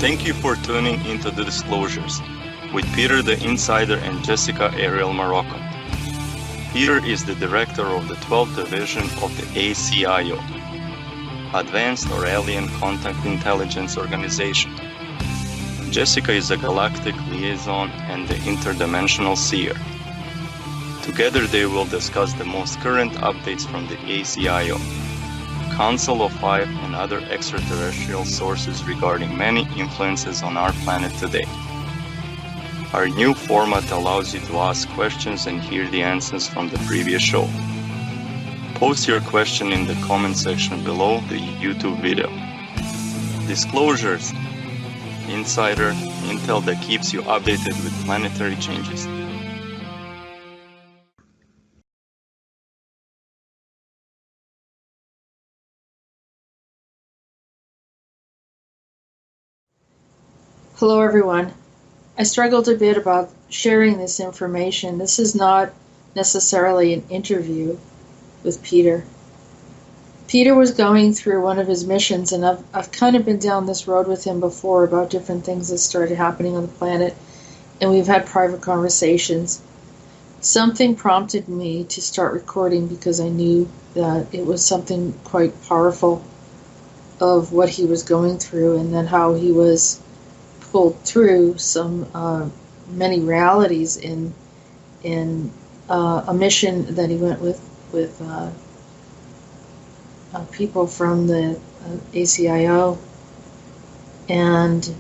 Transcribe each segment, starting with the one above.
Thank you for tuning into The Disclosures with Peter the Insider and Jessica Ariel Morocco. Peter is the director of the 12th Division of the ACIO, Advanced or Alien Contact Intelligence Organization. Jessica is a galactic liaison and the interdimensional seer. Together they will discuss the most current updates from the ACIO, Council of Five, and other extraterrestrial sources regarding many influences on our planet today. Our new format allows you to ask questions and hear the answers from the previous show. Post your question in the comment section below the YouTube video. Disclosures, Insider, intel that keeps you updated with planetary changes. Hello everyone. I struggled a bit about sharing this information. This is not necessarily an interview with Peter. Peter was going through one of his missions, and I've kind of been down this road with him before about different things that started happening on the planet, and we've had private conversations. Something prompted me to start recording because I knew that it was something quite powerful of what he was going through, and then how he was pulled through some many realities in a mission that he went with people from the ACIO, and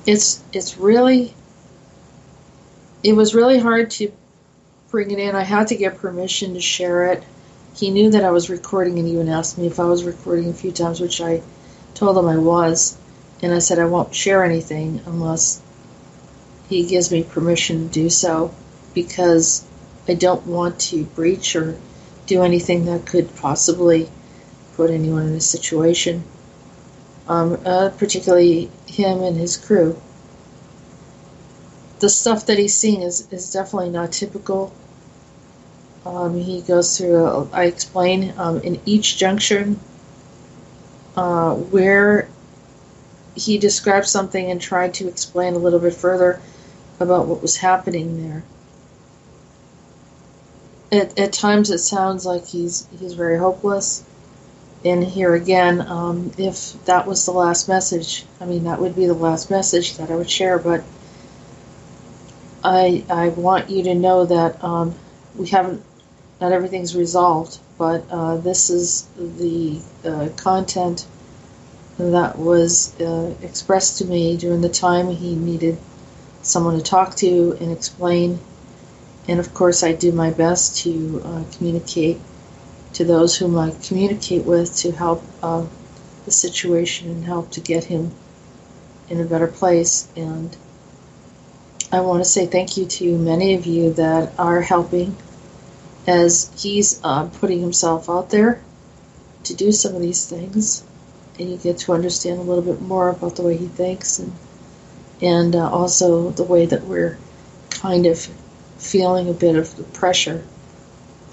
it was really hard to bring it in. I had to get permission to share it. He knew that I was recording, and he even asked me if I was recording a few times, which I told him I was. And I said I won't share anything unless he gives me permission to do so, because I don't want to breach or do anything that could possibly put anyone in a situation, particularly him and his crew. The stuff that he's seeing is definitely not typical. He goes through, I explain in each junction where he described something and tried to explain a little bit further about what was happening there. At times it sounds like he's very hopeless. And here again, if that was the last message, I mean, that would be the last message that I would share. But I want you to know that not everything's resolved, but this is the content that was expressed to me during the time he needed someone to talk to and explain. And of course I do my best to communicate to those whom I communicate with to help the situation and help to get him in a better place. And I want to say thank you to many of you that are helping, as he's putting himself out there to do some of these things. And you get to understand a little bit more about the way he thinks, and also the way that we're kind of feeling a bit of the pressure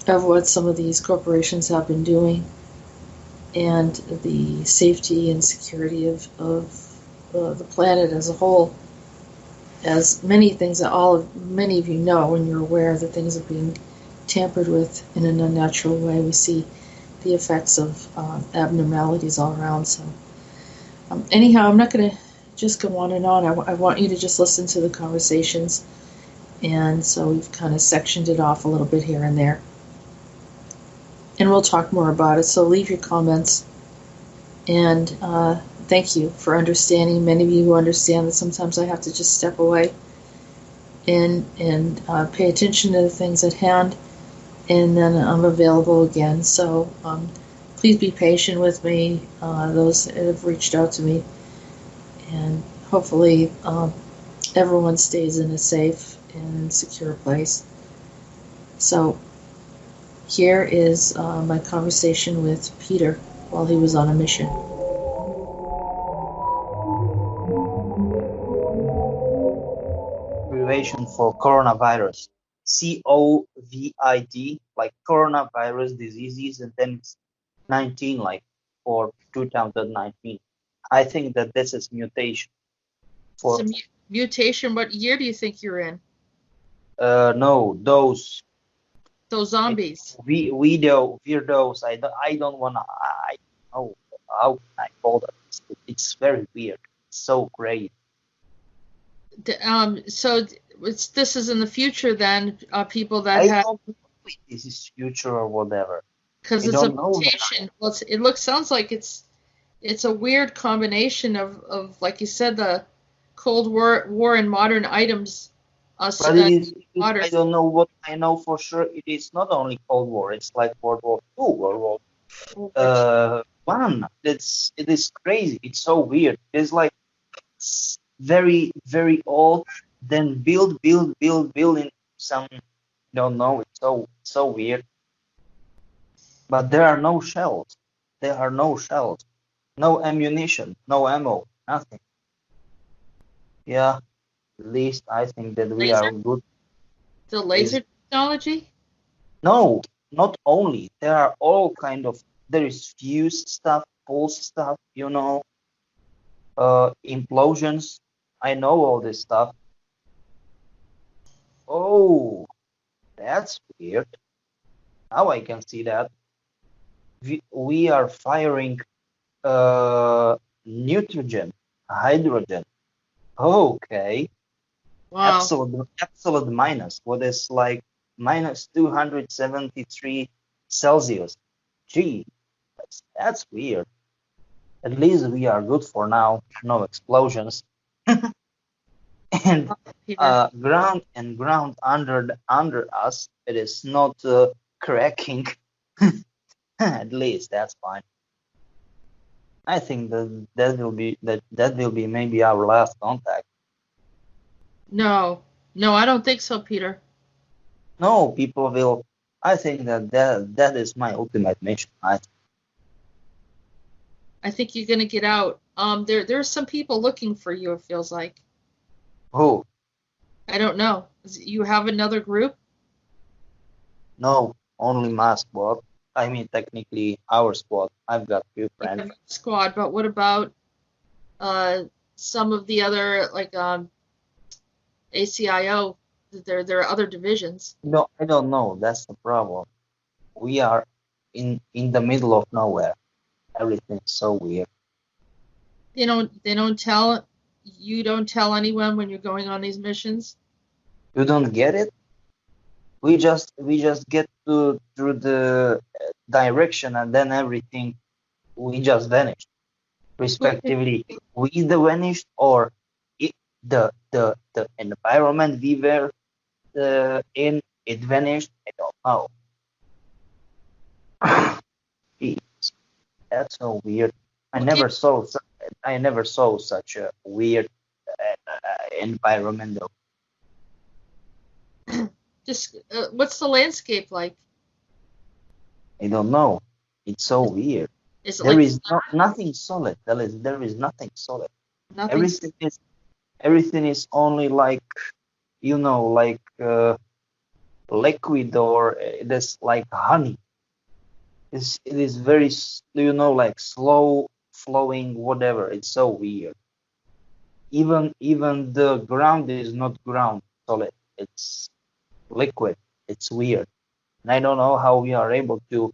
of what some of these corporations have been doing, and the safety and security of the planet as a whole. As many things that many of you know, when you're aware that things are being tampered with in an unnatural way, we see the effects of abnormalities all around. So anyhow, I'm not going to just go on and on. I want you to just listen to the conversations, and so we've kind of sectioned it off a little bit here and there, and we'll talk more about it. So leave your comments, and thank you for understanding. Many of you who understand that sometimes I have to just step away and pay attention to the things at hand, and then I'm available again. So please be patient with me, those that have reached out to me, and hopefully everyone stays in a safe and secure place. So here is my conversation with Peter while he was on a mission. Abbreviation for coronavirus. COVID, like coronavirus diseases, and then it's 19, like for 2019. I think that this is mutation. For It's a mutation. What year do you think you're in? no, those Those zombies. weirdos. I don't wanna. I don't know how can I call that. It's very weird. It's so great. So this is in the future then, people that I have, don't know if this is future or whatever. because I it's a don't know that. mutation. Well, sounds like it's a weird combination of like you said, the Cold War and modern items. But it is, Water. I don't know what I know for sure. It is not only Cold War. It's like World War II, World War One. It is crazy. It's so weird. It's like very, very old, then build in some, don't know. It's so weird. But there are no shells. There are no shells, no ammunition, no ammo, nothing. Yeah, at least I think that we are good. The laser technology? No, not only. There are all kind of, there is fuse stuff, pulse stuff, implosions. I know all this stuff. Oh, that's weird. Now I can see that. We are firing nitrogen, hydrogen. Okay. Wow. Absolute minus. What is like minus 273 Celsius? Gee, that's weird. At least we are good for now. No explosions. And ground under us, it is not cracking. At least that's fine. I think that will be maybe our last contact. No, I don't think so, Peter. No, people will. I think that is my ultimate mission. I think you're gonna get out. There are some people looking for you. It feels like. Who? I don't know. You have another group? No, only my squad. I mean, technically our squad. I've got few friends. Squad, but what about some of the other like ACIO? There are other divisions. No, I don't know. That's the problem. We are in the middle of nowhere. Everything's so weird. They don't tell you don't tell anyone when you're going on these missions? You don't get it? We just get through the direction and then everything we just vanished. Respectively, we either vanished or the environment we were in it vanished. I don't know. Jeez, that's so weird. I never saw such a weird environment though. Just what's the landscape like? I don't know. It's so weird. There is nothing solid. There is nothing solid. Everything is only like, like liquid, or it is like honey. It is very, like slow flowing, whatever. It's so weird. Even the ground is not ground solid. It's liquid. It's weird. And I don't know how we are able to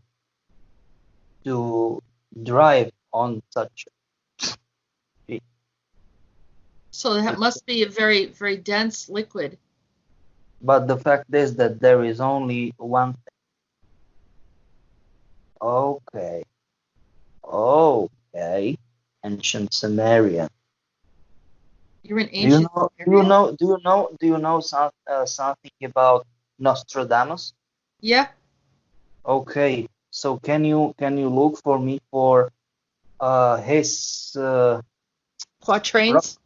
drive on such. So that must be a very, very dense liquid. But the fact is that there is only one thing. Okay. Ancient Sumerian. You're an ancient. Do you know something about Nostradamus? Yeah. Okay. So can you look for me for his quatrains?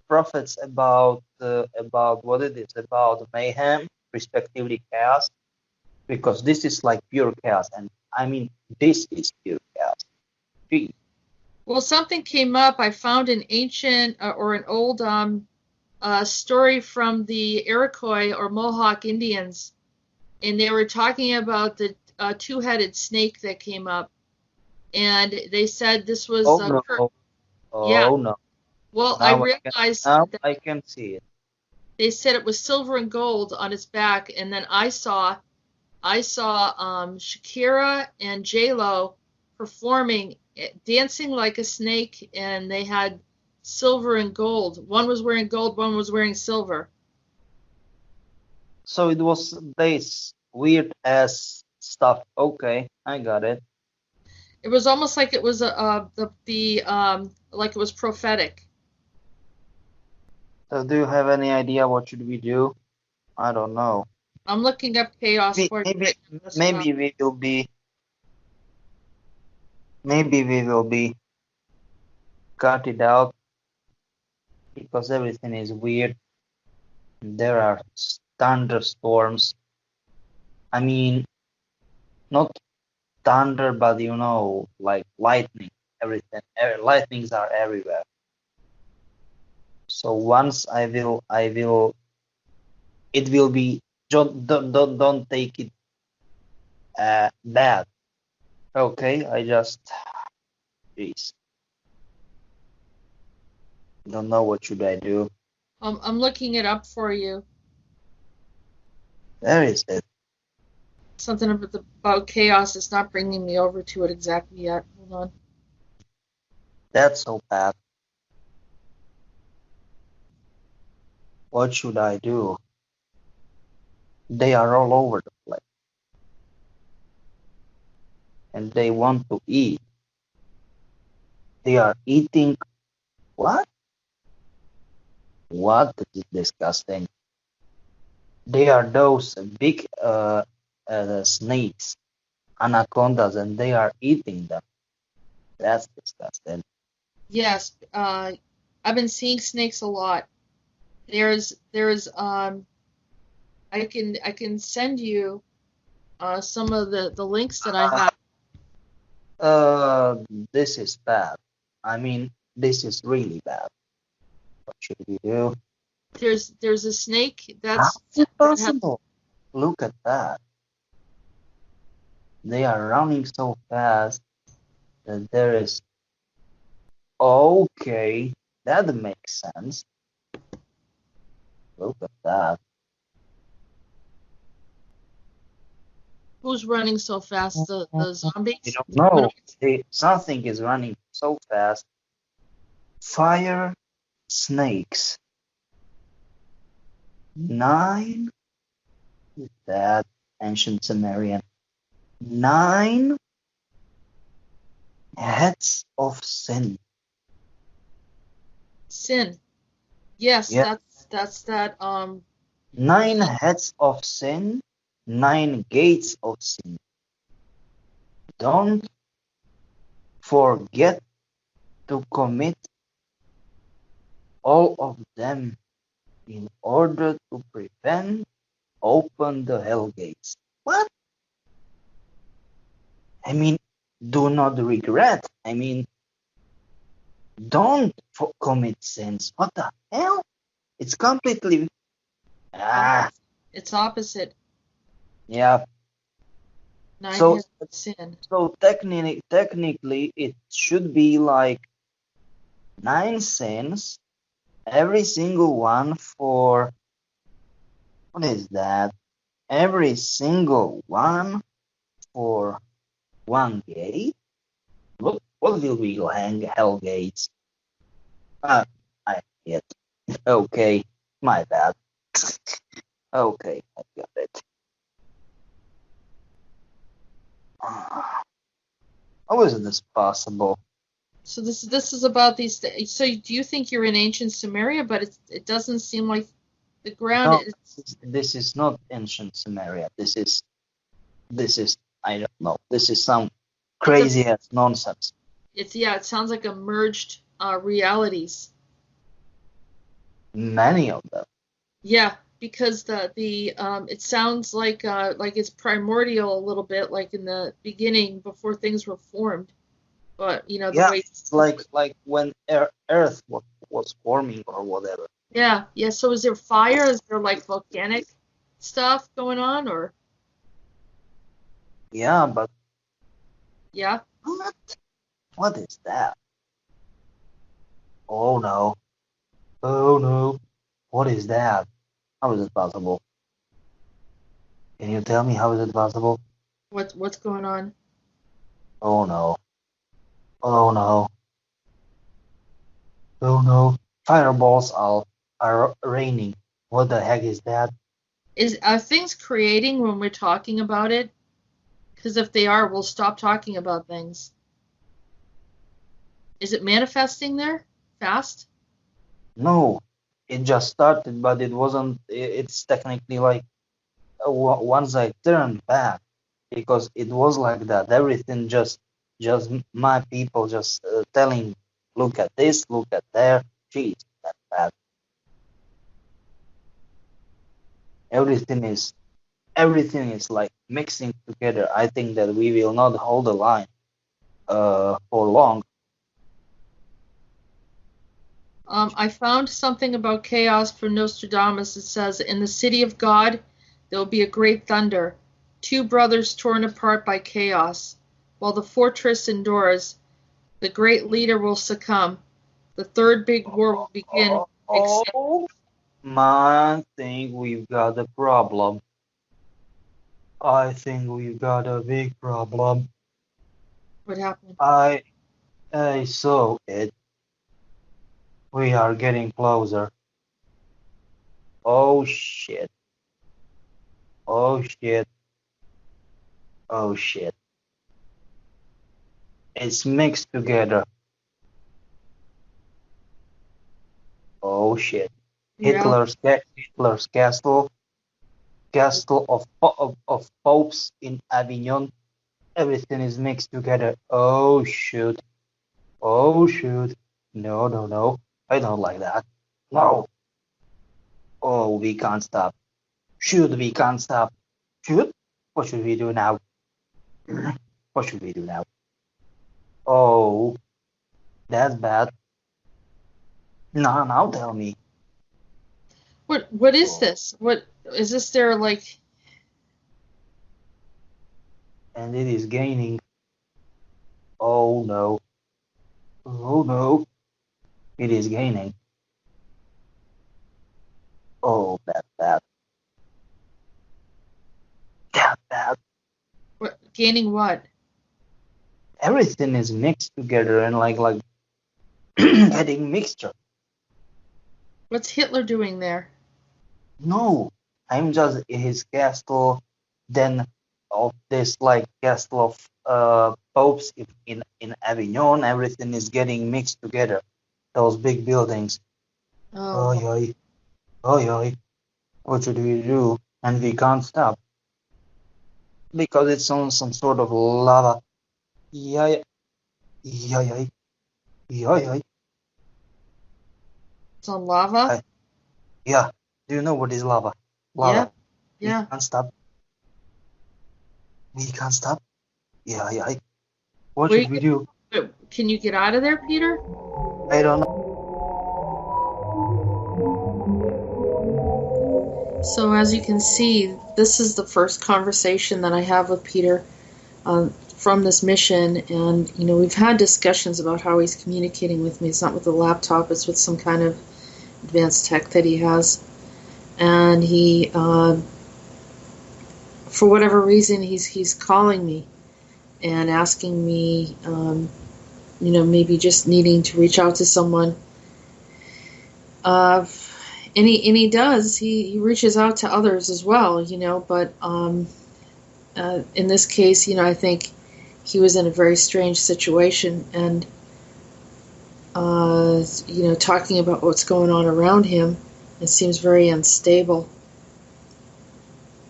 Prophets about what it is, about mayhem, respectively chaos, because this is like pure chaos, and I mean this is pure chaos. Gee. Well, something came up. I found an ancient or an old story from the Iroquois or Mohawk Indians, and they were talking about the two-headed snake that came up, and they said this was Yeah. Oh no. Well, I Now realized now that I can see it. they said it was silver and gold on its back, and then I saw Shakira and J Lo performing, dancing like a snake, and they had silver and gold. One was wearing gold, one was wearing silver. So it was this weird ass stuff. Okay, I got it. It was almost like it was like it was prophetic. So do you have any idea what should we do? I don't know. I'm looking up chaos Maybe for you maybe right now. That's what maybe we will be cut it out because everything is weird. There are thunderstorms. I mean, not thunder, but like lightning. Everything, lightnings are everywhere. So once it will be. Don't take it bad. Okay, jeez, don't know what should I do. I'm looking it up for you. There is it. Something about chaos. It's not bringing me over to it exactly yet. Hold on. That's so bad. What should I do? They are all over the place, and they want to eat. They are eating what? What is disgusting? They are those big snakes, anacondas, and they are eating them. That's disgusting. Yes, I've been seeing snakes a lot. There's I can send you some of the links that I Uh, have. this is bad. I mean, this is really bad. What should we do? There's a snake How that's is it that has possible? Look at that. They are running so fast that there is. Okay, that makes sense. Look at that. who's running so fast? The I zombies? don't The know. humanoids? Something is running so fast. Fire snakes. 9. Is that ancient Sumerian? 9 heads of sin. Sin. Yes, Yeah. that's that 9 heads of sin. 9 gates of sin. Don't forget to commit all of them in order to open the hell gates. What? I mean, do not regret. I mean, don't commit sins. What the hell? It's completely. it's opposite. Yeah. Nine So, heads of sin. so technically, it should be like 9 sins, every single one for. What is that? Every single one for one gate. What will be hell gates? I get. Okay, my bad. Okay, I got it. How is this possible? So this is about these. So do you think you're in ancient Sumeria? But it doesn't seem like the ground No, is. this is not ancient Sumeria. This is I don't know. This is some crazy ass nonsense. It sounds like a merged realities. Many of them. Yeah, because it sounds like it's primordial a little bit, like in the beginning before things were formed. But the Yeah, way. it's like when Earth was forming or whatever. Yeah, yeah. So is there fire? Is there like volcanic stuff going on, or Yeah, but yeah? what is that? Oh no. Oh no. What is that? How is it possible? Can you tell me how is it possible? What's going on? Oh no. Oh no. Oh no. Fireballs are raining. What the heck is that? Are things creating when we're talking about it? Because if they are, we'll stop talking about things. Is it manifesting there fast? No. It just started, but it wasn't. It's technically like once I turned back, because it was like that. Everything just my people just telling, look at this, look at there. Jeez, that bad. Everything is everything is like mixing together. I think that we will not hold the line for long. I found something about chaos from Nostradamus. It says, in the city of God, there will be a great thunder, two brothers torn apart by chaos. While the fortress endures, the great leader will succumb. The third big war will begin. Except Oh, man, think we've got a problem. I think we've got a big problem. what happened? I saw it. We are getting closer. Oh shit. Oh shit. Oh shit. It's mixed together. Oh shit. Yeah. Hitler's castle of popes in Avignon. Everything is mixed together. Oh shoot. Oh shoot. No, no, no. I don't like that. No. Oh, we can't stop. Shoot, we can't stop. Shoot. What should we do now? What should we do now? Oh, that's bad. No, now tell me. What is Oh, this? What is this? There like and it is gaining. Oh no. Oh no. It is gaining. Oh, that's bad. That's bad. what gaining what? Everything is mixed together and like getting mixture. What's Hitler doing there? No, I'm just in his castle, then of this like castle of popes in Avignon. Everything is getting mixed together. Those big buildings. Oh, Oh, yoy. Oh, yoy. What should we do? And we can't stop because it's on some sort of lava. Yeah, yeah, yeah, yeah, yeah. it's on lava? I- Yeah. Do you know what is lava? Yeah, Lava. We yeah. can't stop. We can't stop. Yeah, yeah. What Where should we do? can you get out of there, Peter? I don't know. So as you can see, this is the first conversation that I have with Peter from this mission, and we've had discussions about how he's communicating with me. It's not with a laptop; it's with some kind of advanced tech that he has, and he, for whatever reason, he's calling me and asking me, maybe just needing to reach out to someone. And he does. He reaches out to others as well, but in this case, I think he was in a very strange situation, and talking about what's going on around him, it seems very unstable.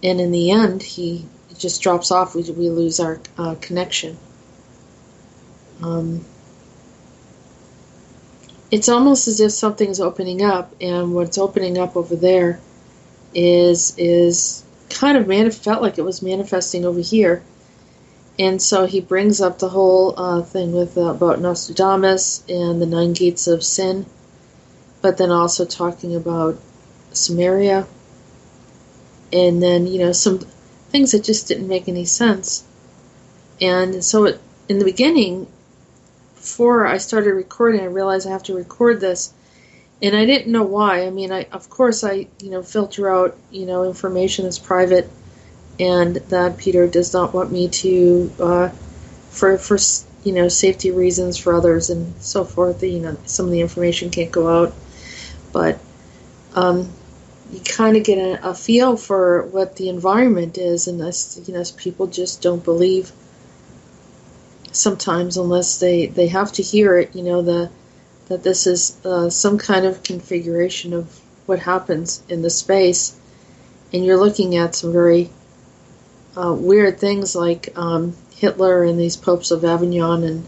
And in the end, he just drops off. We lose our connection. It's almost as if something's opening up, and what's opening up over there is kind of felt like it was manifesting over here. And so he brings up the whole thing with about Nostradamus and the 9 gates of sin, but then also talking about Samaria, and then some things that just didn't make any sense. And so in the beginning, before I started recording, I realized I have to record this, and I didn't know why. I mean, of course I filter out information that's private, and that Peter does not want me to for safety reasons for others and so forth. Some of the information can't go out, but you kind of get a feel for what the environment is, and as people just don't believe sometimes unless they have to hear it, that this is some kind of configuration of what happens in the space. And you're looking at some very weird things like Hitler and these popes of Avignon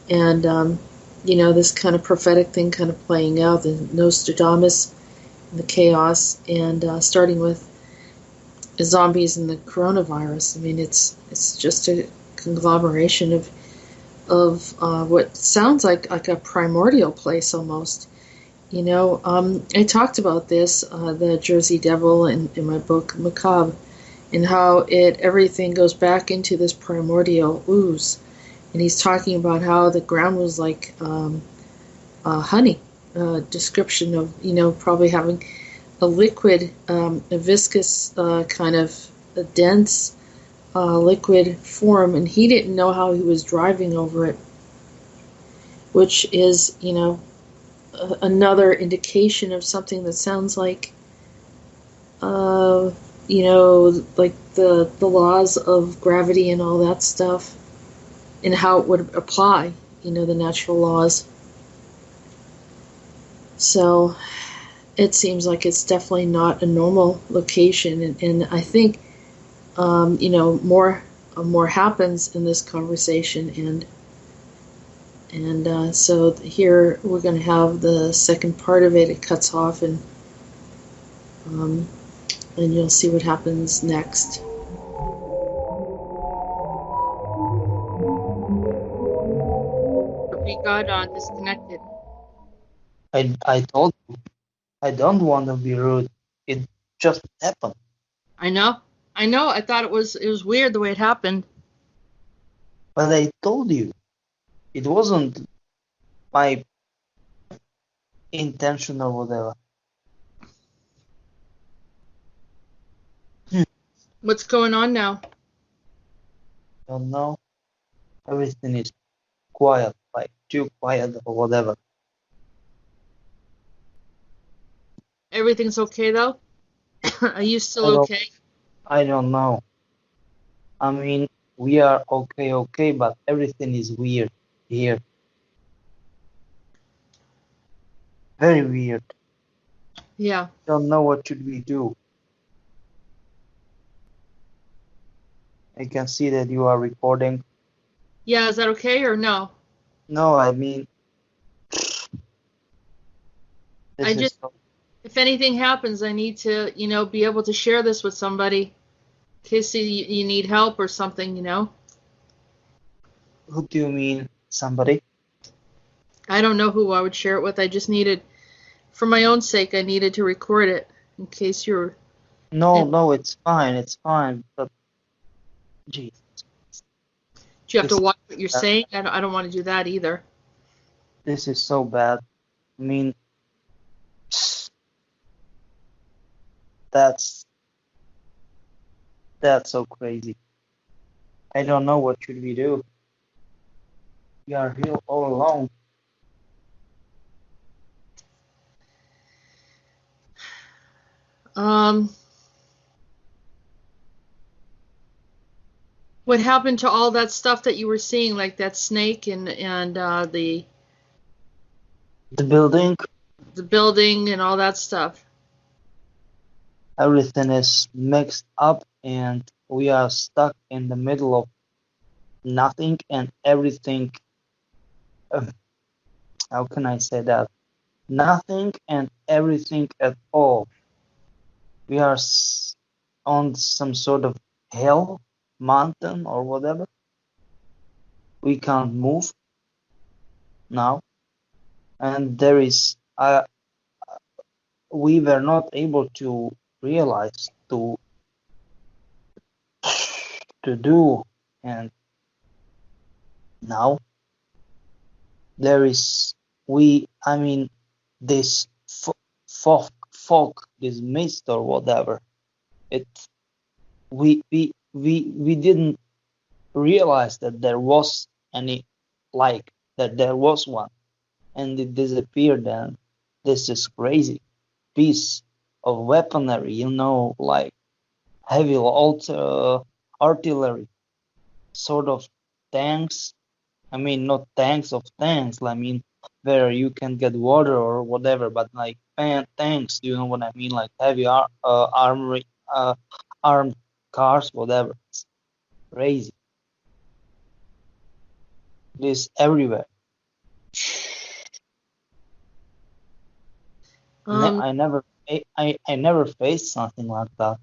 and this kind of prophetic thing kind of playing out, the Nostradamus and the chaos, and starting with the zombies and the coronavirus. I mean, it's just a conglomeration of what sounds like a primordial place almost. I talked about this, the Jersey Devil, in my book Macabre, and how everything goes back into this primordial ooze. And he's talking about how the ground was like honey, description of probably having a liquid, a viscous kind of a dense liquid form, and he didn't know how he was driving over it, which is another indication of something that sounds like like the laws of gravity and all that stuff, and how it would apply, the natural laws. So it seems like it's definitely not a normal location, and I think more happens in this conversation, and so here we're going to have the second part of it. It cuts off, and you'll see what happens next. We got disconnected. I told you, I don't want to be rude. It just happened. I know. I thought it was weird the way it happened. But I told you, it wasn't my intention or whatever. What's going on now? Don't know. Everything is quiet, like too quiet or whatever. Everything's okay though? Are you still okay? I don't know. I mean, we are okay, but everything is weird here. Very weird. Yeah. Don't know what should we do. I can see that you are recording. Yeah, is that okay or no? No, I mean, if anything happens, I need to, be able to share this with somebody in case you need help or something, Who do you mean, somebody? I don't know who I would share it with. I just needed, for my own sake, I needed to record it in case you're... No, it's fine, but geez. Do you have to watch what you're saying? I don't want to do that either. This is so bad. I mean, that's so crazy. I don't know what should we do. We are here all alone. What happened to all that stuff that you were seeing, like that snake and the building? The building and all that stuff. Everything is mixed up, and we are stuck in the middle of nothing and everything. How can I say that? Nothing and everything at all. We are on some sort of hill, mountain, or whatever. We can't move now, and there is we were not able to realize to do, and now there is we I mean this folk, this mist or whatever. It we didn't realize that there was any, like that there was one, and it disappeared. And this is crazy piece of weaponry, like heavy artillery, sort of tanks. I mean, not tanks of tanks. I mean, where you can get water or whatever, but like tanks. You know what I mean? Like heavy armory, armed cars, whatever. It's crazy. It is everywhere. Um, I never faced something like that.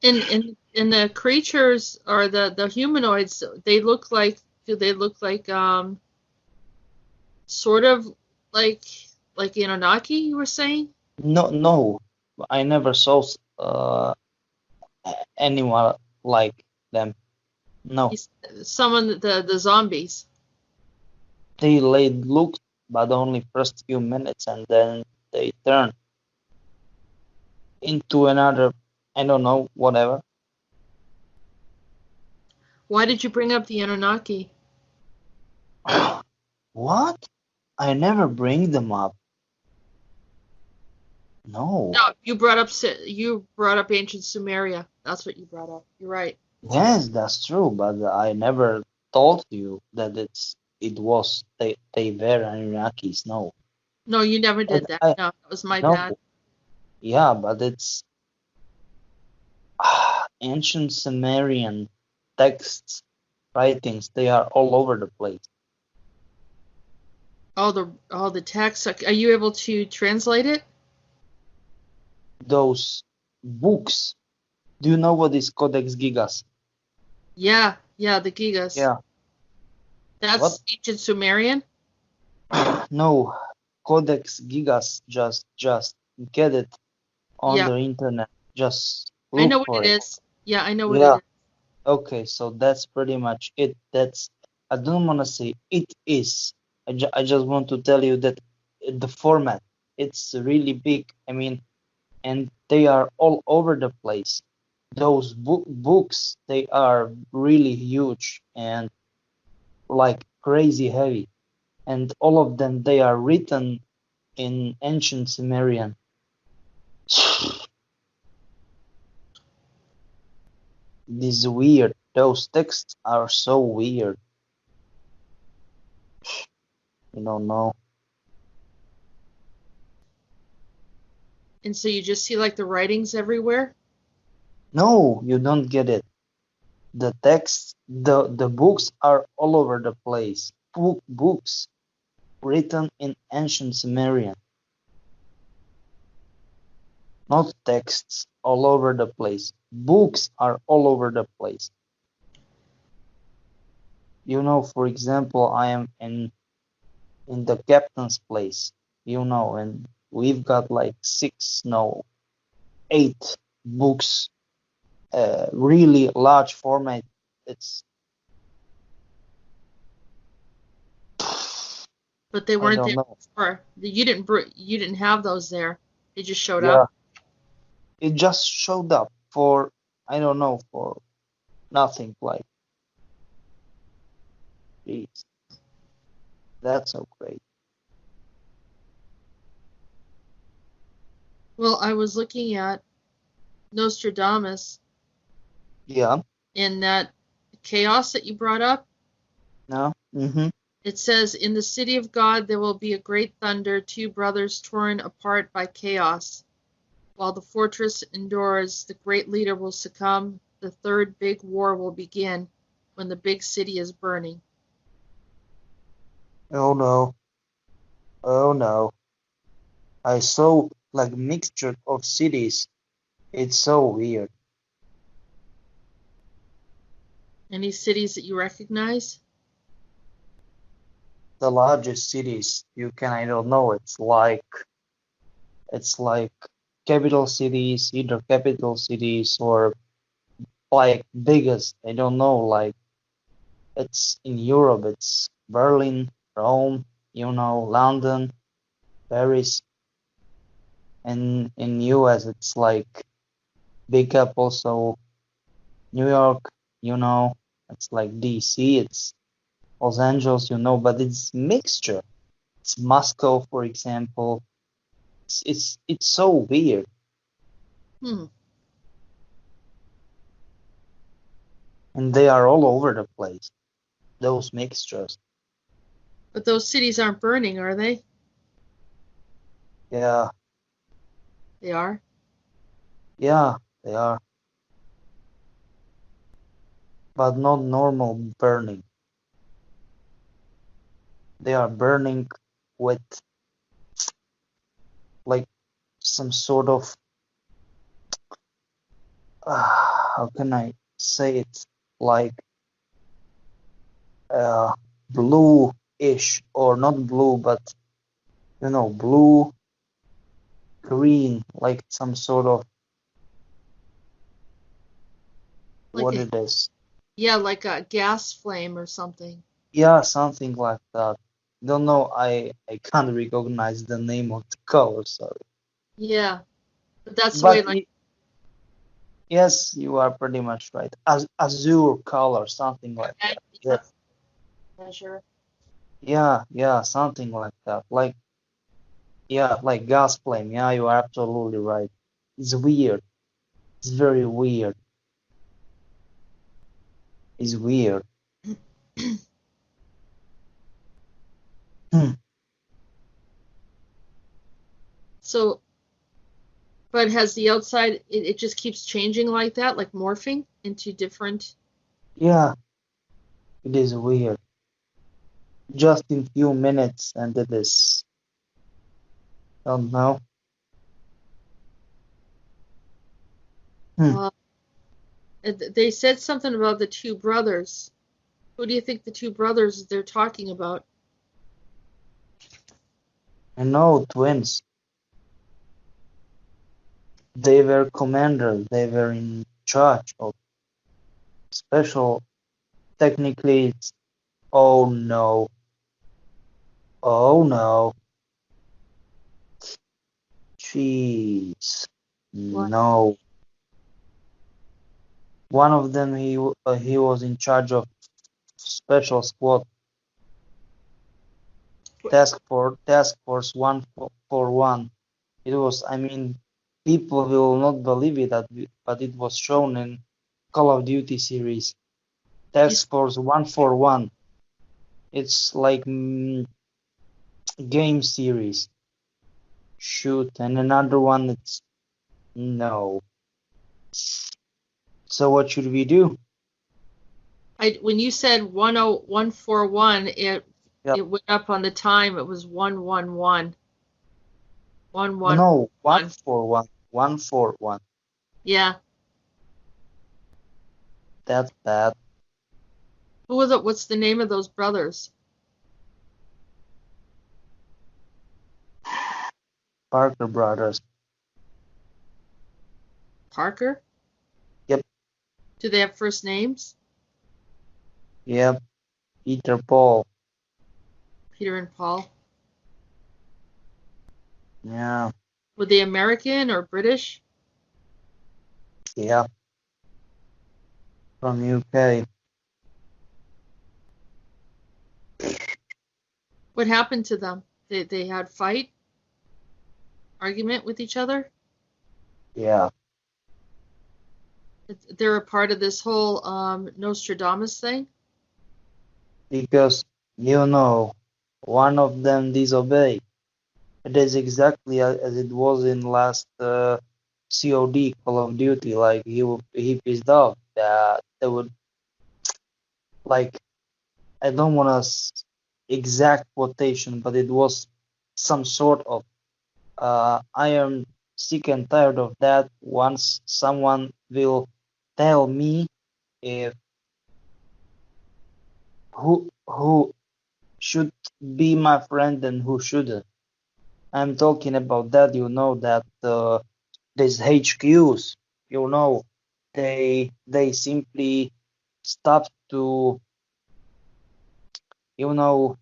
and the creatures or the humanoids, do they look like sort of like Anunnaki, you were saying? No, I never saw anyone like them. No, Some of the zombies. they looked, but only first few minutes, and then they turn into another, I don't know, whatever. Why did you bring up the Anunnaki? What? I never bring them up. No. No, you brought up ancient Sumeria. That's what you brought up. You're right. Yes, that's true, but I never told you that it was they were Iraqis. No. No, you never did And that. I No, that was my no. dad. Yeah, but it's ancient Sumerian texts, writings. They are all over the place. All the text. Are you able to translate it? Those books. Do you know what is Codex Gigas? Yeah, the Gigas. Yeah. That's What? ancient Sumerian? No, Codex Gigas. Just get it on Yeah, the internet. Just I know look what for it it. is. Yeah, I know what it Yeah. is. Okay, so that's pretty much it. I don't want to say it is. I just want to tell you that the format, it's really big. I mean, and they are all over the place. Those books, they are really huge and like crazy heavy. And all of them, they are written in ancient Sumerian. This is weird. Those texts are so weird. You don't know. And so you just see like the writings everywhere? No, you don't get it. The texts, the books are all over the place. Books written in ancient Sumerian, not texts all over the place. Books are all over the place. For example, I am in the captain's place, and we've got like 6, no, 8 books, really large format. It's But they I weren't don't there know. before. You didn't have those there. They just showed Yeah, up. it just showed up for, I don't know, for nothing. Like, geez, that's so great. Well, I was looking at Nostradamus Yeah. in that chaos that you brought up. No. Mm-hmm. It says, in the city of God there will be a great thunder, two brothers torn apart by chaos. While the fortress endures, the great leader will succumb. The third big war will begin when the big city is burning. Oh no. Oh no. I saw like mixture of cities. It's so weird. Any cities that you recognize? The largest cities you can, I don't know. It's like capital cities, either capital cities or like biggest. I don't know. Like It's in Europe. It's Berlin, Rome, London, Paris, and in US it's like big up also New York, it's like DC, it's Los Angeles, but it's mixture. It's Moscow, for example. It's so weird. Hmm. And they are all over the place, those mixtures. But those cities aren't burning, are they? Yeah, They are. yeah, they are. But not normal burning. They are burning with like some sort of how can I say it, like blue-ish, or not blue, but blue green, like some sort of Like what a, it is. yeah, like a gas flame or something. Yeah, something like that. Don't know. I can't recognize the name of the color. Sorry, Yeah. But that's the way, but like, yes, you are pretty much right. Azure color, something like yeah, that. Yeah, measure. yeah, something like that. Like gas flame. Yeah, you are absolutely right. It's weird. It's very weird. It's weird. Hmm. So, but has the outside, it just keeps changing like that, like morphing into different. Yeah, it is weird. Just in few minutes, and it is. Don't know. Hmm. Uh, they said something about the two brothers. Who do you think the two brothers they're talking about? I know twins. They were commanders. They were in charge of special. Technically, it's oh no, oh no, jeez, What? no. One of them, he was in charge of special squad task force 141. It was, I mean, people will not believe it, but it was shown in Call of Duty series. Task Force 141. It's like game series. Shoot, and another one. It's no. So what should we do? When you said 10141, Yep. it went up on the time. It was 111. No, 111. 141. 141. Yeah. That's bad. Who was it? What's the name of those brothers? Parker Brothers. Parker? Yep. Do they have first names? Yep. Peter Paul. Peter and Paul. Yeah. Were they American or British? Yeah. From UK. What happened to them? They had fight? Argument with each other? Yeah. They're a part of this whole Nostradamus thing? Because one of them disobeyed. It is exactly as it was in last COD, Call of Duty. Like he pissed off that they would, like, I don't want to exact quotation, but it was some sort of I am sick and tired of that. Once someone will tell me if who should be my friend and who shouldn't. I'm talking about that. That these HQs, they simply stop to you know,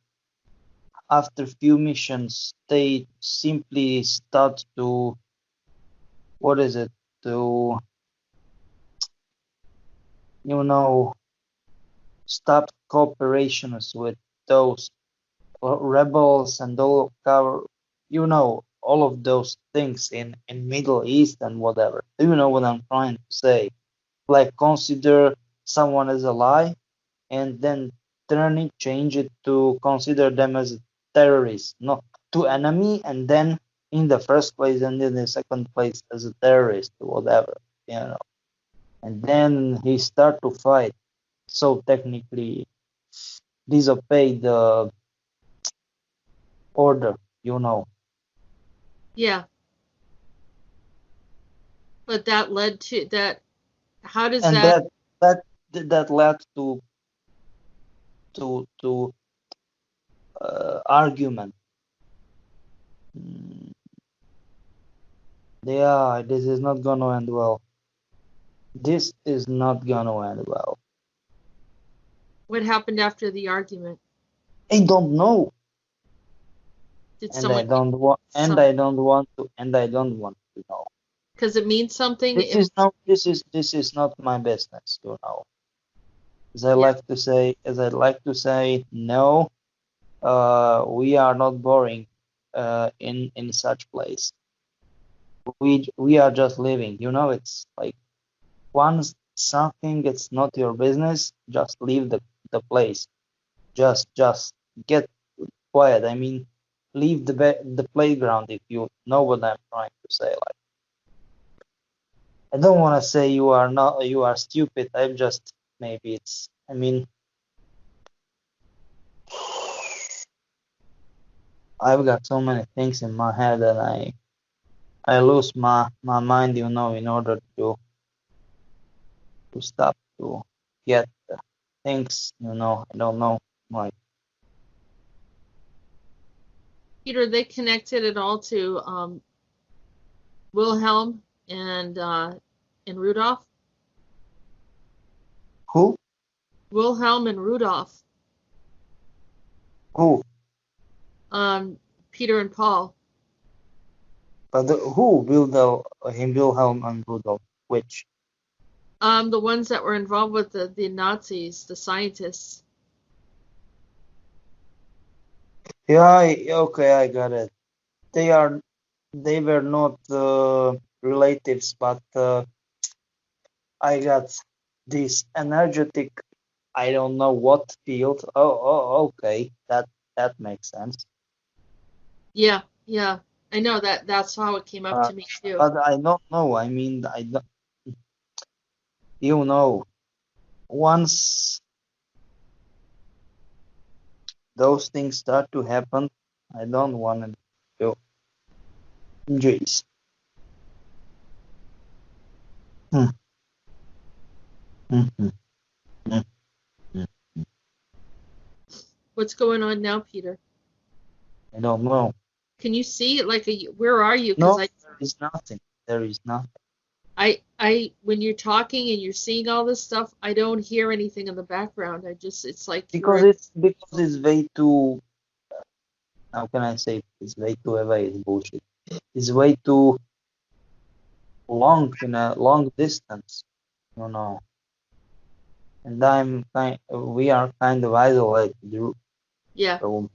after few missions, they simply start to, what is it, to, you know, stop cooperations with those rebels and all cover, you know, all of those things in Middle East and whatever. Do you know what I'm trying to say? Like consider someone as a lie and then change it to consider them as a terrorist, not to enemy, and then in the first place and in the second place as a terrorist or whatever, you know. And then he start to fight. So technically disobey the order, you know. Yeah, but that led to that. How does And that? that led to argument. Mm, yeah, this is not gonna end well. This is not gonna end well. What happened after the argument? I don't know, Did and I someone don't want, some? and I don't want to know. Because it means something. This is no, this is not my business, you know. Yeah, As I like to say, no, we are not boring, in such place. We are just living, you know. It's like once something it's not your business, just leave the place. Just get quiet. I mean, leave the playground if you know what I'm trying to say. Like, I don't want to say you are stupid. I'm just maybe it's. I mean, I've got so many things in my head and I lose my mind, you know, in order to stop to get things, you know. I don't know, like Peter, they connected it all to Wilhelm and Rudolph. who Wilhelm and Rudolph. who, Peter and Paul. but who Wilhelm and Rudolph, which. The ones that were involved with the Nazis, the scientists. Yeah, okay, I got it. They are, they were not relatives, but I got this energetic, I don't know what field. Okay, that makes sense. Yeah, yeah. I know that's how it came up Uh, to me too. but I don't know. I mean, I don't, you know, once those things start to happen, I don't want to go. Jeez. Hmm, hmm, hmm, hmm, hmm. What's going on now, Peter? I don't know. Can you see like where are you? Because No, there is nothing. There is nothing. when you're talking and you're seeing all this stuff, I don't hear anything in the background. It's like Because you're it's way too, how can I say, it's way too away, it's bullshit. It's way too long, in a long distance, you know. And we are kind of isolated yeah. room,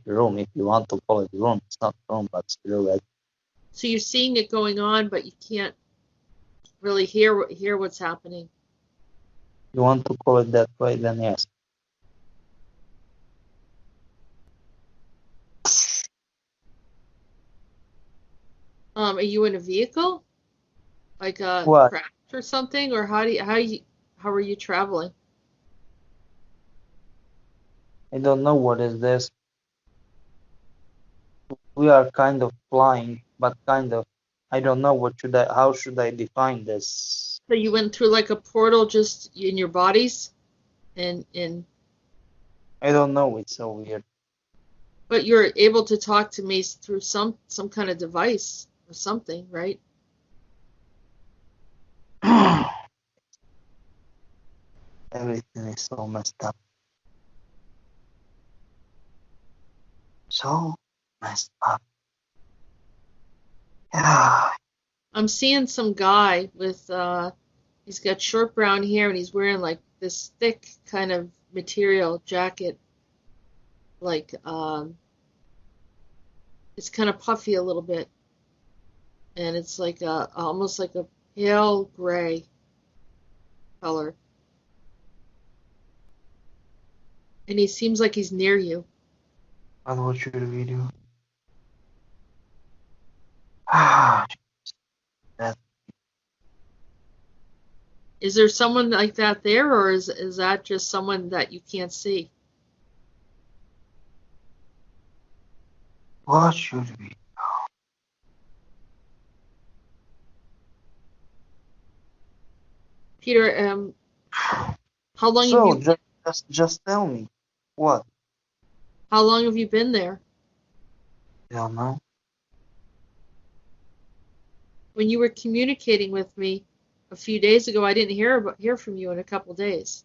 room, if you want to call it room. It's not room, but still, like, So you're seeing it going on, but you can't really hear what's happening. you want to call it that way, then yes. Are you in a vehicle? Like a What? crash or something? Or how are you traveling? I don't know what is this. We are kind of flying, but kind of, I don't know how should I define this? So you went through like a portal just in your bodies and I don't know, it's so weird. but you're able to talk to me through some kind of device or something, right? Everything is so messed up. So messed up. Yeah. I'm seeing some guy with he's got short brown hair and he's wearing like this thick kind of material jacket, like it's kind of puffy a little bit, and it's like a almost like a pale gray color, and he seems like he's near you. I'll watch your video. Ah, that Is there someone like that there, or is that just someone that you can't see? watch your video. Peter, how long have So you just tell me what? how long have you been there? I don't know. When you were communicating with me a few days ago, I didn't hear from you in a couple days,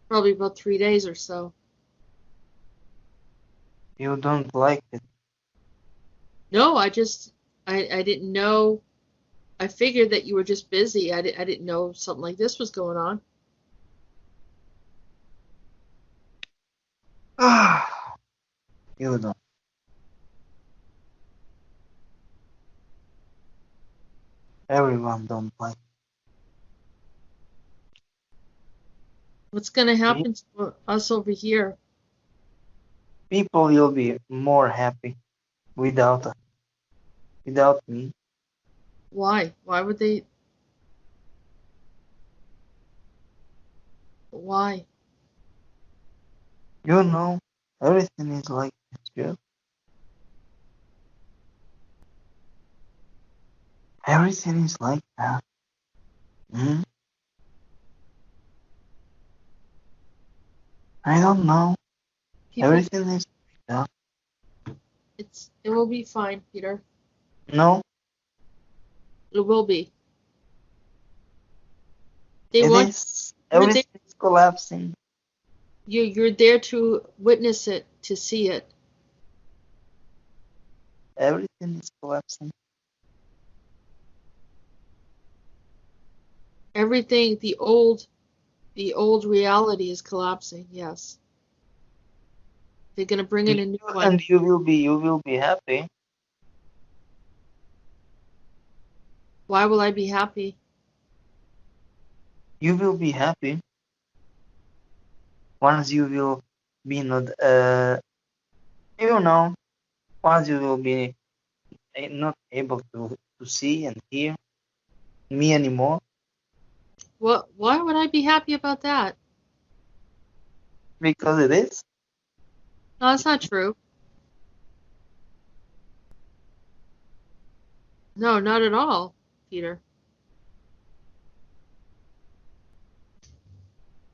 probably about 3 days or so. You don't like it. No, I didn't know. I figured that you were just busy. I didn't know something like this was going on. Ah, you don't. Everyone don't like What's going to it. happen to us over here? People will be more happy without me. Why? Why would they? Why? You know, everything is like this, yeah? Everything is like that. Hmm? I don't know. People, Everything is like that. it will be fine, Peter. No, It will be. They it want is. you're there. Everything is collapsing. You're there to witness it, to see it. Everything is collapsing. Everything, the old reality is collapsing. Yes, they're gonna bring in a new one. And you will be happy Why will I be happy? you will be happy once you will be not you know once you will be not able to see and hear me anymore What? Why would I be happy about that? because it is No, that's not true. No, not at all, Peter.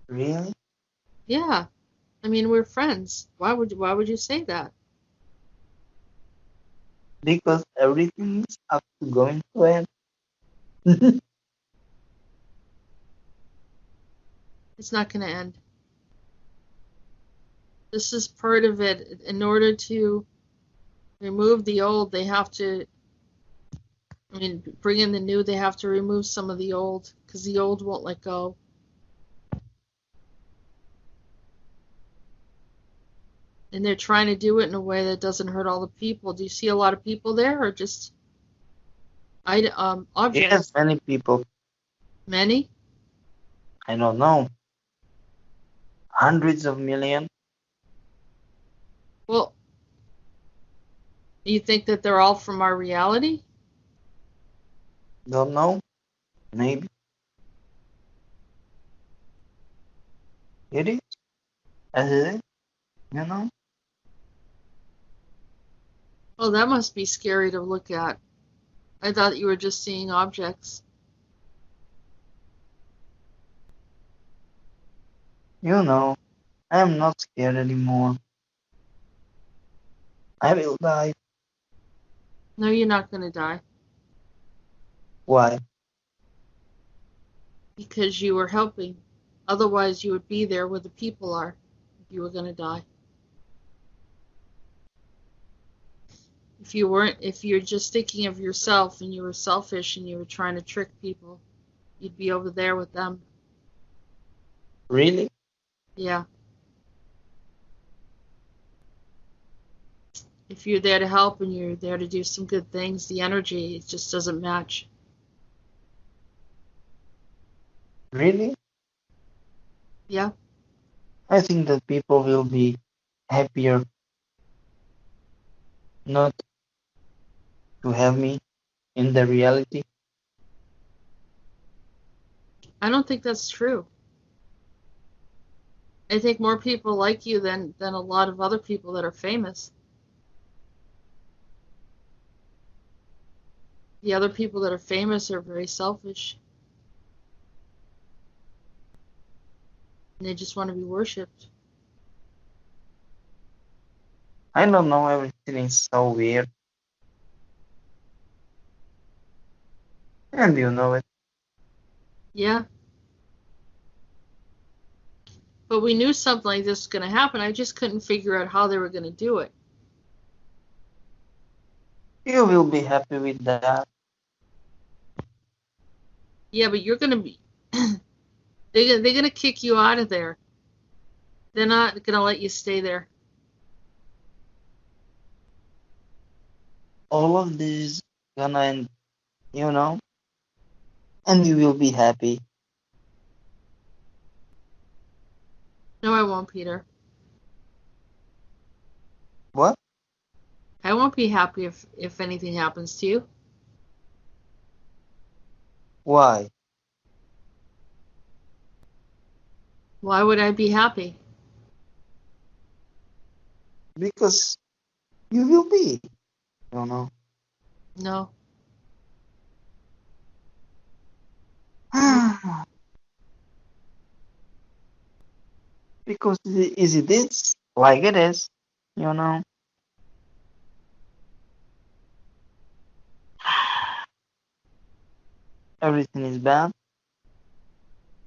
really Yeah, I mean we're friends. Why would you say that? because everything is up to going to end. It's not gonna end. This is part of it. In order to remove the old, they have to. I mean, bring in the new. They have to remove some of the old because the old won't let go. And they're trying to do it in a way that doesn't hurt all the people. Do you see a lot of people there, or just objects? Yes, many people, Many? I don't know, hundreds of millions. Well, you think that they're all from our reality? Don't know, maybe it is as it is, you know. Oh, that must be scary to look at. I thought you were just seeing objects. You know, I am not scared anymore. I will die. No, you're not going to die Why? because you were helping. Otherwise, you would be there where the people are if you were going to die. If you're just thinking of yourself and you were selfish and you were trying to trick people, you'd be over there with them. Really? Yeah. If you're there to help and you're there to do some good things, the energy it just doesn't match. Really? Yeah. I think that people will be happier not to have me in the reality. I don't think that's true. I think more people like you than a lot of other people that are famous. The other people that are famous are very selfish. And they just want to be worshipped. I don't know, everything is so weird. And you know it. Yeah. But we knew something like this was going to happen. I just couldn't figure out how they were going to do it. You will be happy with that. Yeah, but you're going to be. They're going to kick you out of there. They're not going to let you stay there. All of this gonna end, you know, and you will be happy. No, I won't, Peter. What? I won't be happy if anything happens to you. Why? Why would I be happy? Because you will be, you know. No. Because is it is like it is, you know. Everything is bad,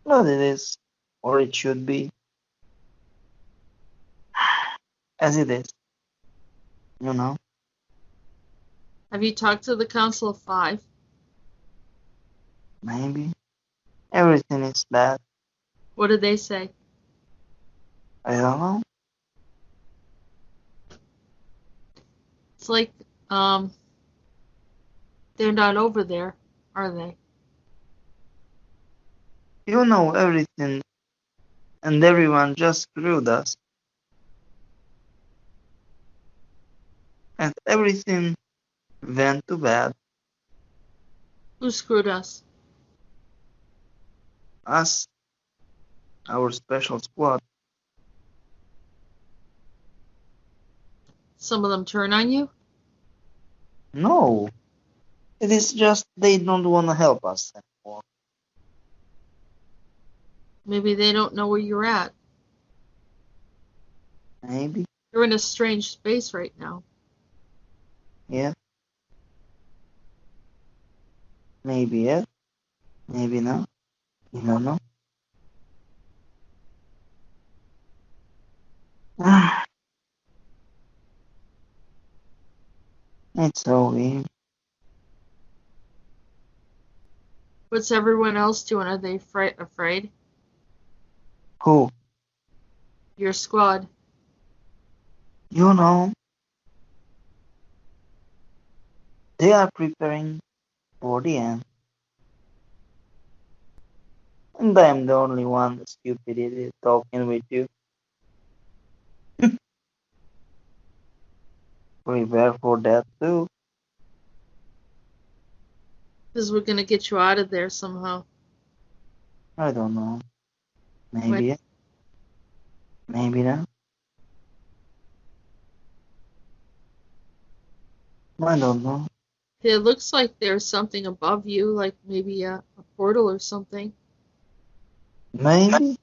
but it is, or it should be, as it is, you know. Have you talked to the Council of Five? Maybe everything is bad. What did they say? I don't know. It's like, they're not over there, are they? You know everything, and everyone just screwed us, and everything went to bad. Who screwed us? Us, our special squad. Some of them turn on you? No, it is just they don't want to help us anymore. Maybe they don't know where you're at. Maybe, You're in a strange space right now. yeah. Maybe yes, maybe no. You don't know. It's so weird. What's everyone else doing? Are they afraid? Who? Your squad. You know, they are preparing for the end. And I am the only one stupid idiot talking with you. Prepare for that too. Because we're going to get you out of there somehow. I don't know. Maybe When, yes, maybe not. I don't know. it looks like there's something above you, like maybe a portal or something. Maybe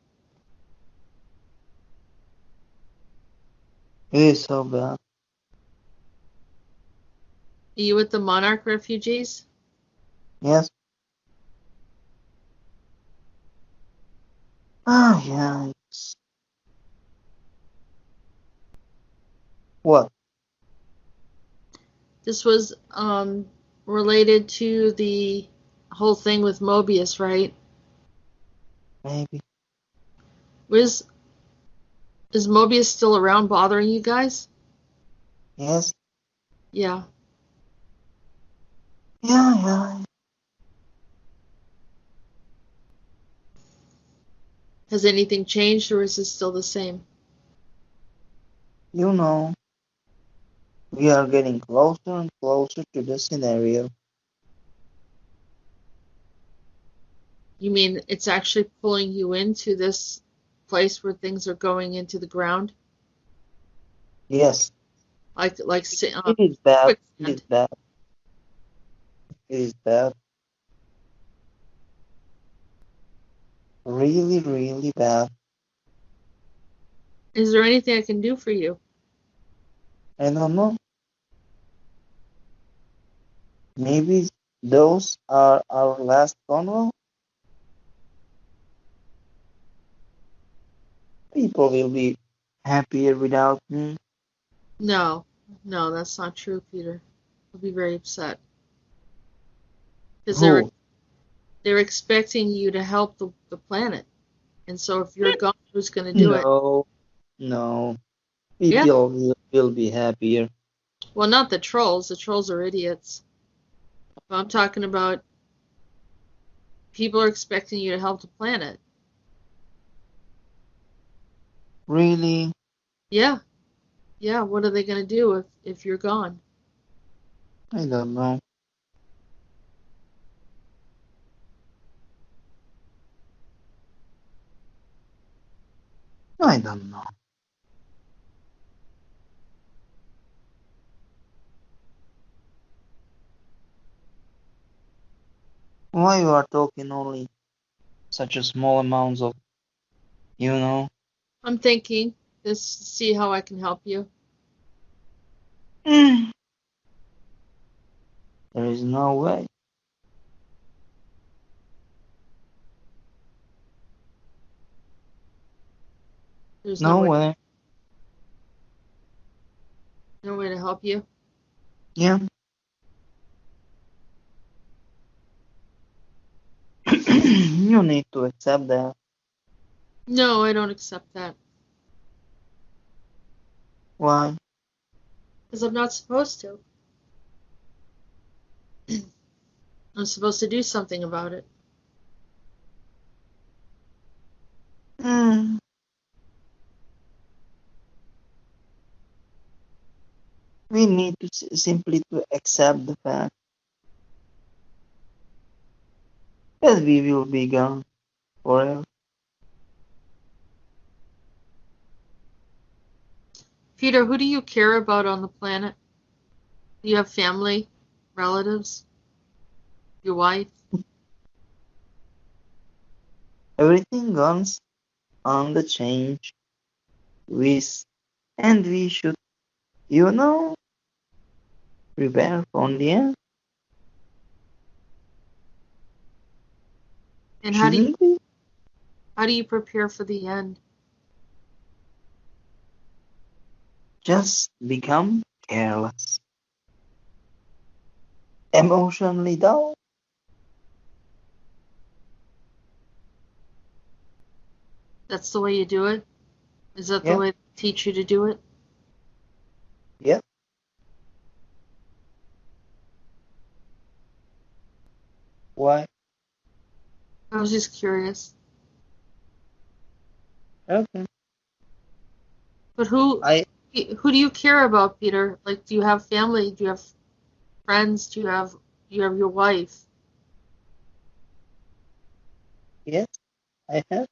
it is so bad. Are you with the Monarch refugees? Yes. Ah, yeah. What? This was related to the whole thing with Mobius, right? Maybe. Was Is Mobius still around bothering you guys? Yes. Yeah. Yeah. Has anything changed or is it still the same? You know, we are getting closer and closer to the scenario. You mean it's actually pulling you into this place where things are going into the ground? Yes. Like It is bad. It is quicksand. bad. It is bad. Really, really bad. Is there anything I can do for you? I don't know. Maybe those are our last convo. People will be happier without me. No. No, that's not true, Peter. I'll be very upset. Because Who? they're expecting you to help the planet. And so if you're gone, who's going to do it? No, no. Yeah. People will be happier. Well, not the trolls. The trolls are idiots. But I'm talking about people are expecting you to help the planet. Really? Yeah. Yeah. What are they going to do if you're gone? I don't know. I don't know. Why you are talking only such a small amounts of, you know? I'm thinking this see how I can help you. There is no way. There's No way. no way to help you. Yeah. You need to accept that. No, I don't accept that Why? because I'm not supposed to. I'm supposed to do something about it. Mm, we need to simply to accept the fact that we will be gone forever. Peter, who do you care about on the planet? Do you have family, relatives, your wife? Everything goes on the change. We and we should, you know, prepare for the end, And shouldn't we? how do you prepare for the end? Just become careless, emotionally dull. That's the way you do it? Is that the Yeah, way they teach you to do it? yeah. Why? I was just curious. Okay. But I who do you care about, Peter? Like, do you have family? Do you have friends? Do you have your wife? yes, I have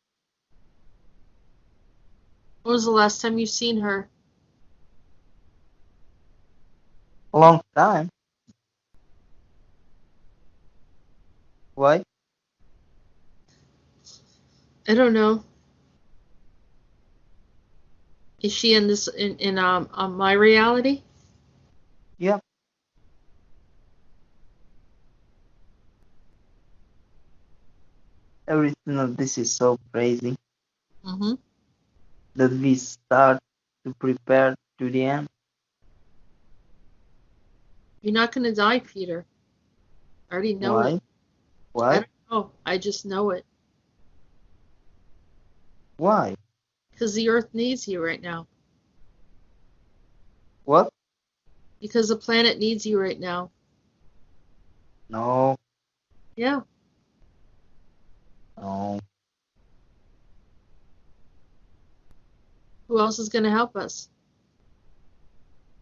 When was the last time you seen her? a long time. Why? I don't know. Is she in this in my reality? Yeah. Everything of this is so crazy Mm-hmm. that we start to prepare to the end. You're not going to die, Peter. I already know Why? it. I Why? don't know. I just know it. Why? Because the Earth needs you right now. What? Because the planet needs you right now. No, Yeah. no. Who else is going to help us?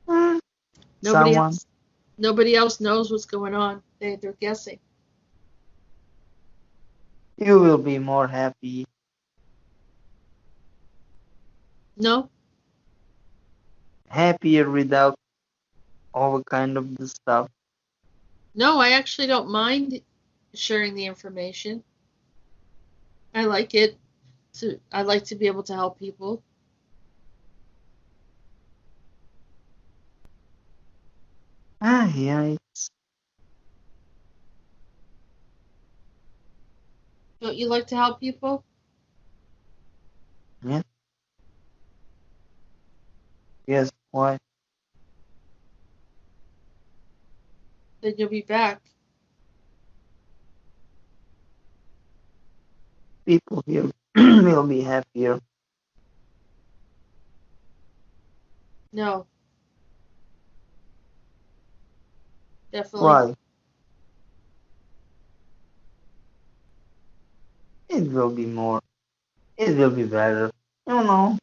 Hmm, Nobody Someone. else. Nobody else knows what's going on. They're guessing. You will be more happy. No? Happier without all kind of the stuff. No, I actually don't mind sharing the information. I like it. I like to be able to help people. Yeah, Don't you like to help people? yeah, yes, why? Then you'll be back. People here will be happier. No, definitely. Why? It will be more. It will be better. You know,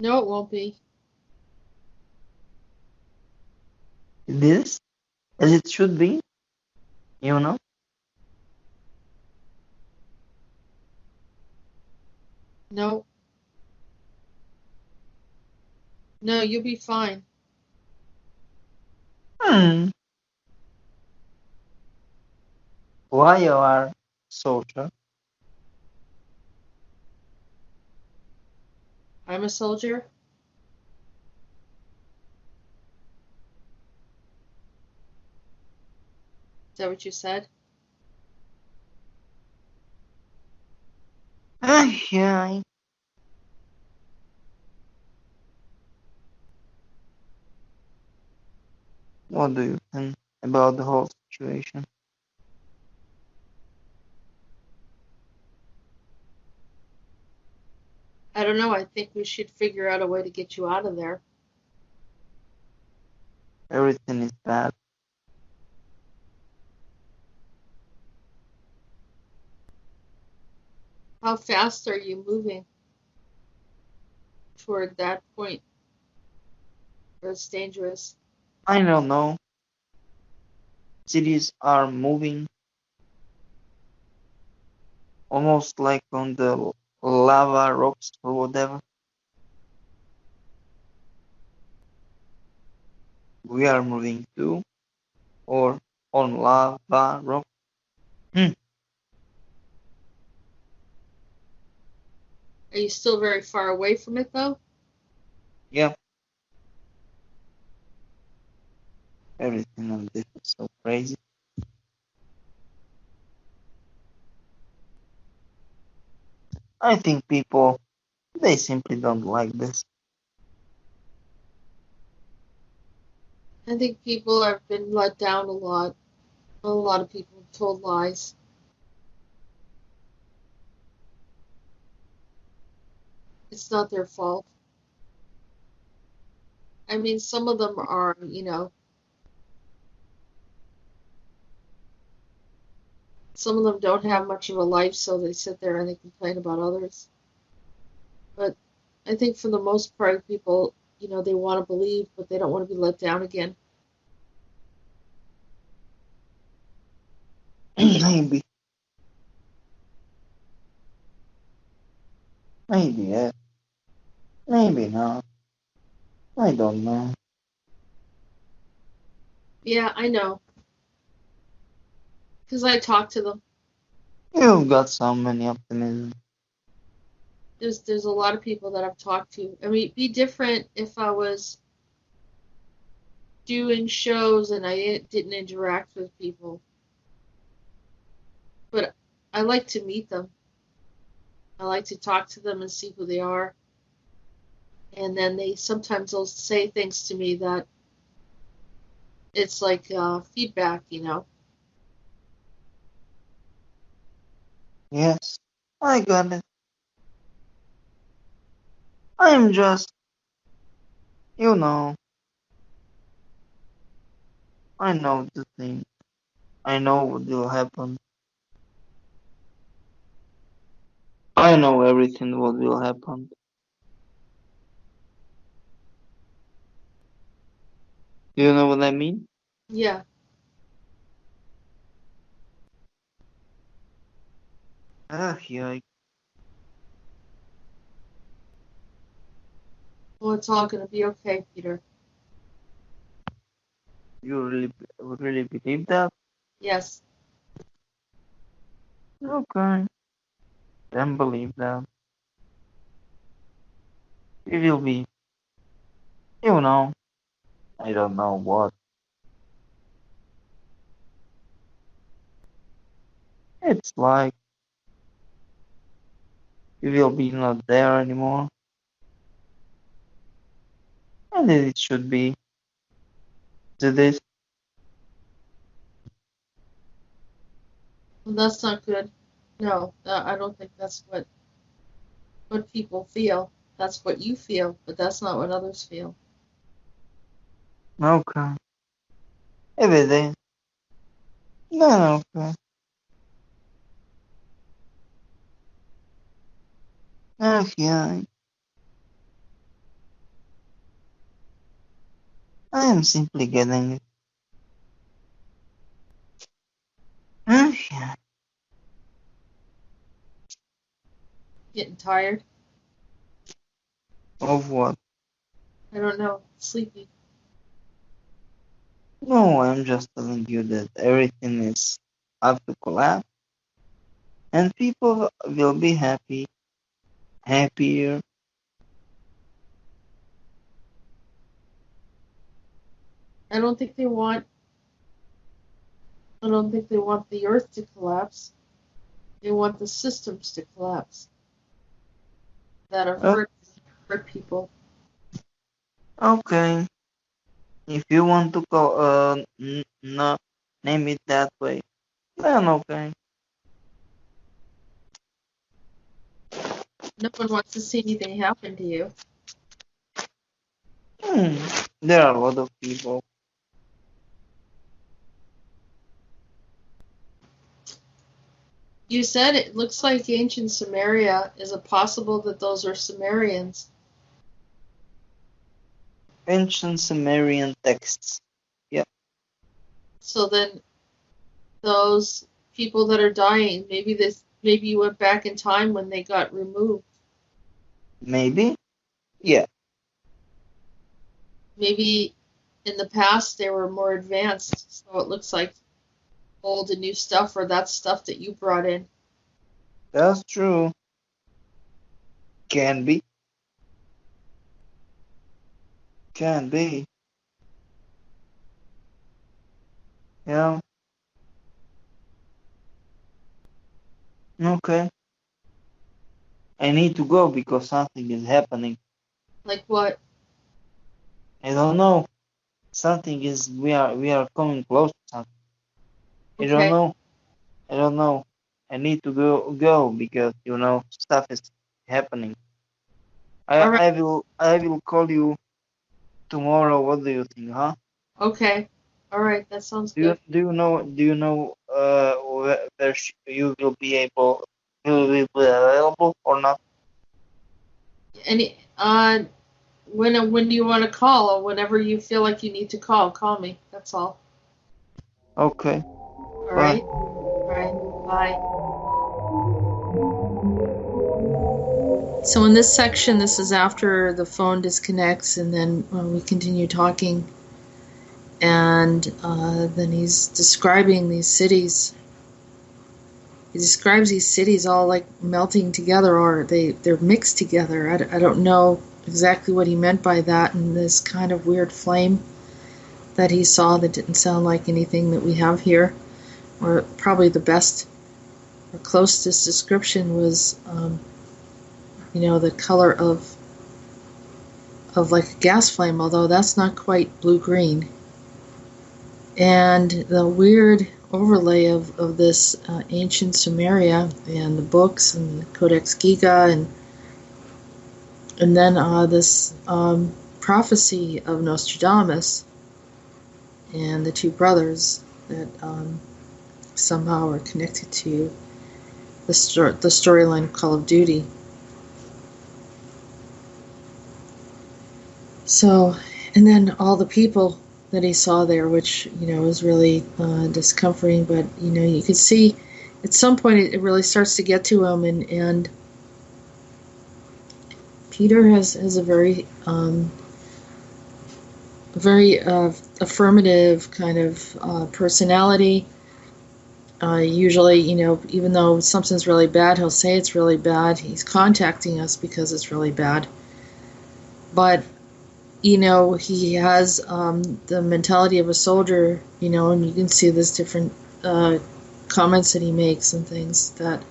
No, it won't be. this as it should be. You know. No, no, you'll be fine. Hmm. Why you are soldier? I'm a soldier. Is that what you said? Yeah. What do you think about the whole situation? I don't know. I think we should figure out a way to get you out of there. Everything is bad. How fast are you moving toward that point where it's dangerous? I don't know. Cities are moving almost like on the lava rocks or whatever. We are moving to or on lava rock. Hmm. Are you still very far away from it, though? Yeah, everything of this is so crazy. I think people they simply don't like this. I think people have been let down a lot. A lot of people have told lies. It's not their fault. I mean, some of them are, some of them don't have much of a life, so they sit there and they complain about others. But I think for the most part, people, they want to believe, but they don't want to be let down again. maybe, maybe yeah, maybe not. I don't know. Yeah, I know, because I talk to them. You've got so many optimism. There's a lot of people that I've talked to. I mean, it'd be different if I was doing shows and I didn't interact with people. But I like to meet them. I like to talk to them and see who they are. And then they sometimes will say things to me that it's like feedback, you know. Yes, I got it. I'm just, you know, I know the thing. I know what will happen. I know everything what will happen. Do you know what I mean? Yeah. Yeah, Well, it's all going to be okay, Peter. you really believe that? Yes. Okay, then believe that. It will be, you know, I don't know what. It's like you will be not there anymore, and it should be to this. Well, that's not good. No, I don't think that's what people feel. That's what you feel, but that's not what others feel. Okay, every day. No, okay. Okay, I am simply getting it. Okay, Getting tired? of what? I don't know. Sleepy. No, I'm just telling you that everything is up to collapse, and people will be happier. I don't think they want. I don't think they want the earth to collapse. They want the systems to collapse that are Oh, hurt people. okay, if you want to call, no, name it that way, then okay. No one wants to see anything happen to you. Hmm, there are a lot of people. You said it looks like ancient Samaria. Is it possible that those are Sumerians? Ancient Sumerian texts. Yeah, So then those people that are dying, maybe you went back in time when they got removed. maybe. Yeah, Maybe in the past they were more advanced, so it looks like old and new stuff, or that's stuff that you brought in. that's true. Can be, can be. Yeah, okay. I need to go because something is happening. Like what? I don't know. Something is we are coming close to something. I don't Okay. know. I don't know. I need to go because stuff is happening. All right. I will call you tomorrow. What do you think, huh? Okay. All right. That sounds Do you good. do you know do you know where you will be able will be available or not? Any when do you want to call, or whenever you feel like you need to call me. That's all. Okay. All Bye. right. All right. Bye. So in this section, this is after the phone disconnects, and then we continue talking, and then he's describing these cities. He describes these cities all like melting together, or they're mixed together. I don't know exactly what he meant by that, and this kind of weird flame that he saw that didn't sound like anything that we have here. Or probably the best or closest description was, the color of like a gas flame, although that's not quite blue-green. And the weird overlay of this ancient Sumeria and the books and the Codex Giga and then this prophecy of Nostradamus and the two brothers that somehow are connected to the storyline of Call of Duty. So, and then all the people that he saw there, which, was really discomforting, but, you could see at some point it really starts to get to him, and Peter has a very affirmative kind of personality. Usually, even though something's really bad, he'll say it's really bad. He's contacting us because it's really bad. But, he has the mentality of a soldier, and you can see this different comments that he makes and things that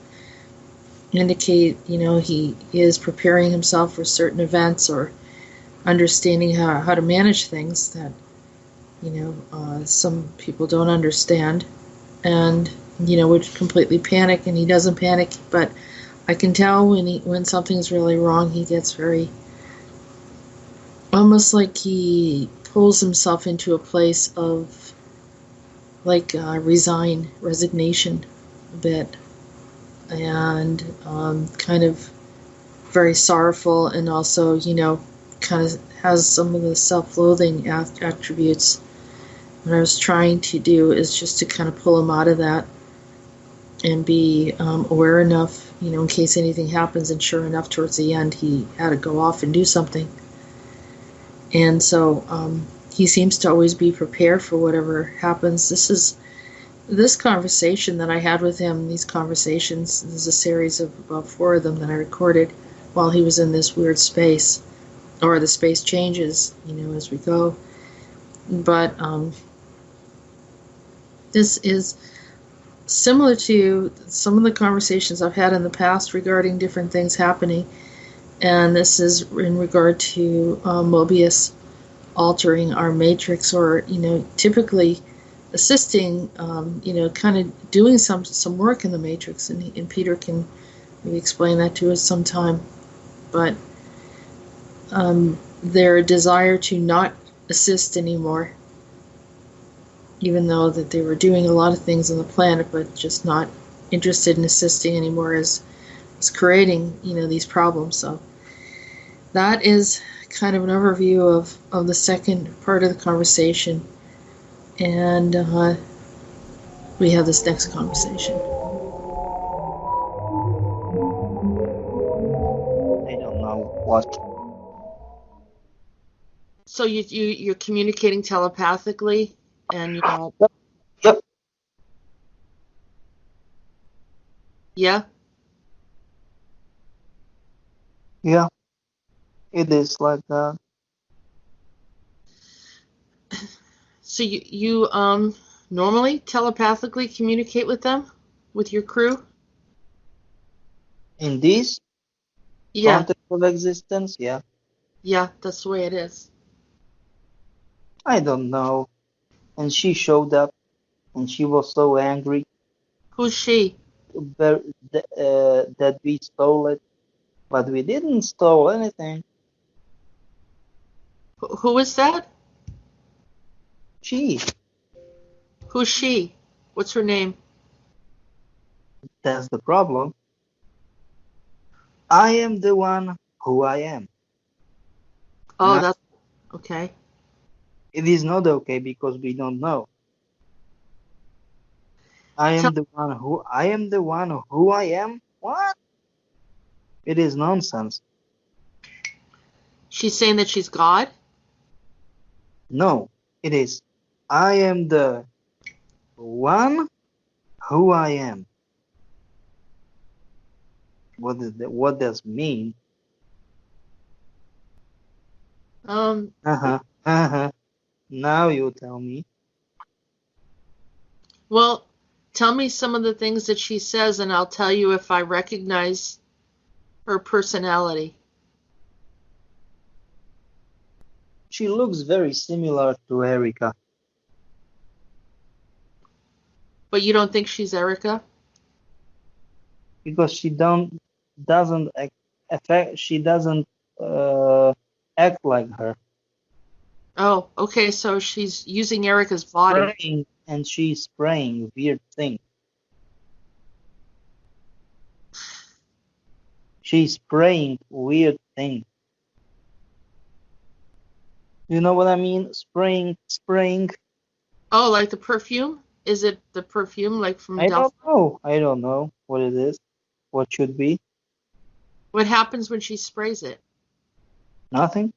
indicate, he is preparing himself for certain events or understanding how to manage things that, some people don't understand and, would completely panic, and he doesn't panic, but I can tell when something's really wrong, he gets very, almost like he pulls himself into a place of, like, resignation a bit, and kind of very sorrowful, and also, kind of has some of the self-loathing attributes. What I was trying to do is just to kind of pull him out of that and be aware enough, in case anything happens, and sure enough, towards the end, he had to go off and do something. And so he seems to always be prepared for whatever happens. This conversation that I had with him, these conversations, there's a series of about 4 of them that I recorded while he was in this weird space, or the space changes, as we go. But this is similar to some of the conversations I've had in the past regarding different things happening. And this is in regard to Mobius altering our matrix, or, typically assisting, kind of doing some work in the matrix. And Peter can maybe explain that to us sometime. But their desire to not assist anymore, even though that they were doing a lot of things on the planet, but just not interested in assisting anymore, is creating, these problems. So that is kind of an overview of the second part of the conversation. And we have this next conversation. I don't know what. So you're communicating telepathically, and Yep. Yeah. Yeah. It is like that. So you normally telepathically communicate with them, with your crew? In this Yeah. context of existence, yeah. Yeah, that's the way it is. I don't know. And she showed up, and she was so angry Who's she? that we stole it, but we didn't steal anything. Who is that? She. Who's she? What's her name? That's the problem. I am the one who I am. Oh, No. that's okay. It is not okay because we don't know. I am the one who I am? What? It is nonsense. She's saying that she's God? No, it is I am the one who I am. What does it mean? Now you tell me. Well, tell me some of the things that she says, and I'll tell you if I recognize her personality. She looks very similar to Erica. But you don't think she's Erica? Because she doesn't she doesn't act like her. Oh, okay, so she's using Erica's body. Spraying, and she's spraying weird things. She's spraying weird things. You know what I mean? Spraying. Oh, like the perfume? Is it the perfume like from I Delphi? don't know. I don't know what it is. What should be? What happens when she sprays it? Nothing.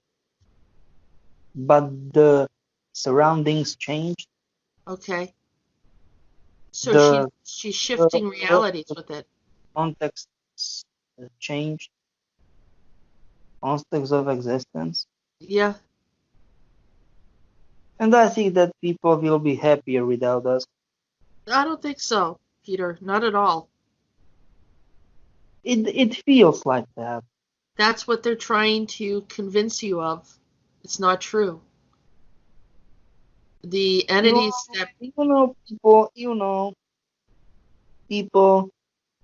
But the surroundings changed. Okay. So The she's shifting realities with it. context changed. Context of existence. Yeah. And I think that people will be happier without us. I don't think so, Peter. Not at all. It feels like that. That's what they're trying to convince you of. It's not true. The entities that People,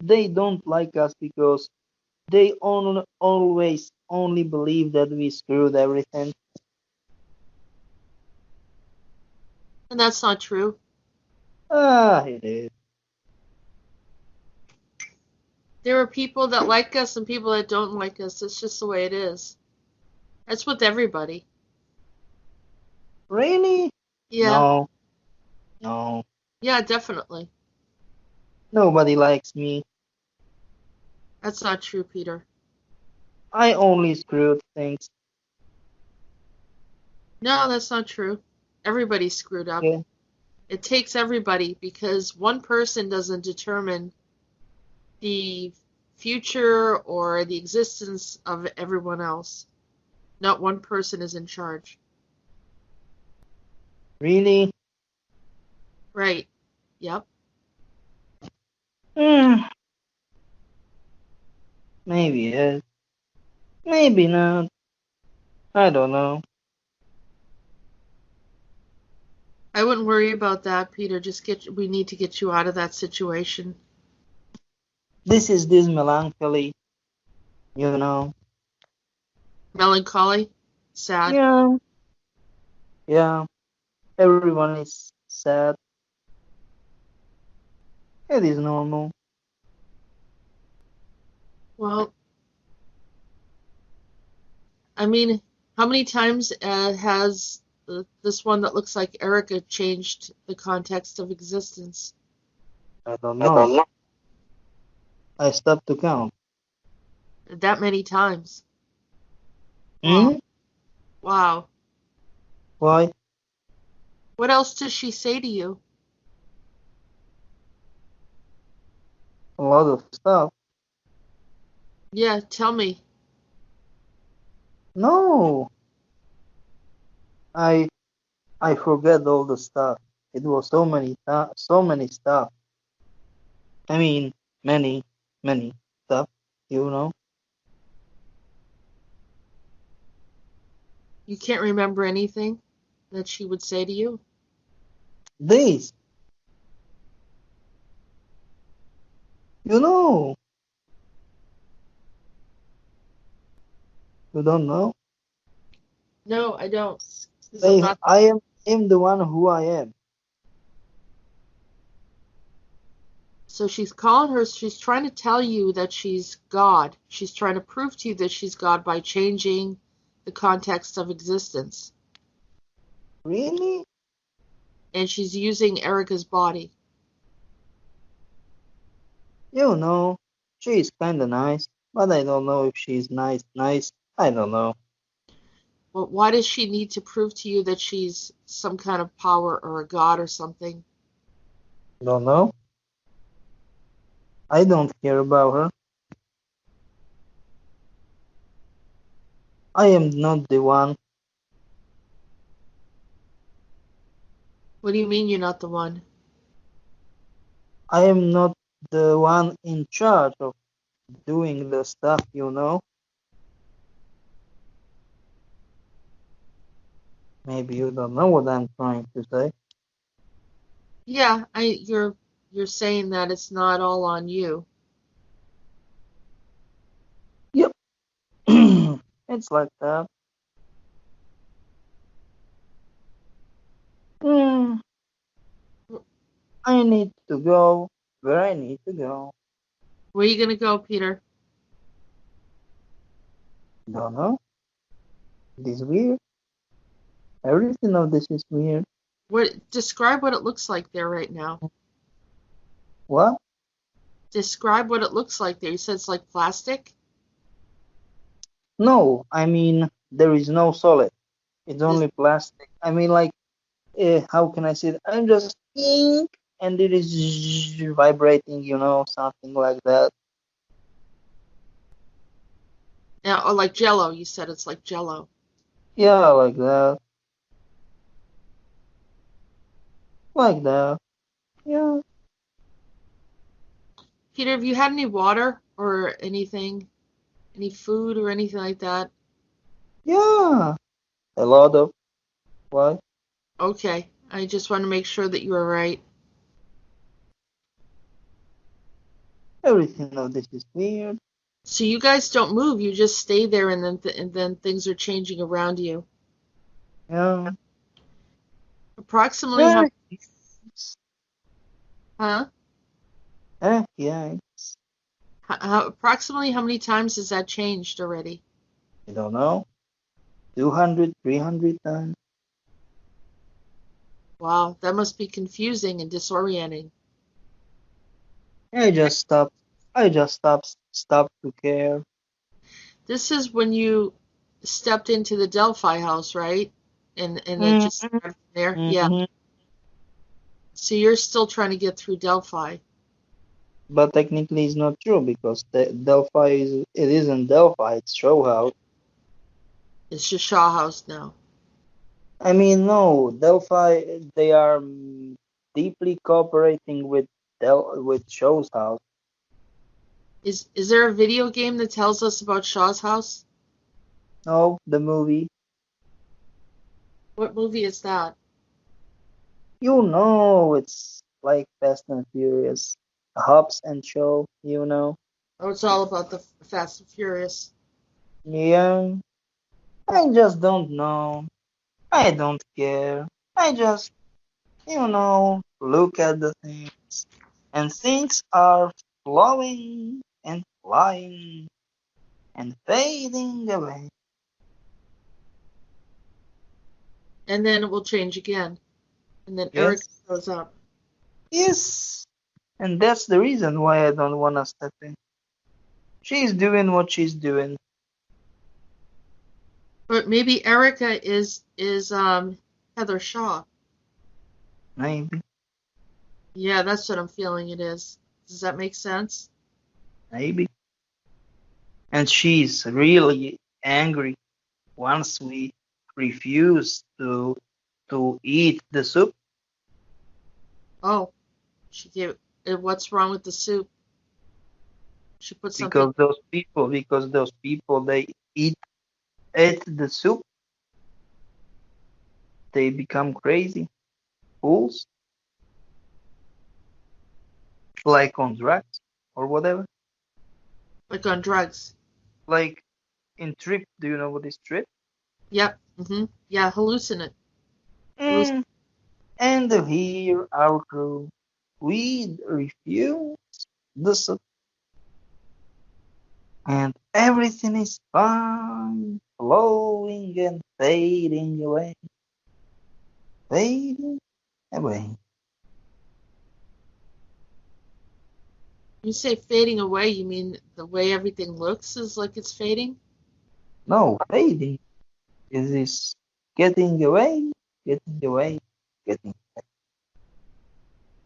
they don't like us because they always only believe that we screwed everything. and that's not true. It is. There are people that like us and people that don't like us. It's just the way it is. That's with everybody. Really? Yeah. No. Yeah, definitely. Nobody likes me. That's not true, Peter. I only screwed things. No, that's not true. Everybody's screwed up. Yeah. It takes everybody because one person doesn't determine the future or the existence of everyone else. Not one person is in charge. Really? Right. Yep. Hmm. Maybe yes. Maybe not. I don't know. I wouldn't worry about that, Peter. We need to get you out of that situation. This is this melancholy, you know. Melancholy? Sad? Yeah. Yeah. Everyone is sad. It is normal. Well, I mean, how many times has this one that looks like Erica changed the context of existence? I don't know. I stopped to count. That many times. Hmm? Wow. Why? What else does she say to you? A lot of stuff. Yeah, tell me. No. I forget all the stuff. It was so many stuff. I mean, many stuff, you know. You can't remember anything that she would say to you? This, you know. You don't know? No, I don't. 'Cause I'm not. I am the one who I am. So she's trying to tell you that she's God. She's trying to prove to you that she's God by changing the context of existence. Really? And she's using Erica's body. You know, she's kinda nice, but I don't know if she's nice. I don't know. But why does she need to prove to you that she's some kind of power or a god or something? Don't know. I don't care about her. I am not the one. What do you mean you're not the one? I am not the one in charge of doing the stuff, you know. Maybe you don't know what I'm trying to say. Yeah, you're saying that it's not all on you. Yep. It's like that. Hmm. I need to go where I need to go. Where are you gonna go, Peter? Don't know. It is weird. Everything of this is weird. Describe what it looks like there right now. What? Describe what it looks like there. You said it's like plastic. No, I mean there is no solid. It's Is only plastic. I mean, like, how can I say it? I'm just ink, and it is vibrating, something like that. or like Jello? You said it's like Jello. Yeah, like that, like that. Yeah, Peter, have you had any water or anything, any food or anything like that? yeah. A lot of what? Okay, I just want to make sure that you are right. Everything of this is weird. So you guys don't move. You just stay there, and then things are changing around you. Yeah. Approximately Yeah. how? Huh? Yeah. Approximately how many times has that changed already? I don't know. 200, 300 times. Wow, that must be confusing and disorienting. I just stopped. Stopped to care. This is when you stepped into the Delphi house, right? And it just Hmm. started from there. Yeah. Hmm. So you're still trying to get through Delphi. But technically, it's not true because the Delphi it isn't Delphi. It's Show House. It's just Shaw House now. I mean, no, Delphi. They are deeply cooperating with Show's house. Is there a video game that tells us about Shaw's house? No, the movie. What movie is that? It's like Fast and Furious, Hobbs and Show. Oh, it's all about the Fast and Furious. Yeah. I just don't know. I don't care. I just, look at the things, and things are flowing and flying and fading away. And then it will change again. And then Eric Yes, shows up. yes. And that's the reason why I don't want to step in. She's doing what she's doing. But maybe Erica is Heather Shaw. Maybe, Yeah, that's what I'm feeling it is. Does that make sense? maybe. And she's really angry once we refuse to eat the soup Oh, she gave what's wrong with the soup? She put something. because those people they ate the soup, they become crazy fools, like on drugs or whatever. Like on drugs. Like in Trip, do you know what is Trip? Yep. Yeah, hallucinate. Halluc- Mm, and here our crew, we refuse the soup, and everything is fine, flowing and fading away. You say fading away, you mean the way everything looks is like it's fading? No, fading is this getting away, getting away, getting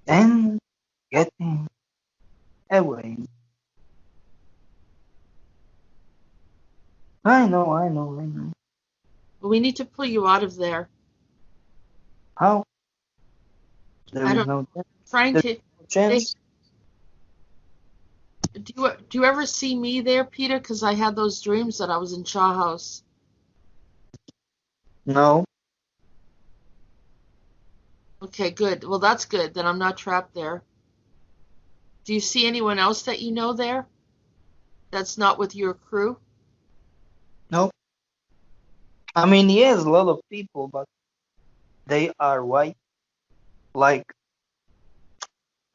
and getting away. I know. But we need to pull you out of there. How? There I is don't no trying there's to no they chance. do you ever see me there, Peter? Because I had those dreams that I was in Shaw House. No, Okay, good. Well, that's good. Then I'm not trapped there. Do you see anyone else that you know there that's not with your crew? No, I mean, yes, a lot of people, but they are white, like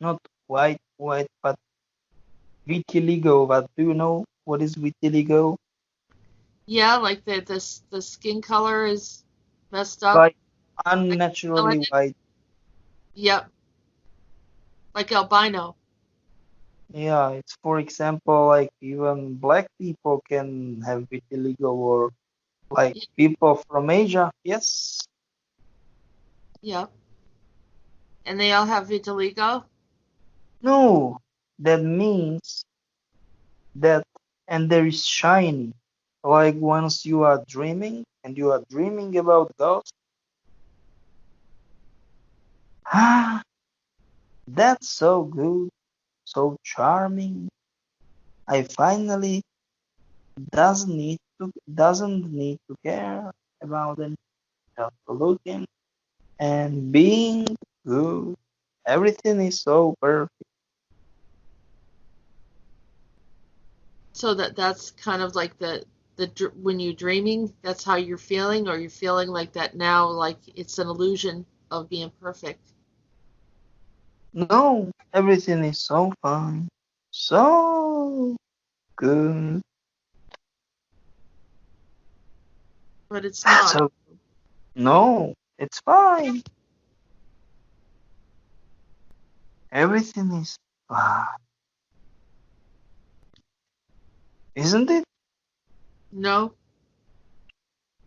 not white, but vitiligo. But do you know what is vitiligo? Yeah, like the skin color is messed up. Like Like unnaturally melanin? white. Yep, like albino. Yeah, it's for example, like even black people can have vitiligo or like Y- people from Asia. Yes. Yep, and they all have vitiligo. No, that means that, and there is shiny. Like once you are dreaming and you are dreaming about ghosts, ah, that's so good, so charming. I finally doesn't need to care about them, just looking and being good. Everything is so perfect. So that's kind of like when you're dreaming, that's how you're feeling, or you're feeling like that now, like it's an illusion of being perfect. No, everything is so fine, so good. But it's not. So no, it's fine. Everything is fine, isn't it? No,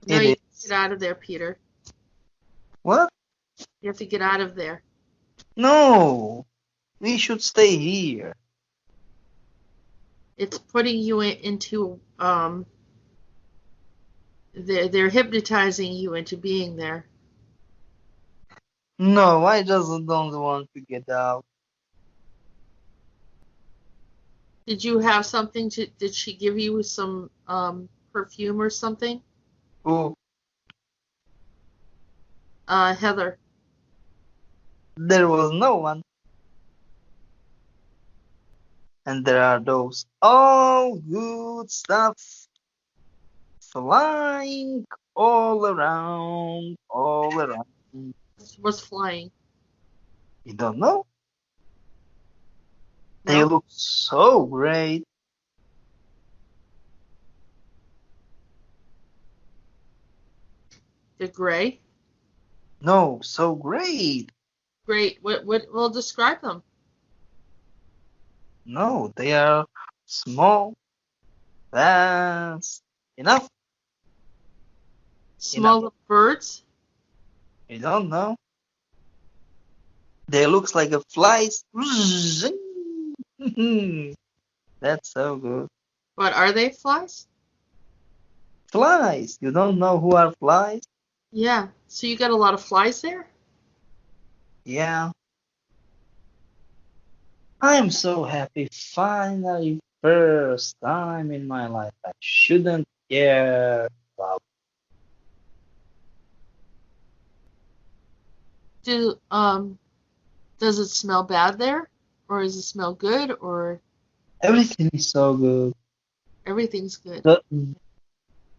no, It you get is. out of there, Peter. What? You have to get out of there. No, we should stay here. It's putting you into they're hypnotizing you into being there. No, I just don't want to get out. Did you have something to, did she give you some perfume or something? Oh, Heather. there was no one, and there are those all good stuff flying all around, all around. Was flying. You don't know? They No? look so great. They're gray. No, so great. Great. What will describe them? No, they are small, fast. Enough, enough. Small little birds? You don't know? They looks like a flies. That's so good. But are they flies? Flies. You don't know who are flies? Yeah. So you got a lot of flies there? Yeah. I'm so happy. Finally, first time in my life. I shouldn't care about. Do does it smell bad there? Or does it smell good? Or Everything is so good. everything's good? The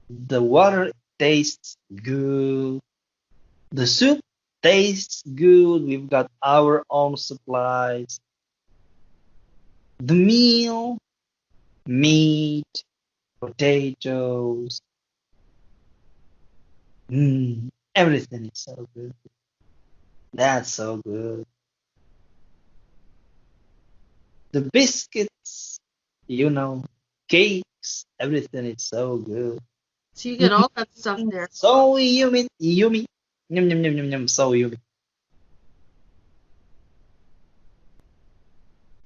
the water tastes good. The soup tastes good. We've got our own supplies. The meal, meat, potatoes, everything is so good. That's so good. The biscuits, you know, cakes, everything is so good. So you get all that stuff there. So yummy, yummy. Yum, yum, yum, yum, yum, so yummy.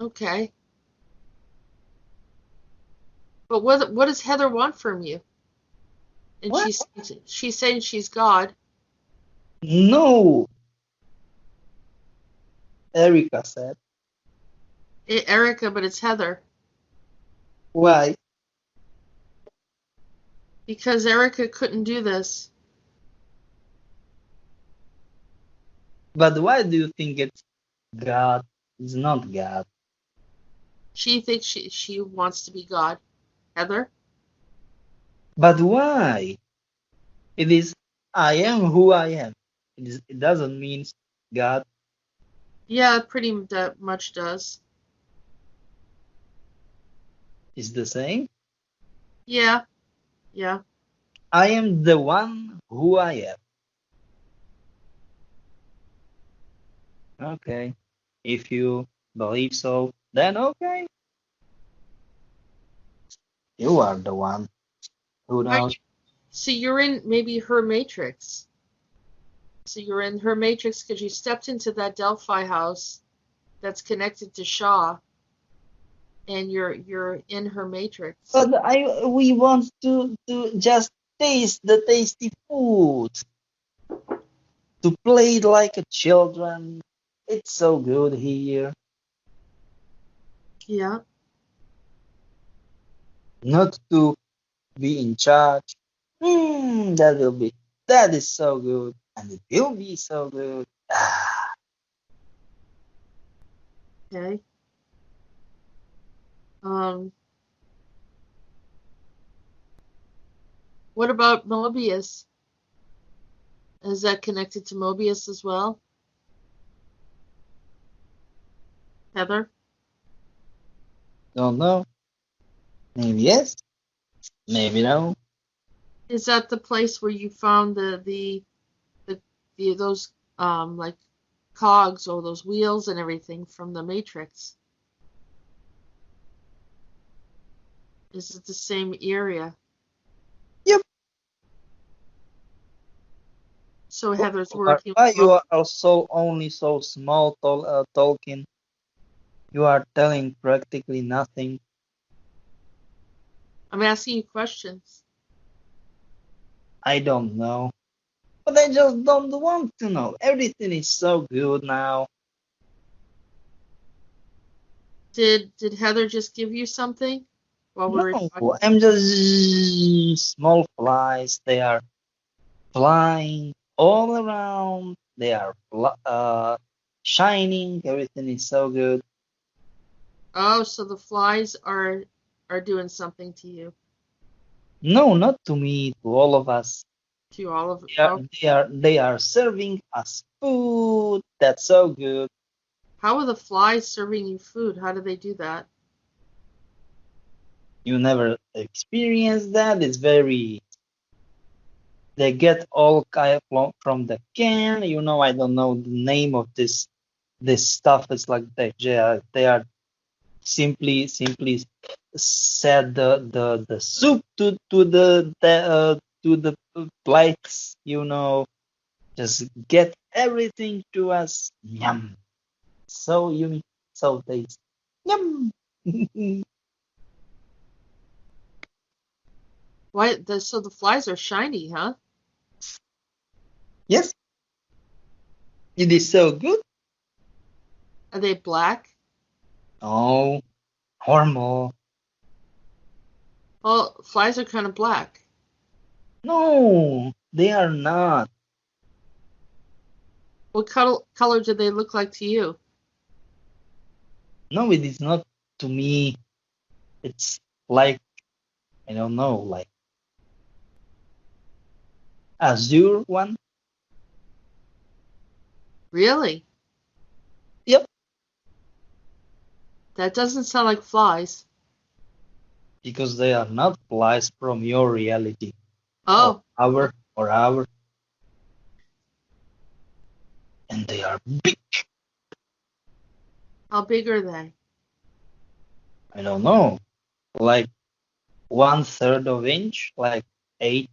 Okay. But what does Heather want from you? And What? she's saying she's God. No, Erica said. Erica, but it's Heather. Why? Because Erica couldn't do this. But why do you think it's God? It's not God. She thinks she wants to be God. Heather? But why? It is I am who I am. It doesn't mean God Yeah, it pretty much does. is the same. Yeah, yeah. I am the one who I am. Okay. If you believe so, then okay. You are the one who Are knows. you, so you're in maybe her matrix. So you're in her matrix because you stepped into that Delphi house that's connected to Shaw, and you're in her matrix. But we want to just taste the tasty food. To play like a children. It's so good here. Yeah. Not to be in charge. That is so good. And it will be so good. Ah, Okay. Um, what about Mobius? Is that connected to Mobius as well? Heather? don't know. Maybe yes. Maybe no. Is that the place where you found the those like cogs or those wheels and everything from the Matrix? Is it the same area? Yep. So Heather's Why working why with you are so only so small talking? You are telling practically nothing. I'm asking you questions. I don't know. But I just don't want to know. Everything is so good now. Did Heather just give you something while we were No, talking? I'm just small flies. They are flying all around. They are shining. Everything is so good. Oh, so the flies are doing something to you, No, not to me, to all of us. to all of. They are, Oh, they are, they are serving us food. That's so good. how are the flies serving you food? How do they do that? You never experienced that. It's very. They get all kind from the can. You know, I don't know the name of this stuff. It's like they are simply set the soup to the plates, just get everything to us. Yum. So yummy, so tasty. Yum. So the flies are shiny, huh? Yes, it is so good. Are they black? Oh, normal. Well, flies are kind of black. No, they are not. What color do they look like to you? No, it is not to me. It's like, I don't know, like azure one. Really? Yep, That doesn't sound like flies. because they are not flies from your reality or Oh, our, and they are big. how big are they? I don't know, like 1/3 of inch, like eight,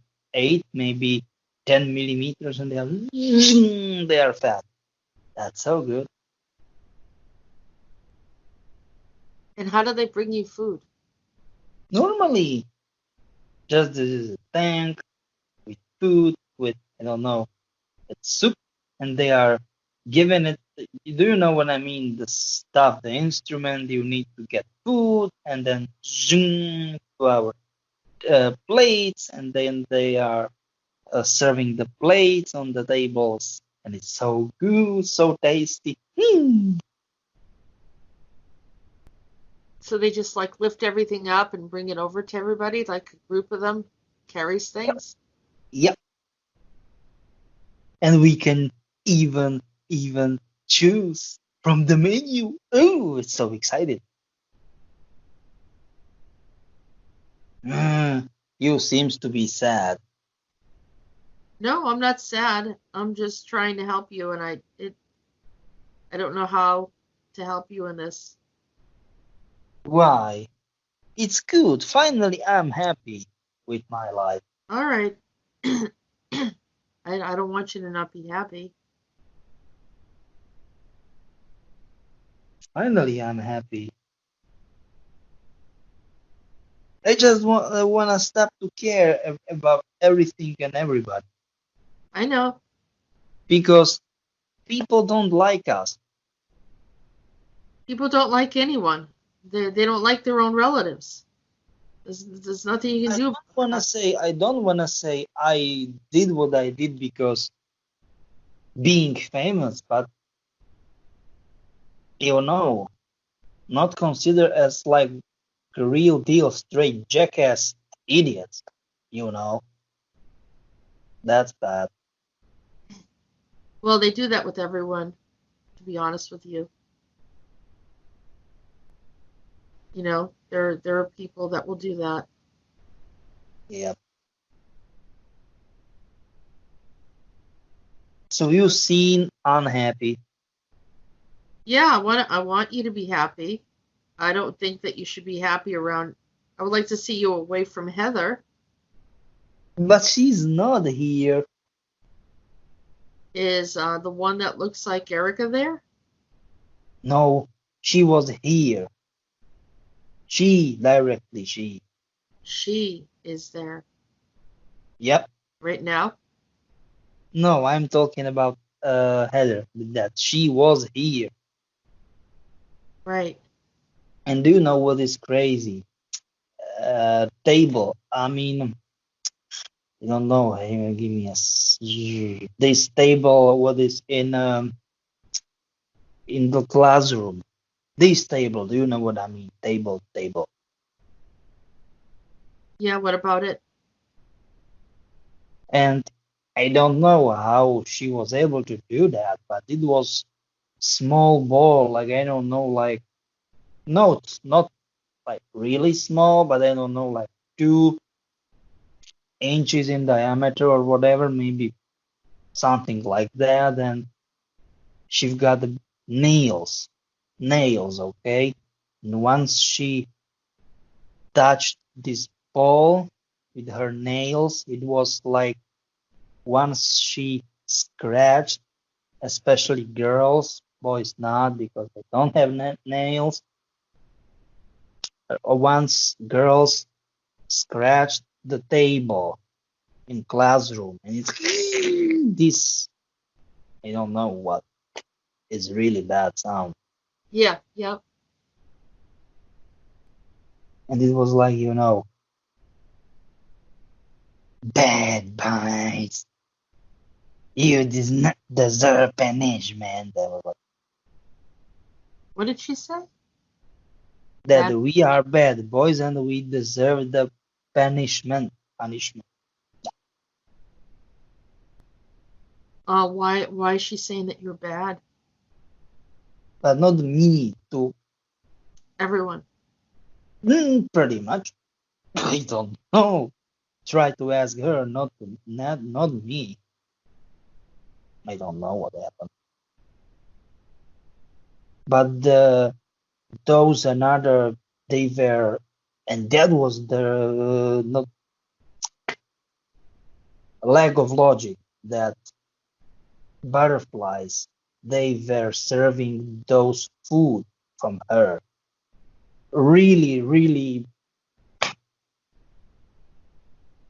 maybe 10 millimeters, and they are fat. That's so good. And how do they bring you food? Normally, just this is a tank with food, with I don't know, it's soup, and they are given it. Do you know what I mean? The stuff, the instrument you need to get food, and then zoom to our plates, and then they are serving the plates on the tables. and it's so good, so tasty. So they just like lift everything up and bring it over to everybody, like a group of them carries things. Yep. And we can even choose from the menu. Oh, it's so excited. You seems to be sad. No, I'm not sad. I'm just trying to help you, and I don't know how to help you in this. Why? It's good. Finally, I'm happy with my life. All right. I don't want you to not be happy. Finally, I'm happy. I just want to stop to care about everything and everybody I know. because people don't like us. People don't like anyone. They don't like their own relatives. There's nothing you can do about that. I don't want to say I did what I did because being famous, but you know, not considered as like a real deal straight jackass idiots, you know. That's bad. Well, they do that with everyone, to be honest with you. You know, there are people that will do that. Yeah. So you seem unhappy. Yeah, I want you to be happy. I don't think that you should be happy around. I would like to see you away from Heather. But she's not here. Is the one that looks like Erica there? No, she was here. She. She is there Yep. right now. No, I'm talking about Heather with that. She was here. Right. And do you know what is crazy? Table. I mean, I don't know. Give me this table. What is in the classroom? This table. Do you know what I mean? Table. Yeah, what about it? And I don't know how she was able to do that, but it was small ball. Like I don't know, like not like really small, but I don't know, like 2 inches in diameter or whatever, maybe something like that. And she's got the nails, okay? And once she touched this ball with her nails, it was like once she scratched, especially girls, boys not because they don't have nails, or once girls scratched the table in classroom and it's this, I don't know what is really bad sound. Yeah, yeah. And it was like, bad boys, you not deserve punishment. They were like, What did she say? that Bad. we are bad boys and we deserve the punishment. Why is she saying that you're bad? But not me to Everyone. pretty much. I don't know. Try to ask her, not me. I don't know what happened. But those another, they were, and that was the not lack of logic that butterflies, they were serving those food from her. Really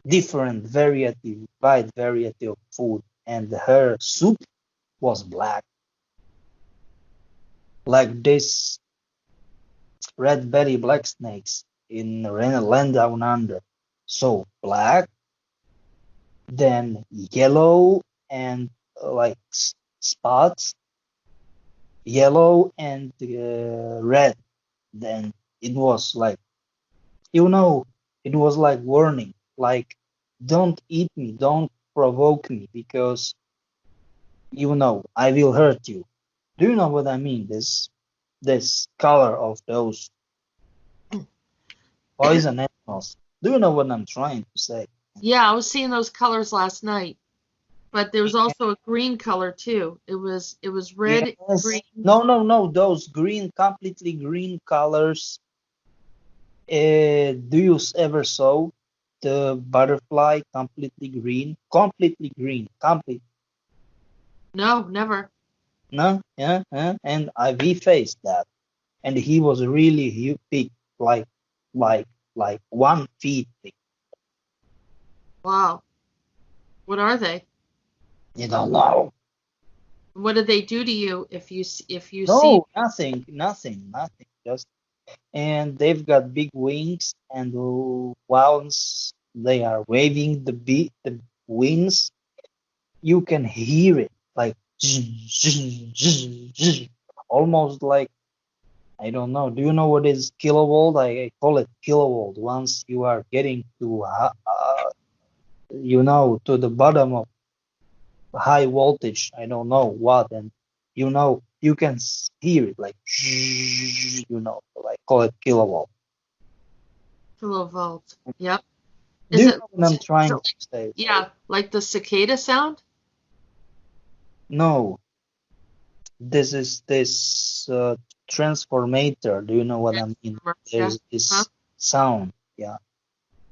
different variety, wide variety of food, and her soup was black, like this red belly black snakes in land down under. So black, then yellow, and like spots, yellow and red. Then it was like, it was like warning, like, don't eat me, don't provoke me, because I will hurt you. Do you know what I mean? This color of those poison animals. Do you know what I'm trying to say? Yeah, I was seeing those colors last night, but there was also a green color too. It was red, Yes. green. No. Those completely green colors. Do you ever saw the butterfly completely green? Completely green, complete. No, never. No, yeah, and we faced that, and he was really huge, big, like, like, like 1 feet big. Wow. What are they? You don't know. What do they do to you if you see? No, nothing. Just, and they've got big wings, and once they are waving the wings, you can hear it like almost like, I don't know. Do you know what is kilovolt? I call it kilovolt. Once you are getting to to the bottom of high voltage, I don't know what, and you can hear it like like call it kilovolt. Kilovolt. Yep. Do Is you it? know what I'm trying So, to say? yeah, like the cicada sound? No, this is this transformator. Do you know what I mean? Yeah. There's Huh? this sound. Yeah,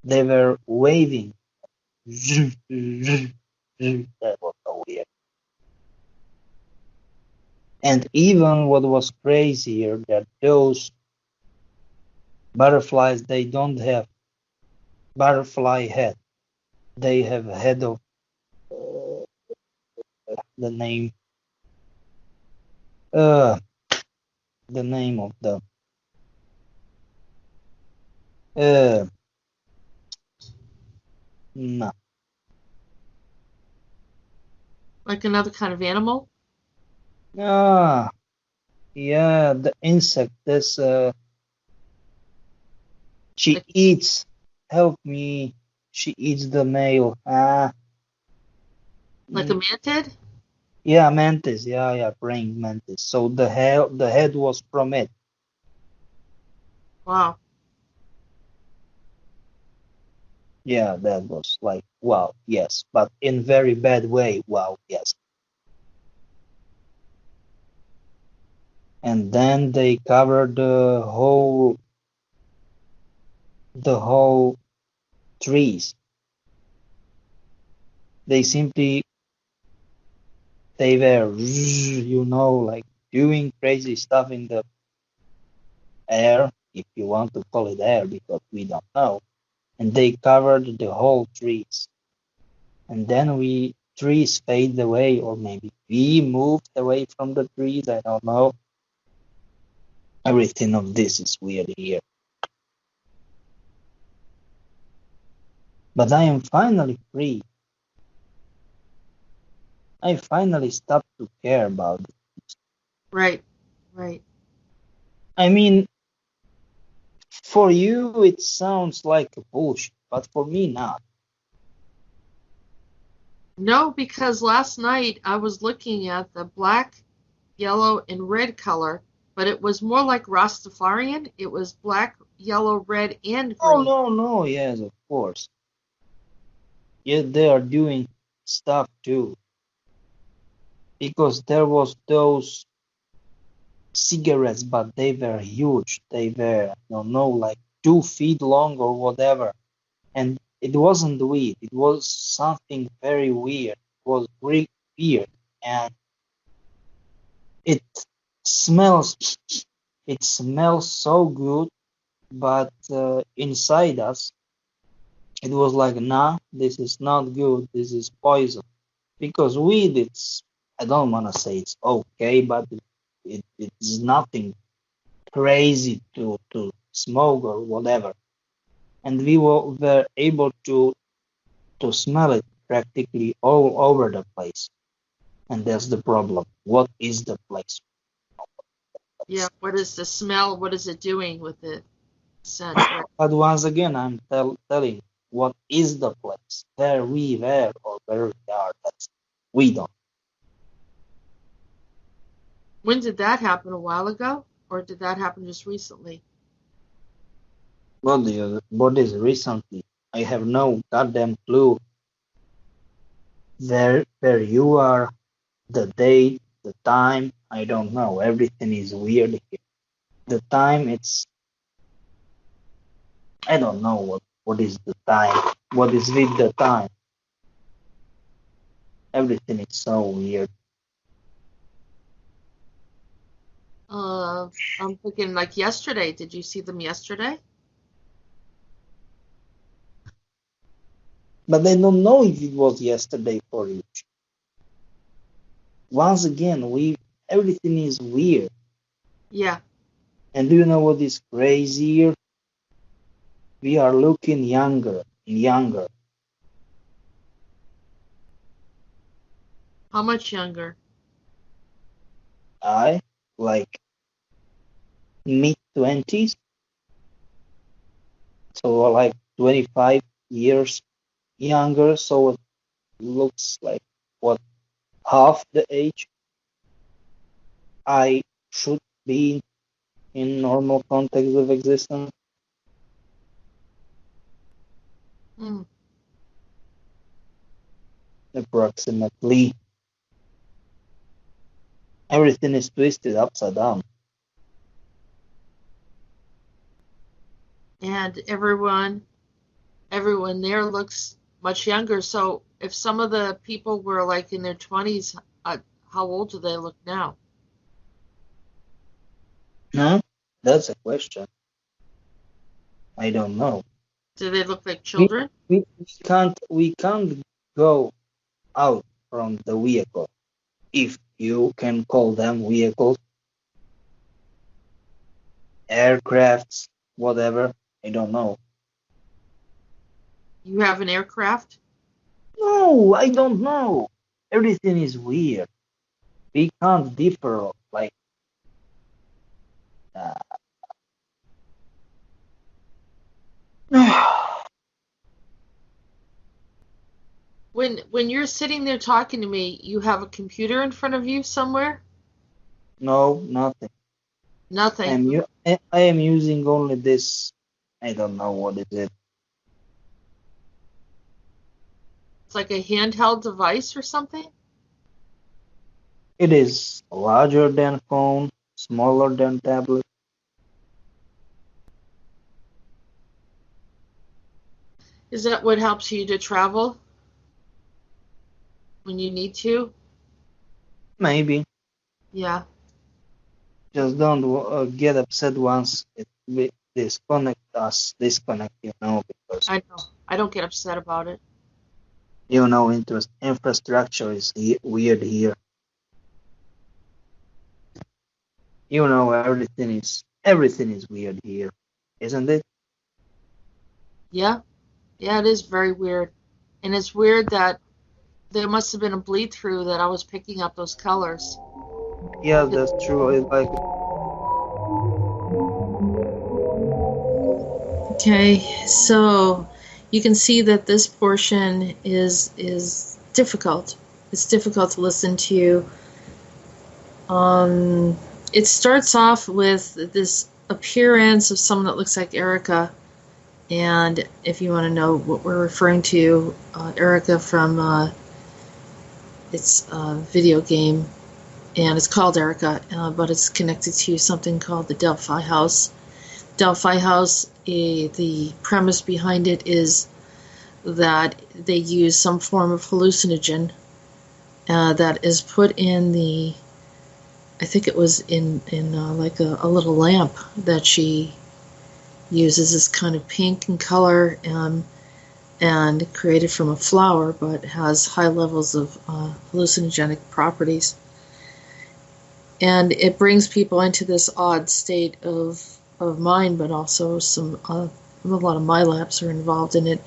they were waving. That was so weird. And even what was crazier, that those butterflies, they don't have butterfly head. They have head of the name, uh, the name of the uh, no, Like another kind of animal? ah, yeah, the insect. This she Like eats. Help me. She eats the male. like a Mm, mantid? yeah, mantis. Yeah, praying mantis. So the head was from it. Wow. Yeah, that was like, wow, yes, but in very bad way. Wow, yes. And then they covered the whole trees. They simply they were like doing crazy stuff in the air, if you want to call it air, because we don't know. And they covered the whole trees. And then trees fade away, or maybe we moved away from the trees. I don't know. Everything of this is weird here. But I am finally free. I finally stopped to care about it. Right. Right. I mean, for you it sounds like a bullshit, but for me not. No, because last night I was looking at the black, yellow, and red color, but it was more like Rastafarian. It was black, yellow, red, and Oh green. no, yes, of course. Yeah, they are doing stuff too. Because there was those cigarettes, but they were huge. They were, I don't know, like 2 feet long or whatever. And it wasn't weed. It was something very weird. It was really weird. And it smells it smells so good, but inside us it was like, nah, this is not good, this is poison. Because weed, it's, I don't want to say it's okay, but it's nothing crazy to smoke or whatever. And we were able to smell it practically all over the place. And that's the problem. What is the place? Yeah, what is the smell? What is it doing with the scent? Right. But once again, I'm telling you, what is the place? Where we were or where we are? That's we don't. When did that happen? A while ago? Or did that happen just recently? What is recently? I have no goddamn clue where you are, the date, the time. I don't know. Everything is weird here. The time, I don't know what is the time. What is with the time? Everything is so weird. I'm thinking like yesterday. Did you see them yesterday? But I don't know if it was yesterday for you. Once again, everything is weird. Yeah. And do you know what is crazier? We are looking younger and younger. How much younger? I like mid-20s, so like 25 years younger. So it looks like what, half the age I should be in normal context of existence. Hmm. Approximately. Everything is twisted upside down. And everyone there looks much younger. So if some of the people were like in their 20s, how old do they look now? Huh? That's a question. I don't know. Do they look like We, children? we can't go out from the vehicle, if you can call them vehicles, aircrafts, whatever. I don't know. You have an aircraft? No, I don't know. Everything is weird. We can't differ like uh, When you're sitting there talking to me, you have a computer in front of you somewhere? no, nothing. Nothing. I am using only this. I don't know what is it. It's like a handheld device or something? It is larger than phone, smaller than tablet. Is that what helps you to travel when you need to? Maybe. Yeah, Just don't get upset once it disconnect, because I know. I don't get upset about it. infrastructure is weird here. Everything is weird here, isn't it? Yeah, yeah, it is very weird. And it's weird that there must have been a bleed through that I was picking up those colors. Yeah, that's true. It's like Okay, so you can see that this portion is difficult. It's difficult to listen to. It starts off with this appearance of someone that looks like Erica, and if you want to know what we're referring to, Erica from it's a video game, and it's called Erica, but it's connected to something called the Delphi House. Delphi House, the premise behind it is that they use some form of hallucinogen that is put in the, I think it was in like a little lamp that she uses, this kind of pink in color, and created from a flower, but has high levels of hallucinogenic properties. And it brings people into this odd state of mind, but also a lot of MILAPs are involved in it.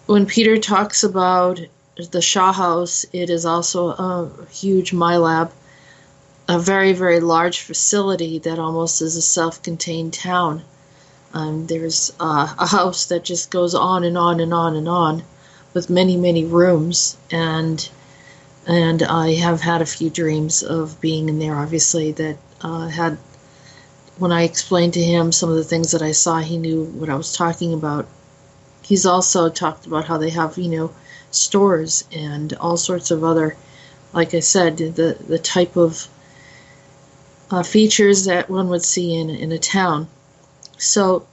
When Peter talks about the Shaw House. It is also a huge MyLab, a very, very large facility that almost is a self-contained town. There's a house that just goes on and on and on and on with many, many rooms, and I have had a few dreams of being in there, obviously, that had, when I explained to him some of the things that I saw, he knew what I was talking about. He's also talked about how they have, stores and all sorts of other, like I said, the type of features that one would see in a town. So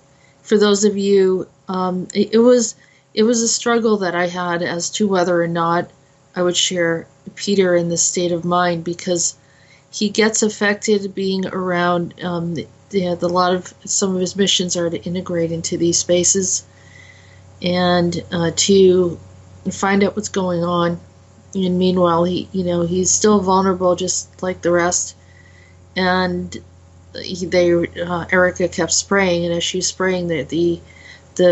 for those of you, it was a struggle that I had as to whether or not I would share Peter in this state of mind, because he gets affected being around some of his missions are to integrate into these spaces and to find out what's going on. And meanwhile, he's still vulnerable just like the rest. And Erica kept spraying, and as she's spraying, the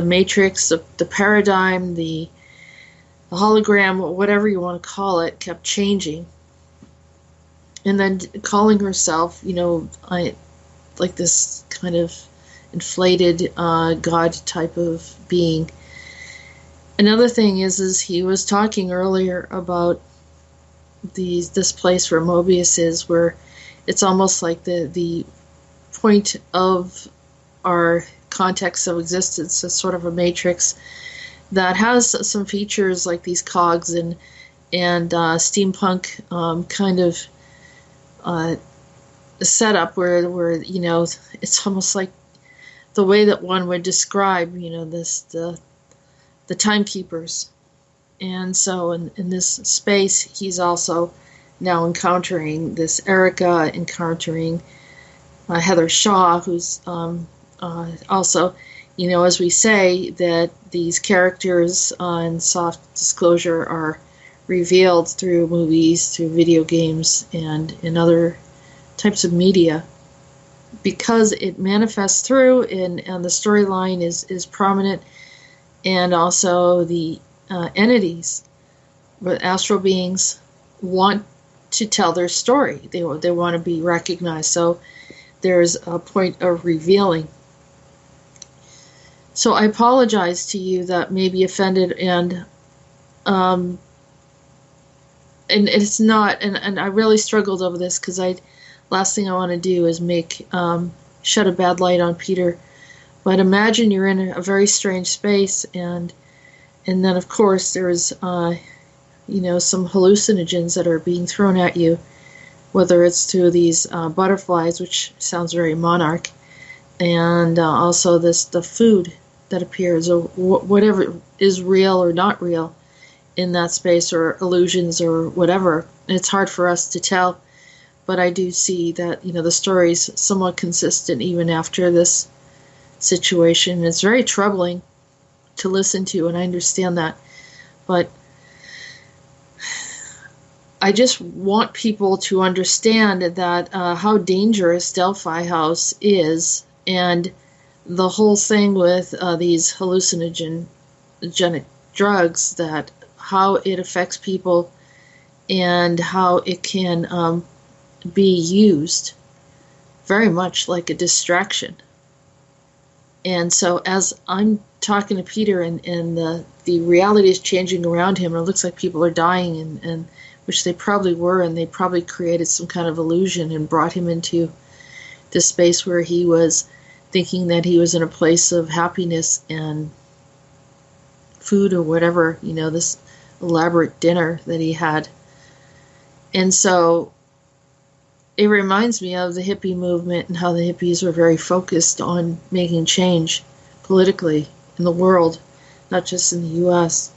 matrix, the paradigm, the hologram, whatever you want to call it, kept changing. And then calling herself, like this kind of inflated God type of being. Another thing is he was talking earlier about this place where Mobius is, where it's almost like the point of our context of existence, a sort of a matrix that has some features like these cogs and steampunk kind of setup where it's almost like the way that one would describe the timekeepers. And so in this space, he's also now encountering this Erica, encountering Heather Shaw, who's also, as we say, that these characters on Soft Disclosure are revealed through movies, through video games, and in other types of media, because it manifests through and the storyline is prominent, and also the entities, the astral beings, want to tell their story. They want to be recognized. So there's a point of revealing. So I apologize to you that may be offended, and it's not, and I really struggled over this, because last thing I want to do is shed a bad light on Peter. But imagine you're in a very strange space, and then of course there's some hallucinogens that are being thrown at you, whether it's through these butterflies, which sounds very monarch, and also the food that appears, or whatever is real or not real in that space, or illusions or whatever. And it's hard for us to tell, but I do see that the story's somewhat consistent even after this situation. It's very troubling to listen to, and I understand that, but I just want people to understand that how dangerous Delphi House is, and the whole thing with these hallucinogenic drugs, that how it affects people and how it can be used very much like a distraction. And so as I'm talking to Peter, and the reality is changing around him, and it looks like people are dying, and which they probably were, and they probably created some kind of illusion and brought him into this space where he was thinking that he was in a place of happiness and food or whatever, this elaborate dinner that he had. And so it reminds me of the hippie movement, and how the hippies were very focused on making change politically in the world, not just in the U.S.,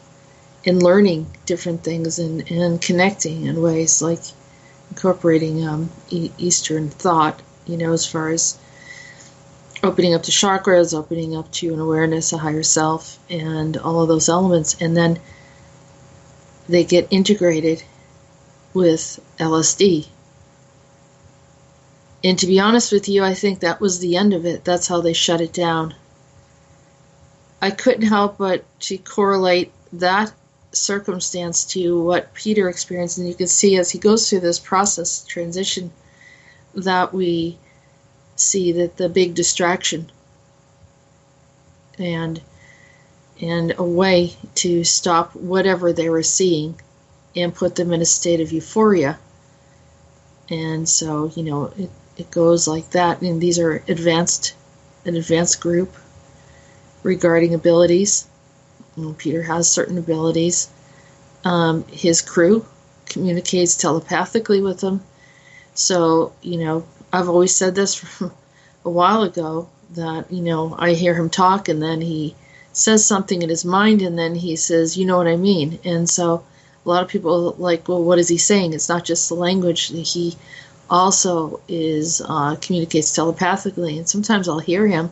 in learning different things and connecting in ways like incorporating Eastern thought, as far as opening up to chakras, opening up to an awareness, a higher self, and all of those elements. And then they get integrated with LSD. And to be honest with you, I think that was the end of it. That's how they shut it down. I couldn't help but to correlate that circumstance to what Peter experienced, and you can see as he goes through this process transition that we see that the big distraction and a way to stop whatever they were seeing and put them in a state of euphoria. And so, it goes like that. And these are an advanced group regarding abilities. Peter has certain abilities. His crew communicates telepathically with him. So, I've always said this from a while ago that, I hear him talk and then he says something in his mind and then he says, you know what I mean? And so a lot of people are like, well, what is he saying? It's not just the language. He also communicates telepathically. And sometimes I'll hear him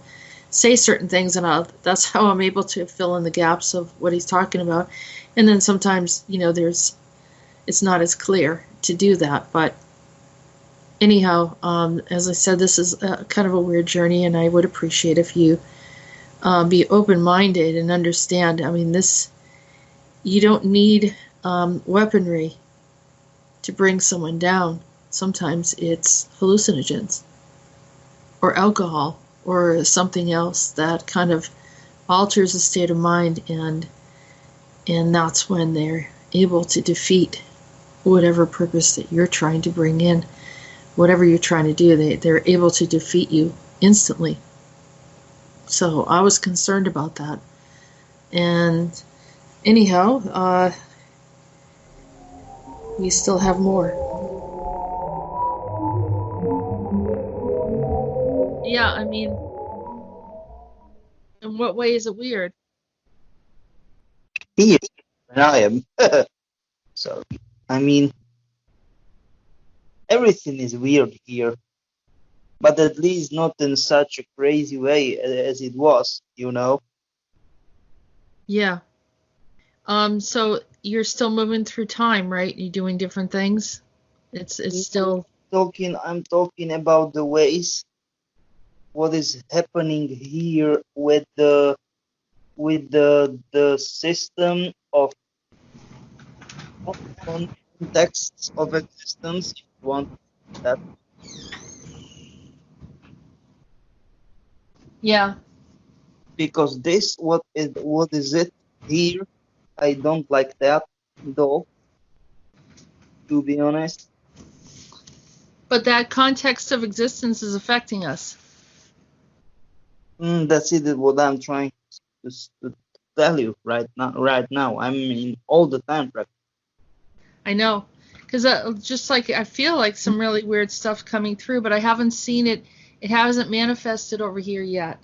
say certain things and that's how I'm able to fill in the gaps of what he's talking about. And then sometimes, it's not as clear to do that. But anyhow, as I said, this is kind of a weird journey, and I would appreciate if you be open-minded and understand. I mean, you don't need weaponry to bring someone down. Sometimes it's hallucinogens or alcohol or something else that kind of alters the state of mind, and that's when they're able to defeat whatever purpose that you're trying to bring in. Whatever you're trying to do, they're able to defeat you instantly. So I was concerned about that. And anyhow, we still have more. Yeah, I mean, in what way is it weird? Here, and I am. So, I mean, everything is weird here, but at least not in such a crazy way as it was, Yeah. So you're still moving through time, right? You're doing different things. It's still I'm talking about the ways what is happening here with the system of contexts of existence, if you want that. Yeah. Because what is it here? I don't like that though, to be honest. But that context of existence is affecting us. That's it. What I'm trying to tell you right now. I mean, all the time. I know, because just like I feel like some really weird stuff coming through, but I haven't seen it. It hasn't manifested over here yet.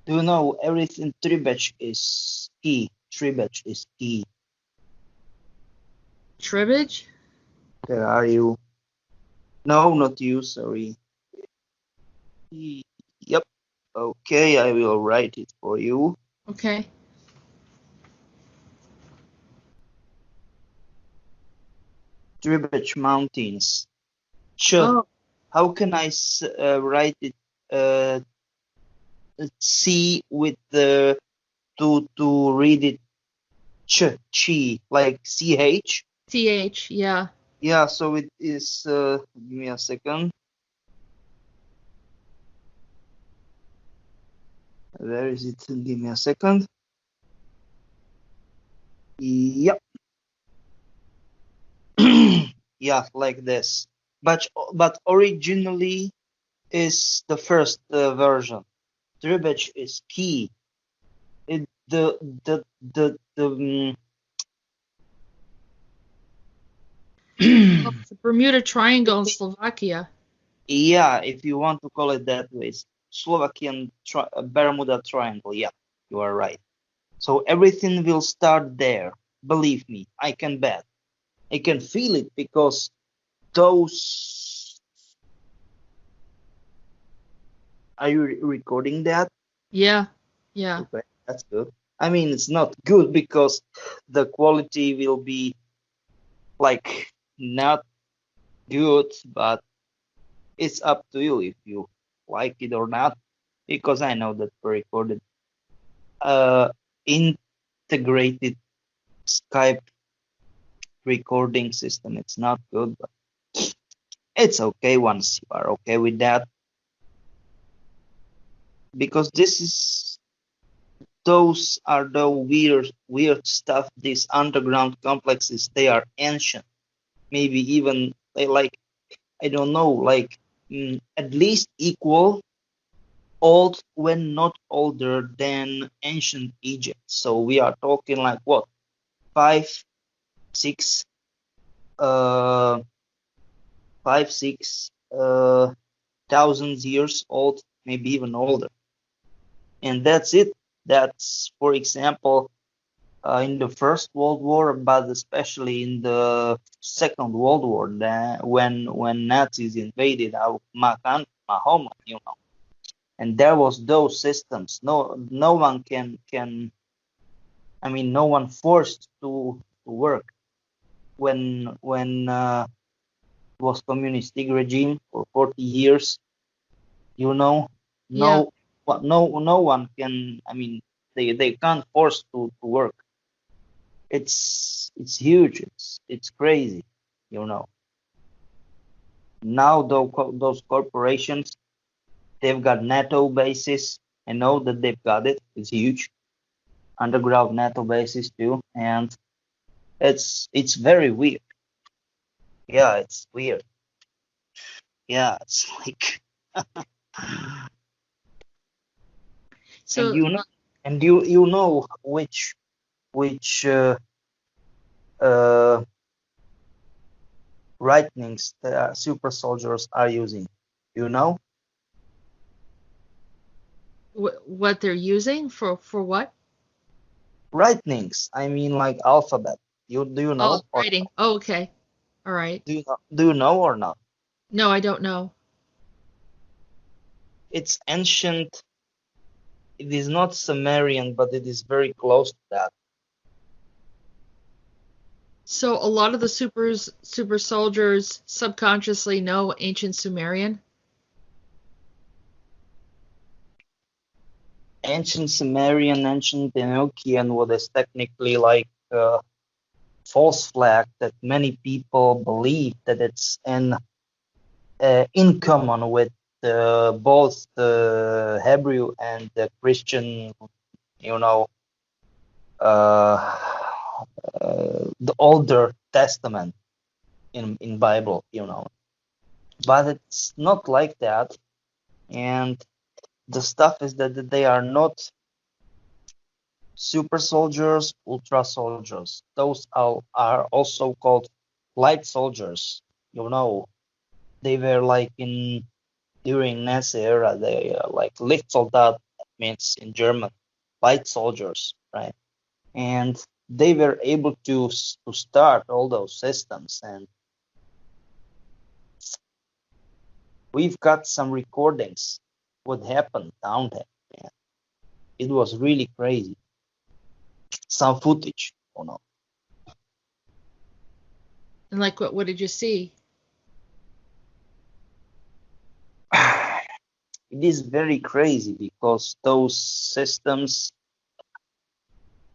Do you know everything? Tribbage is key. Tribbage is key. Tribbage? Where are you? No, not you. Sorry. Yep. Okay, I will write it for you. Okay. Tribbage Mountains. Oh. How can I write it? C with the to read it. Chi like CH. CH. Yeah. Yeah. So it is. Give me a second. Where is it? Give me a second. Yep. Yeah, like this. But originally is the first version. Tribbage is key. The Bermuda Triangle in Slovakia. Yeah, if you want to call it that way, Slovakian Bermuda Triangle. Yeah, you are right. So everything will start there. Believe me, I can bet. I can feel it because those. Are you recording that? Yeah. Yeah. Okay, that's good. I mean, it's not good because the quality will be like not good, but it's up to you if you like it or not, because I know that we recorded integrated Skype recording system. It's not good, but it's okay once you are okay with that. Because those are the weird stuff. These underground complexes, they are ancient. Maybe even they like, I don't know, like at least equal old when not older than ancient Egypt. So we are talking like what, 5, 6, uh, 6 thousands years old, maybe even older. And that's it. That's, for example, in the First World War, but especially in the Second World War, when Nazis invaded our my homeland, and there was those systems. No one can. I mean, no one forced to work when was communistic regime for 40 years. No Yeah. no one can. I mean, they can't force to work. It's huge. It's crazy. Now those corporations, they've got NATO bases. I know that they've got it. It's huge. Underground NATO bases too, and it's very weird. Yeah, it's weird. Yeah, it's like So and you know which writings the super soldiers are using. You know, what they're using for what? writings. I mean, like alphabet. Do you Oh, know or writing. Oh, okay. All right. do you know or not? No, I don't know. It's ancient. It is not Sumerian, but it is very close to that. So a lot of the super soldiers subconsciously know ancient Sumerian. Ancient Sumerian, ancient Enochian, what is technically like false flag that many people believe that it's in common with both the Hebrew and the Christian, the older Testament in Bible, but it's not like that. And the stuff is that they are not super soldiers, ultra soldiers. Those are also called light soldiers. They were like during Nazi era, they like Lichtsoldat, means in German, light soldiers, right? And they were able to start all those systems, and we've got some recordings what happened down there. Yeah. It was really crazy. Some footage, And like what did you see? It is very crazy because those systems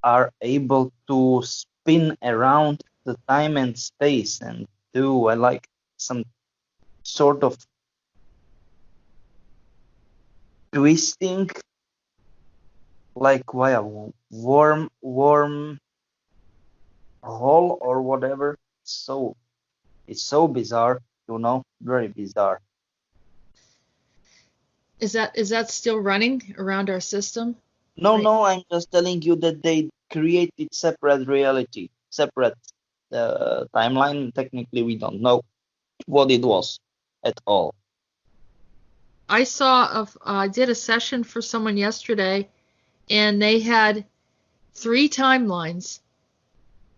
are able to spin around the time and space and do like some sort of twisting, like via worm hole or whatever. It's so bizarre, very bizarre. Is that still running around our system? No, Right. no, I'm just telling you that they created separate reality, separate timeline. Technically, we don't know what it was at all. I did a session for someone yesterday, and they had 3 timelines.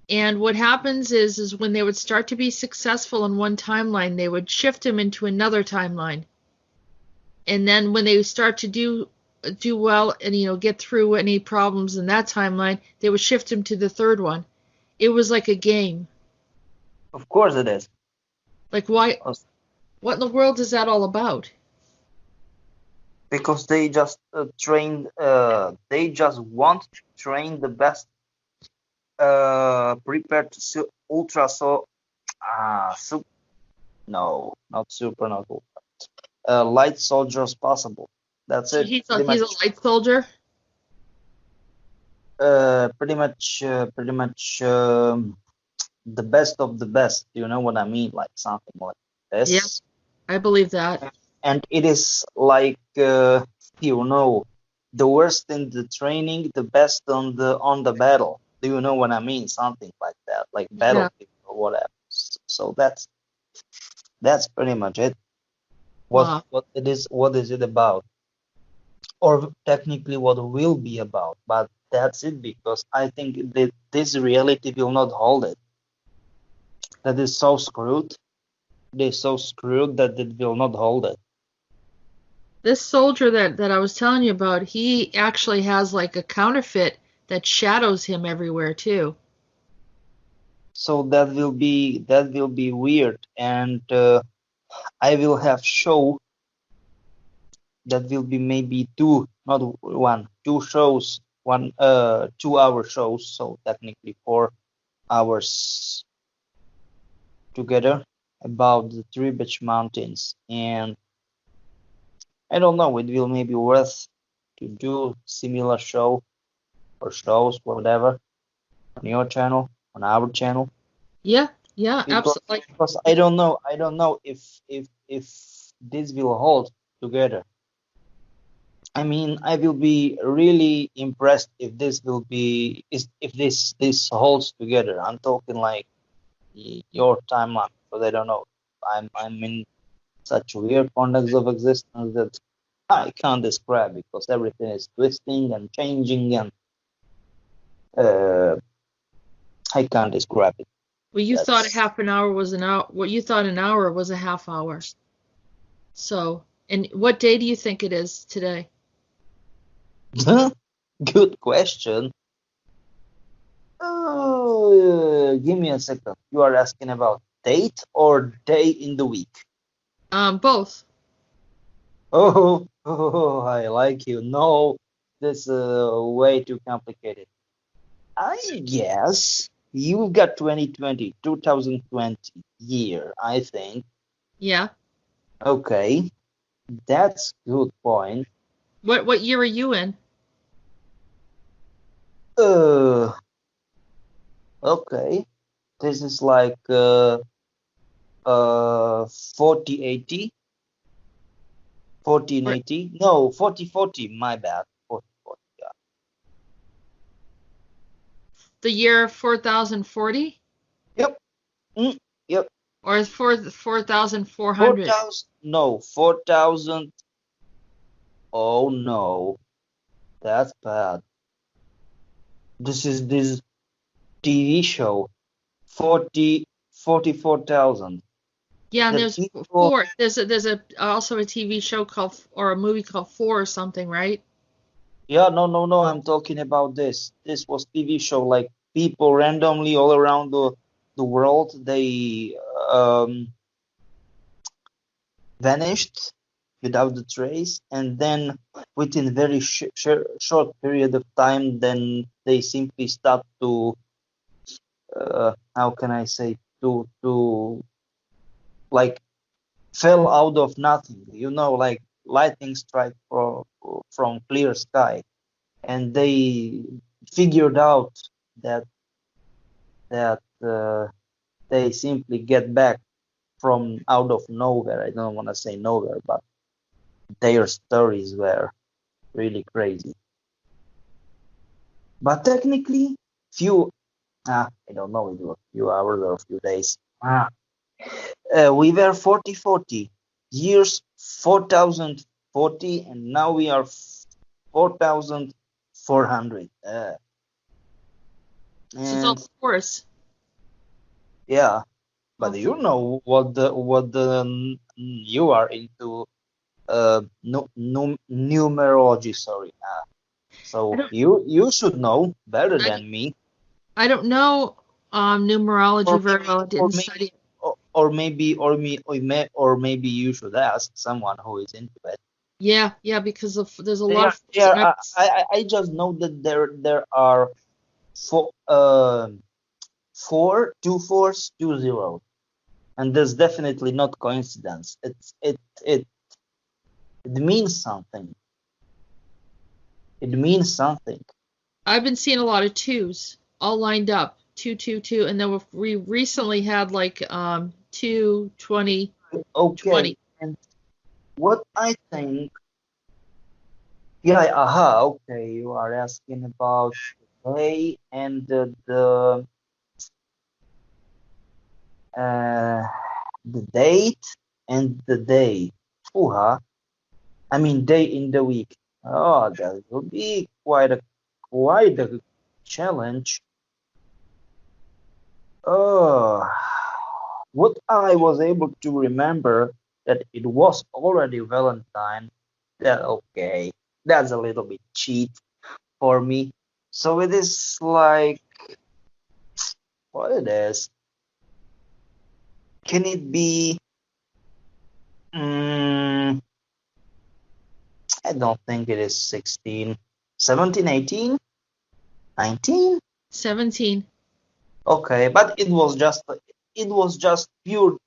And what happens is when they would start to be successful in one timeline, they would shift them into another timeline. And then when they start to do well and get through any problems in that timeline, they would shift them to the third one. It was like a game. Of course it is. Like why? What in the world is that all about? Because they just trained. They just want to train the best prepared to ultra so no, not super, not ultra. Light soldiers possible. That's So it. he's Pretty a much. light soldier. Pretty much the best of the best. You know what I mean? Like something like Yeah, this. I believe that. And it is like you know, the worst in the training, the best on the battle. Do you know what I mean? Something like that, like Yeah. battlefield or whatever. So that's pretty much it. Wow. What is it about? Or technically what will be about, but that's it, because I think that this reality will not hold it. That is so screwed. It is so screwed that it will not hold it. This soldier that I was telling you about, he actually has like a counterfeit that shadows him everywhere too. So that will be weird, and I will have show that will be maybe two, not one, two shows, 2 hour shows, so technically 4 hours together about the Tribech Mountains, and I don't know, it will maybe worth to do similar show or shows, whatever, on your channel, on our channel, Yeah, yeah, because absolutely. I don't know if this will hold together. I mean, I will be really impressed if this will be if this holds together. I'm talking like your timeline, because I don't know. I'm in such weird context of existence that I can't describe, because everything is twisting and changing, and uh, I can't describe it. Well, you thought a That's half an hour was an hour. What you thought an hour was a half hour. So, and what day do you think it is today? good question. Give me a second. You are asking about date or day in the week? Both. Oh, I like you. No, this is way too complicated. I guess you've got 2020 year, I think. Yeah. Okay, that's good point. What year are you in? Uh, okay, this is like 4080, Or 1480. No, 4040. My bad. 4040. Yeah. the year 4040? Yep. Yep. Or is 4400? 4,000. No, 4,000. Oh no, that's bad. This is this TV show. 44,000. Yeah, and The there's people. four. There's a also a TV show called or a movie called Four or something, right? Yeah, no. I'm talking about this. This was TV show, like people randomly all around the world. They vanished without the trace, and then within very short period of time, then they simply start to how can I say, to like fell out of nothing, like lightning strike from clear sky, and they figured out that they simply get back from out of nowhere. I don't want to say nowhere, but their stories were really crazy. But technically, I don't know, it was a few hours or a few days. We were 4040 years, 4040, and now we are 4,400. So it's all And fours. yeah, but All you four. know what you are into numerology, sorry. I So don't you should know better I don't, than me, I don't know numerology or very well. I or didn't study maybe it. or maybe you should ask someone who is into it. Yeah, because there's a lot of fours. And I just know that there are four, 4 2 4s 2 0, and that's definitely not coincidence. It means something. It means something. I've been seeing a lot of twos all lined up, 2 2 2, and then we recently had like 2 20 Okay, 20. and what I think, yeah, okay, you are asking about the day and the date and the day. I mean day in the week. Oh, that will be quite a challenge. Oh, what I was able to remember that it was already Valentine. That okay, that's a little bit cheat for me. So it is like what it is. Can it be? Mm, I don't think it is 16, 17, 18, 19. 17. Okay, but it was just pure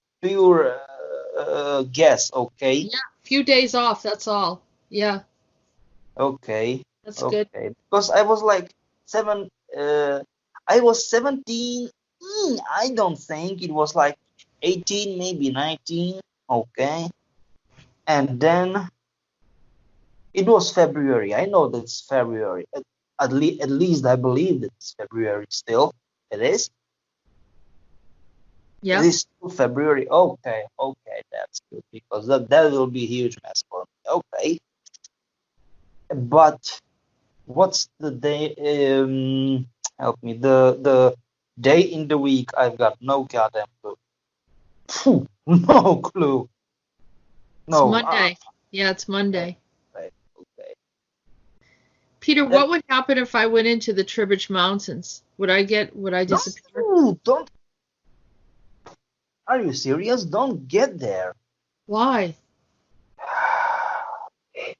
guess. Okay, Yeah, few days off, that's all. Yeah, okay, that's good. okay. Because I was like seven. I was 17. I don't think it was like 18, maybe 19. Okay, and then it was February. I know that's February. At least I believe it's February still. It is. It Yep. is still February. Okay, okay, that's good because that will be a huge mess for me. Okay, but what's the day? Help me. The day in the week. I've got no goddamn clue. Phew, no clue. It's No. Monday. Yeah, it's Monday. Okay, okay. Peter, Then, what would happen if I went into the Tribbage Mountains? Would I disappear? no, don't. Are you serious? Don't get there. Why?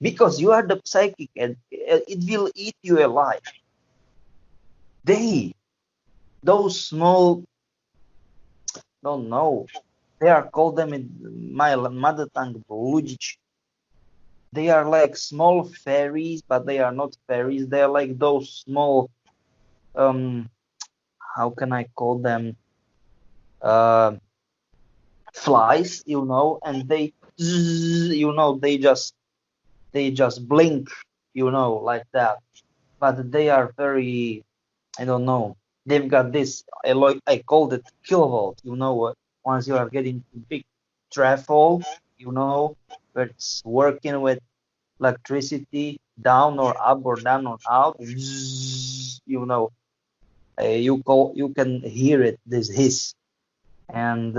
Because you are the psychic and it will eat you alive. Those small, don't know, they are called them in my mother tongue, Blujic. They are like small fairies, but they are not fairies. They are like those small, how can I call them? Uh, Flies, and they just blink, like that. But they are very, I don't know. They've got this. I called it kilovolt. Once you are getting to big threshold, where it's working with electricity down or up or down or out. You can hear it. This hiss, and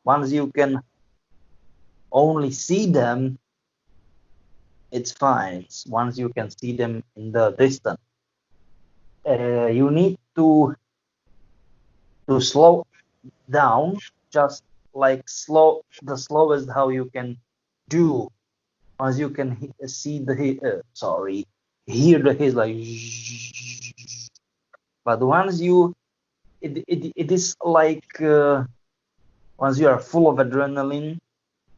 once you can only see them, it's fine. Once you can see them in the distance, you need to slow down, just like the slowest how you can do. Once you can see hear the hiss like, but once it is like once you are full of adrenaline,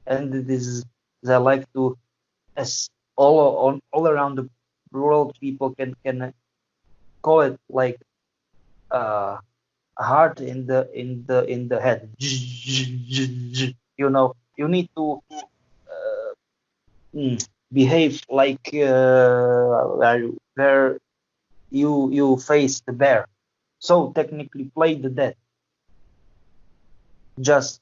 and it is they like to, as all around the world, people can call it like heart in the head. You need to behave like where you face the bear. So technically, play the dead. Just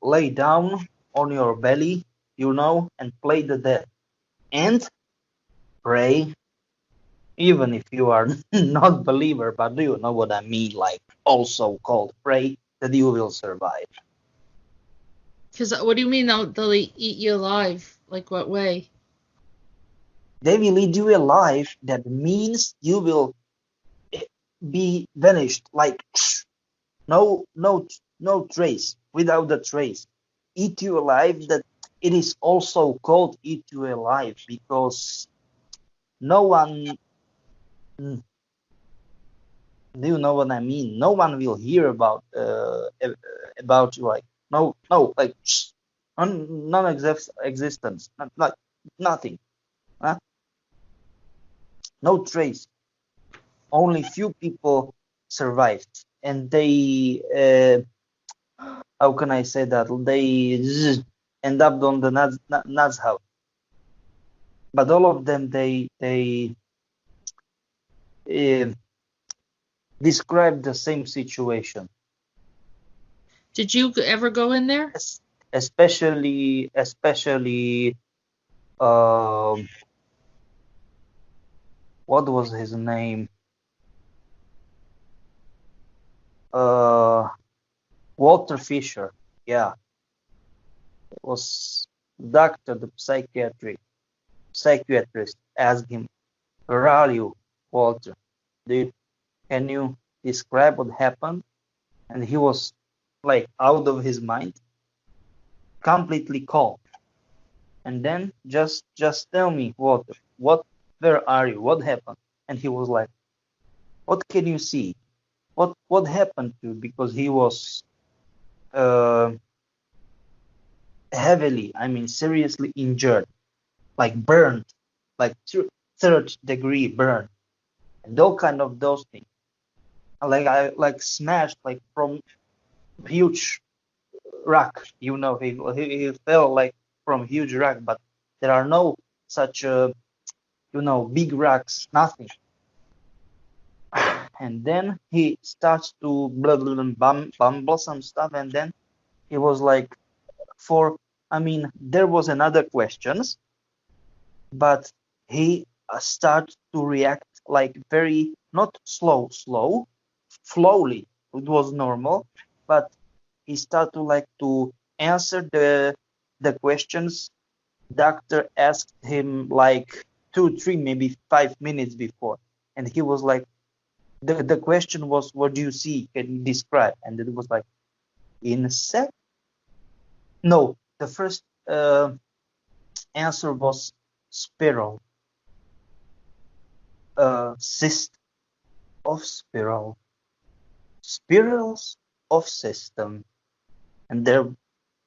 lay down on your belly, and play the dead, and pray. Even if you are not believer, but do you know what I mean? Like also called pray that you will survive. Because what do you mean they'll eat you alive? Like what way? They will eat you alive. That means you will be vanished. Like no trace, without the trace. Eat you alive. That it is also called eat you alive because no one Do you know what I mean? No one will hear about you, like no, like non-existence, not like nothing, huh? No trace. Only few people survived, and they how can I say that, they end up on the Nazi house. But all of them, they uh, describe the same situation. Did you ever go in there? Especially what was his name? Walter Fisher. Yeah, it was doctor, the psychiatrist asked him, "Where are you, Walter? Can you describe what happened?" And he was like out of his mind, completely calm. And then just tell me, Walter, where are you? What happened? And he was like, "What can you see? What happened to you?" Because he was heavily, I mean, seriously injured, like burned, like third degree burn, and all kind of those things. Like smashed, like from huge rock. You know, he fell like from huge rock, but there are no such big rocks, nothing. And then he starts to bumble some stuff, and then he was like, there was another questions, but he started to react like very, not slowly. It was normal, but he started to answer the questions doctor asked him like 2, 3, maybe 5 minutes before, and he was like, the question was, "What do you see? Can you describe?" And it was like, insect. No, the first answer was spiral, cyst of spiral, spirals of system. And there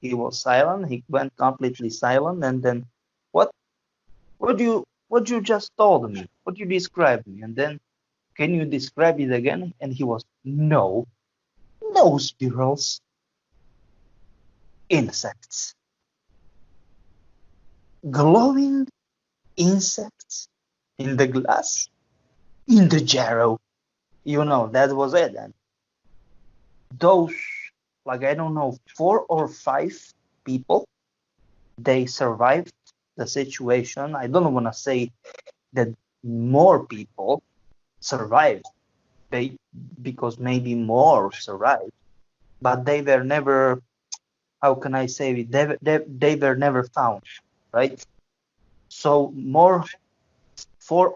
he was silent. He went completely silent, and then, what you just told me? What you described me? And then, can you describe it again? And he was, no spirals, insects, glowing insects in the glass, in the jarrow. That was it. And those, like, I don't know, 4 or 5 people, they survived the situation. I don't want to say that more people survived, because maybe more survived, but they were never, how can I say it, they were never found, right? So more 3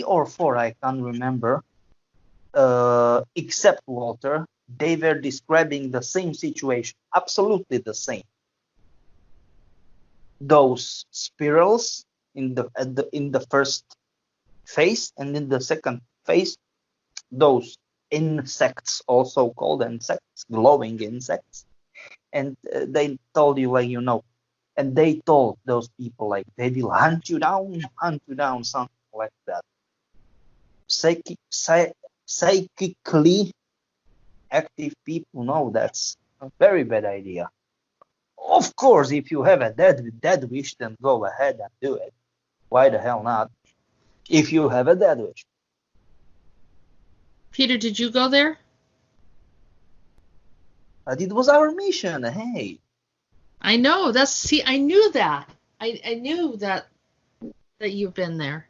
or 4, I can't remember, except Walter, they were describing the same situation, absolutely the same. Those spirals in the first phase, and in the second phase, those insects, also called insects, glowing insects. And they told you, like, and they told those people, like, they will hunt you down, something like that. Psychically active people know that's a very bad idea. Of course, if you have a dead wish, then go ahead and do it. Why the hell not? If you have a dead wish. Peter, did you go there? But it was our mission. Hey. I know. I knew that. I knew that you've been there.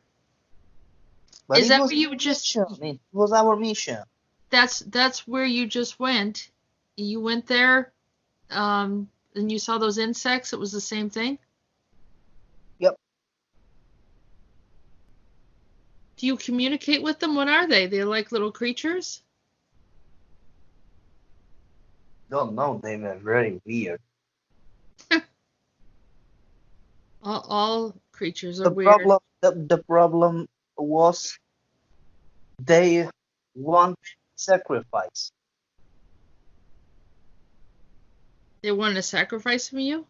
But is that where you just? It was our mission. That's where you just went. You went there, and you saw those insects. It was the same thing. Yep. Do you communicate with them? What are they? They're like little creatures? Don't know. They were very weird. All creatures are weird. The problem was they want sacrifice. They wanted a sacrifice from you?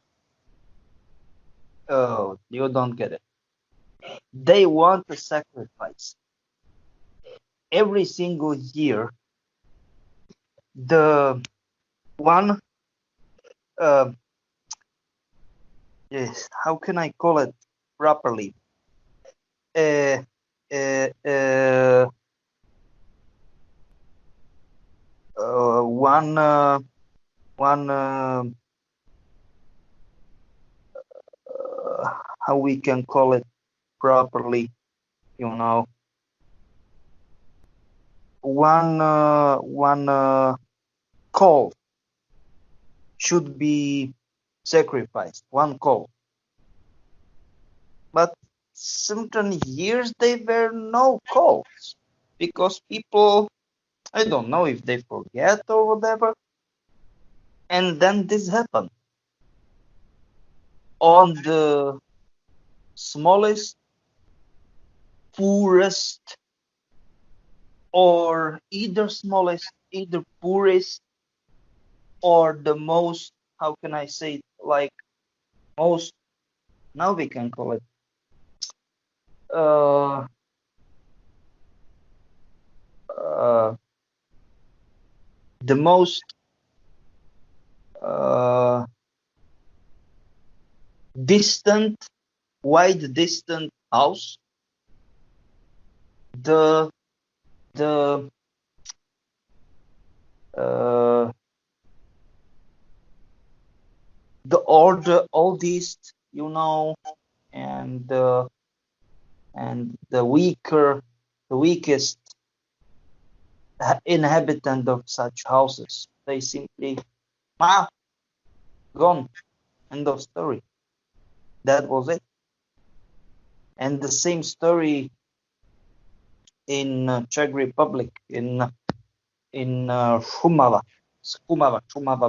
Oh, you don't get it. They want a sacrifice. Every single year, the one, uh, yes, how can I call it properly? Uh, uh, uh, one, one, how we can call it properly, you know, one call should be sacrificed, one call. But certain years there were no calls because people, I don't know if they forget or whatever, and then this happened on the smallest, poorest, or either smallest, either poorest, or the most, how can I say it, like most, now we can call it, uh, uh, the most uh, distant, wide distant house, the the uh, the oldest, you know, and the weaker, the weakest inhabitant of such houses, they simply gone. End of story. That was it. And the same story in Czech Republic, in Šumava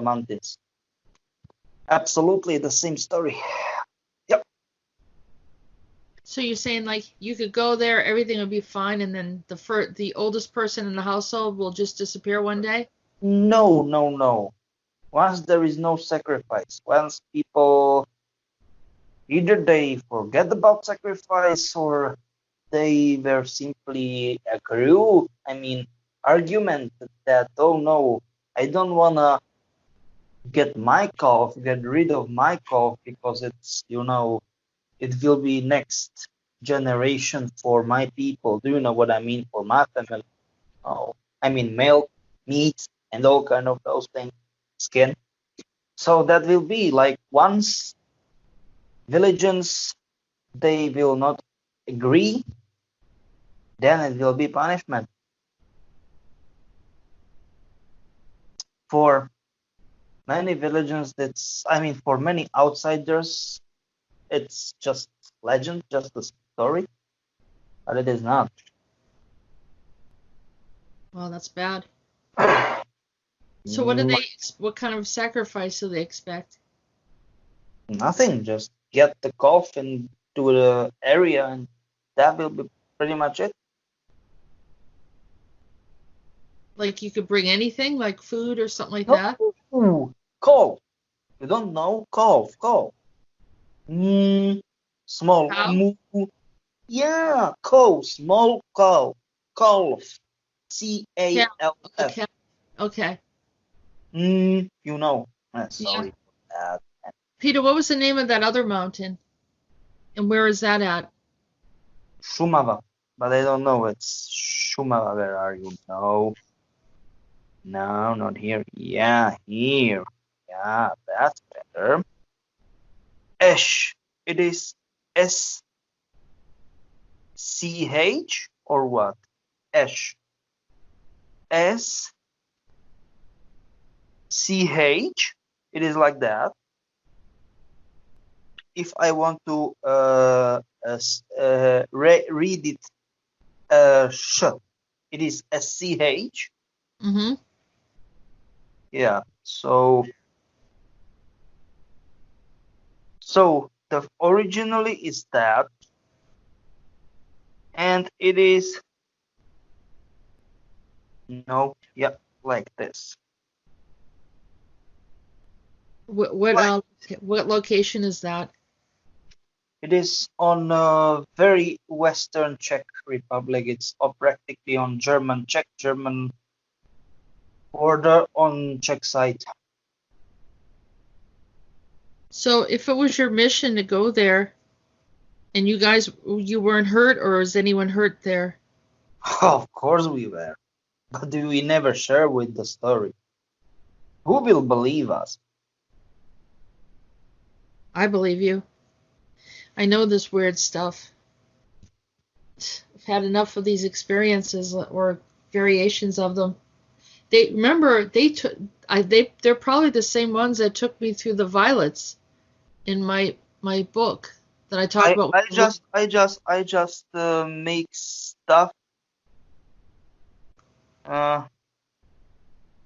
Mountains. Absolutely the same story. Yep. So you're saying like you could go there, everything would be fine, and then the oldest person in the household will just disappear one day? No, no, no. Once there is no sacrifice, once people either they forget about sacrifice or they were simply agree, argument that, oh no, I don't wanna get rid of my calf because it's, it will be next generation for my people. Do you know what I mean? For my family. Oh, milk, meat, and all kind of those things, skin. So that will be like once villagers they will not agree, then it will be punishment. For many villagers, for many outsiders, it's just legend, just a story, but it is not. Well, that's bad. So what kind of sacrifice do they expect? Nothing, just get the coffin to the area and that will be pretty much it. Like you could bring anything, like food or something like that? No, cow. You don't know? Cow. Small. Cow? Moo. Yeah, cow. Small cow. Calf. CALF. Okay. Okay. You know. Sorry Yeah. for that. Peter, what was the name of that other mountain? And where is that at? Šumava. But I don't know. It's Šumava. Where are you? No. No, not here. Yeah, here. Yeah, that's better. Esh. It is SCH or what? Esh. SCH. It is like that. If I want to read it, sh, it is SCH. Mm-hmm. Yeah. So the originally is that, and it is like this. What location is that? It is on very western Czech Republic. It's practically on Czech-German border on Czech side. So if it was your mission to go there, and you weren't hurt, or is anyone hurt there? Of course we were, but we never share with the story. Who will believe us? I believe you. I know this weird stuff. I've had enough of these experiences or variations of them. They're probably the same ones that took me through the violets in my book that I talk about. I just make stuff.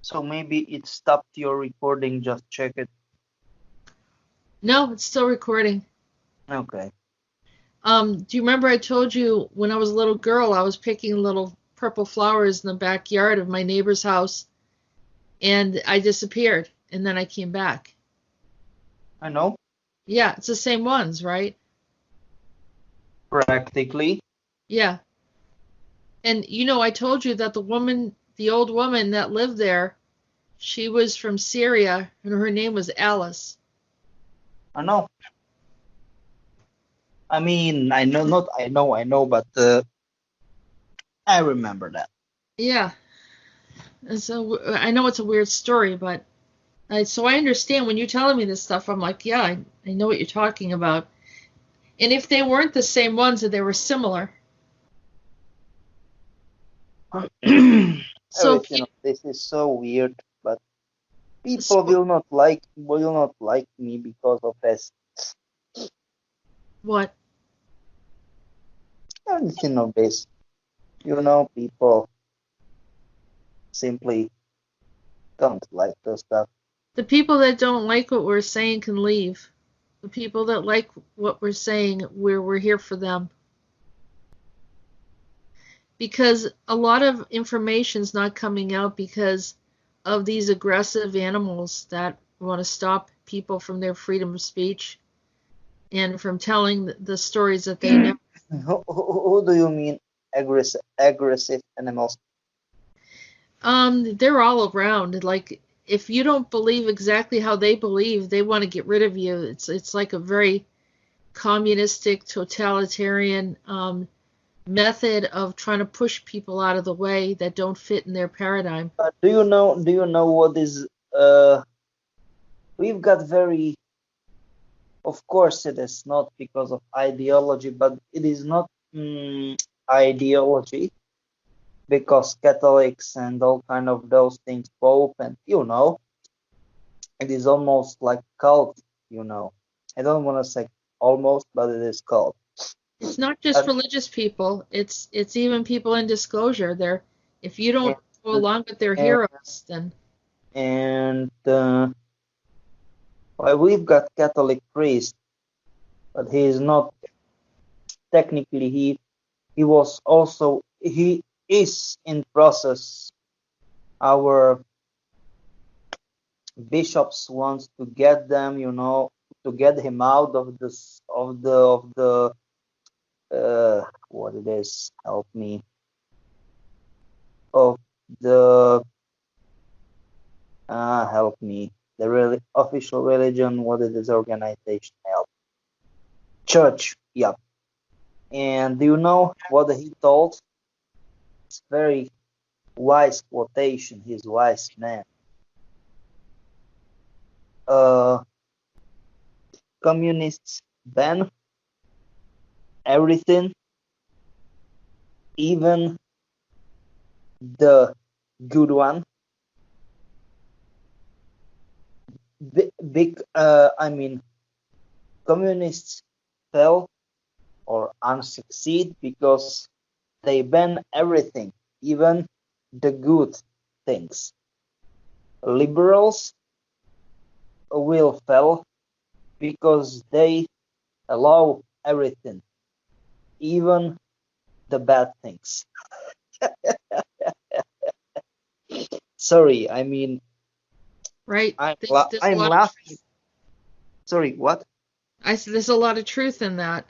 So maybe it stopped your recording. Just check it. No, it's still recording. Okay. Do you remember I told you when I was a little girl, I was picking little purple flowers in the backyard of my neighbor's house, and I disappeared, and then I came back. I know. Yeah, it's the same ones, right? Practically. Yeah. And I told you that the old woman that lived there, she was from Syria, and her name was Alice. I know. I mean, I know, but I remember that. Yeah. And so I know it's a weird story, but so I understand when you're telling me this stuff. I'm like, yeah, I know what you're talking about. And if they weren't the same ones, that they were similar. So this is so weird, but people will not like me because of this. What? Anything of this. People simply don't like this stuff. The people that don't like what we're saying can leave. The people that like what we're saying, we're here for them. Because a lot of information's not coming out because of these aggressive animals that want to stop people from their freedom of speech and from telling the stories that they never. Who do you mean aggressive animals? They're all around. Like, if you don't believe exactly how they believe, they want to get rid of you. It's like a very communistic, totalitarian method of trying to push people out of the way that don't fit in their paradigm. Do you know what is we've got very, of course it is not because of ideology, but it is not ideology because Catholics and all kind of those things, Pope, and it is almost like cult. I don't want to say almost, but it is cult. It's not just religious people. It's even people in disclosure. If you don't go along with their heroes, then. And we've got Catholic priest, but he is not technically. He was also he is in process. Our bishops wants to get them, to get him out of this of the what it is, help me, of the help me, the really official religion, what it is, organization, help, church, yeah. And do you know what he told? It's very wise quotation. He's a wise man. Communists ban everything, even the good one. Communists fell or unsucceed because they ban everything, even the good things. Liberals will fail because they allow everything, even the bad things. Sorry, I mean, Right. I'm There's a I'm lot of laughing. truth. Sorry, what? I said there's a lot of truth in that.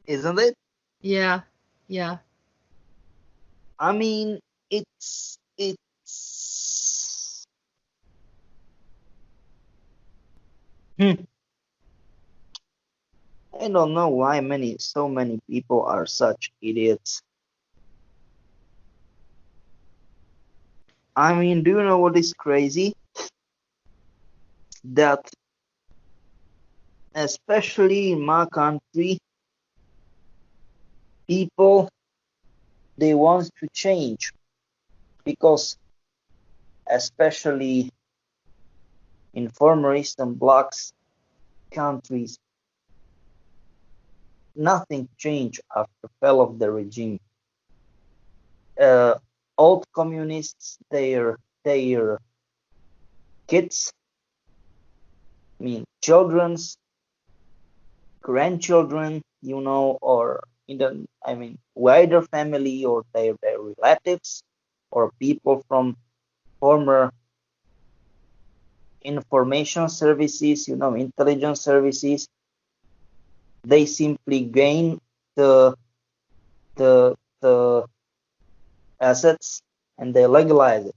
Isn't it? Yeah. Yeah. I mean, it's. Hmm, I don't know why so many people are such idiots. I mean, do you know what is crazy? That especially in my country, people they want to change because especially in former Eastern Blocs countries, nothing changed after fall of the regime. Old communists, their kids, I mean children's grandchildren, or in the I mean wider family or their relatives or people from former information services, intelligence services, they simply gain the the assets and they legalize it.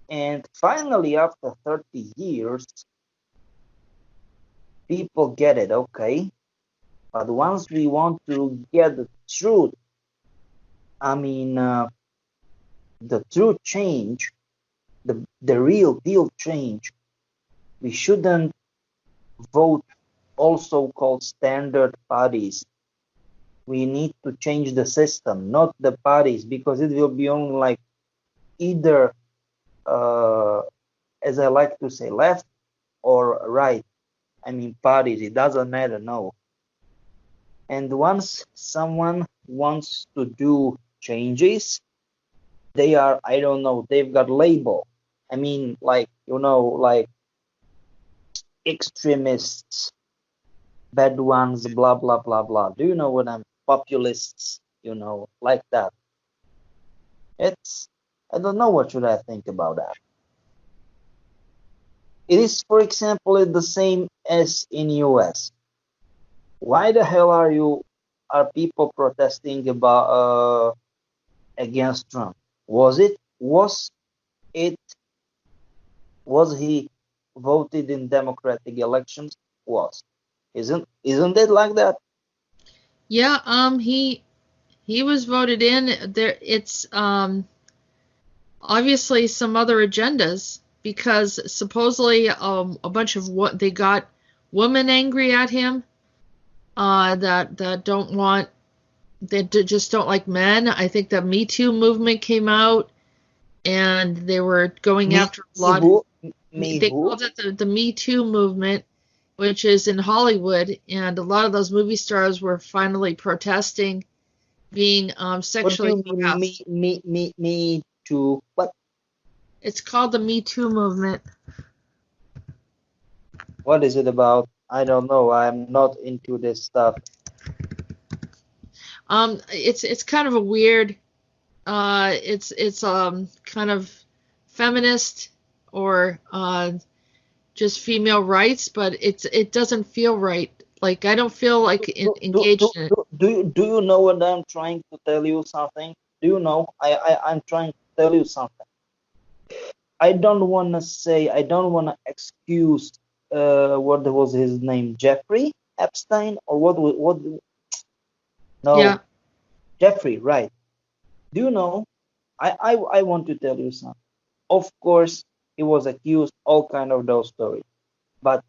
And finally, after 30 years, people get it, okay. But once we want to get the truth, I mean, the true change, the real deal change, we shouldn't vote all so-called standard parties. We need to change the system, not the parties, because it will be only like either, as I like to say, left or right. I mean, parties, it doesn't matter, no. And once someone wants to do changes, they are, I don't know, they've got label. I mean, like, like extremists, bad ones, blah, blah, blah, blah. Do you know what I'm, populists, like that. I don't know what should I think about that. It is, for example, the same as in US. Why the hell are people protesting about against Trump? It was he voted in democratic elections? Was. Isn't it like that? Yeah. He was voted in. There. It's obviously some other agendas because supposedly a bunch of what they got women angry at him that don't want just don't like men. I think the Me Too movement came out and they were going after a lot. Me They who? called it the Me Too movement, which is in Hollywood, and a lot of those movie stars were finally protesting being What do sexually you mean harassed. me to what? It's called the Me Too movement. What is it about? I don't know. I'm not into this stuff. It's kind of a weird. It's kind of feminist or just female rights, but it doesn't feel right. Like I don't feel like engaged in it. Do you know what I'm trying to tell you something? Do you know? I'm trying to tell you something. I don't want to say, I don't want to excuse, what was his name? Jeffrey Epstein? Or what? Yeah. No, Jeffrey, right. Do you know? I want to tell you something. Of course, he was accused, all kind of those stories. But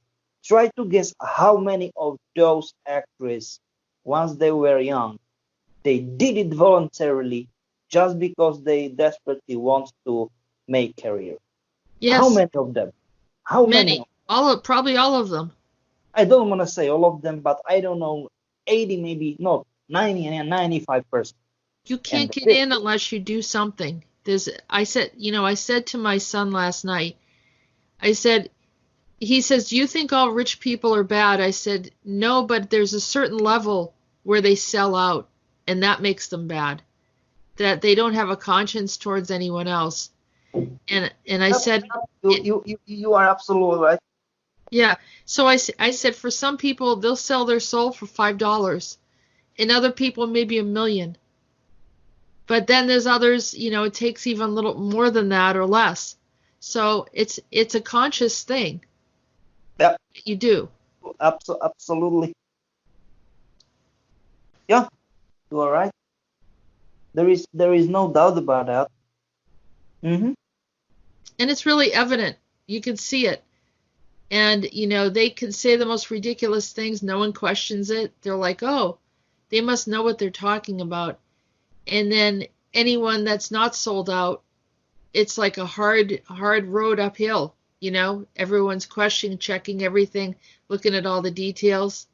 try to guess how many of those actresses, once they were young, they did it voluntarily just because they desperately want to make career. How Yes. many of them? How many? Many. Probably all of them. I don't want to say all of them, but I don't know, 80 maybe, no, 90 and 95%. You can't And get in unless you do something. I said to my son last night, he says, "Do you think all rich people are bad?" I said, "No, but there's a certain level where they sell out." and that makes them bad. That they don't have a conscience towards anyone else. And I said, You are absolutely right. yeah. So I said, for some people, they'll sell their soul for $5, and other people maybe $1 million. But then there's others, it takes even a little more than that or less. So it's a conscious thing. Yeah, You do. absolutely. Yeah, you are right. There is no doubt about that. Mm-hmm. And it's really evident. You can see it. And, they can say the most ridiculous things. No one questions it. They're like, oh, they must know what they're talking about. And then anyone that's not sold out, it's like a hard road uphill. Everyone's questioning, checking everything, looking at all the details.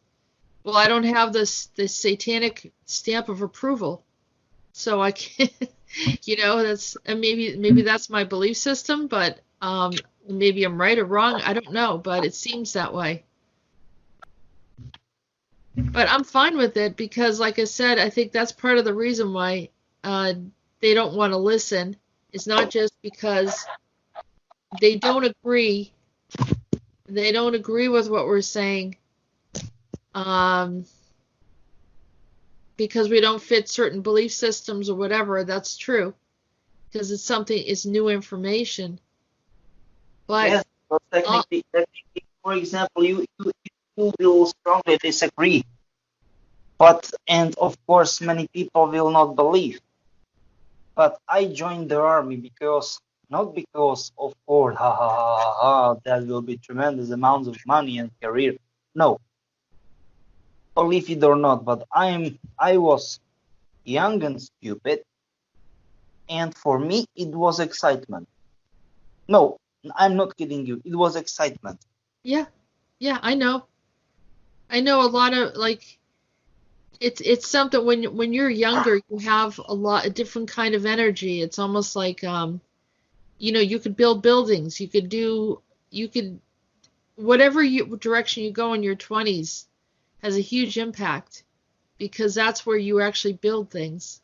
Well, I don't have this satanic stamp of approval. So I can't, that's, and maybe that's my belief system, but maybe I'm right or wrong. I don't know, but it seems that way. But I'm fine with it because, like I said, I think that's part of the reason why they don't want to listen. It's not just because they don't agree. They don't agree with what we're saying because we don't fit certain belief systems or whatever. That's true because it's new information. But yes, but technically, for example, you will strongly disagree. And of course, many people will not believe. But I joined the army not because, of course, that will be tremendous amounts of money and career. No, believe it or not, but I was young and stupid, and for me it was excitement. No, I'm not kidding you. It was excitement. Yeah, I know. I know a lot of it's something when you're younger, you have a different kind of energy. It's almost like you could build buildings, you could whatever direction you go in your 20s has a huge impact because that's where you actually build things.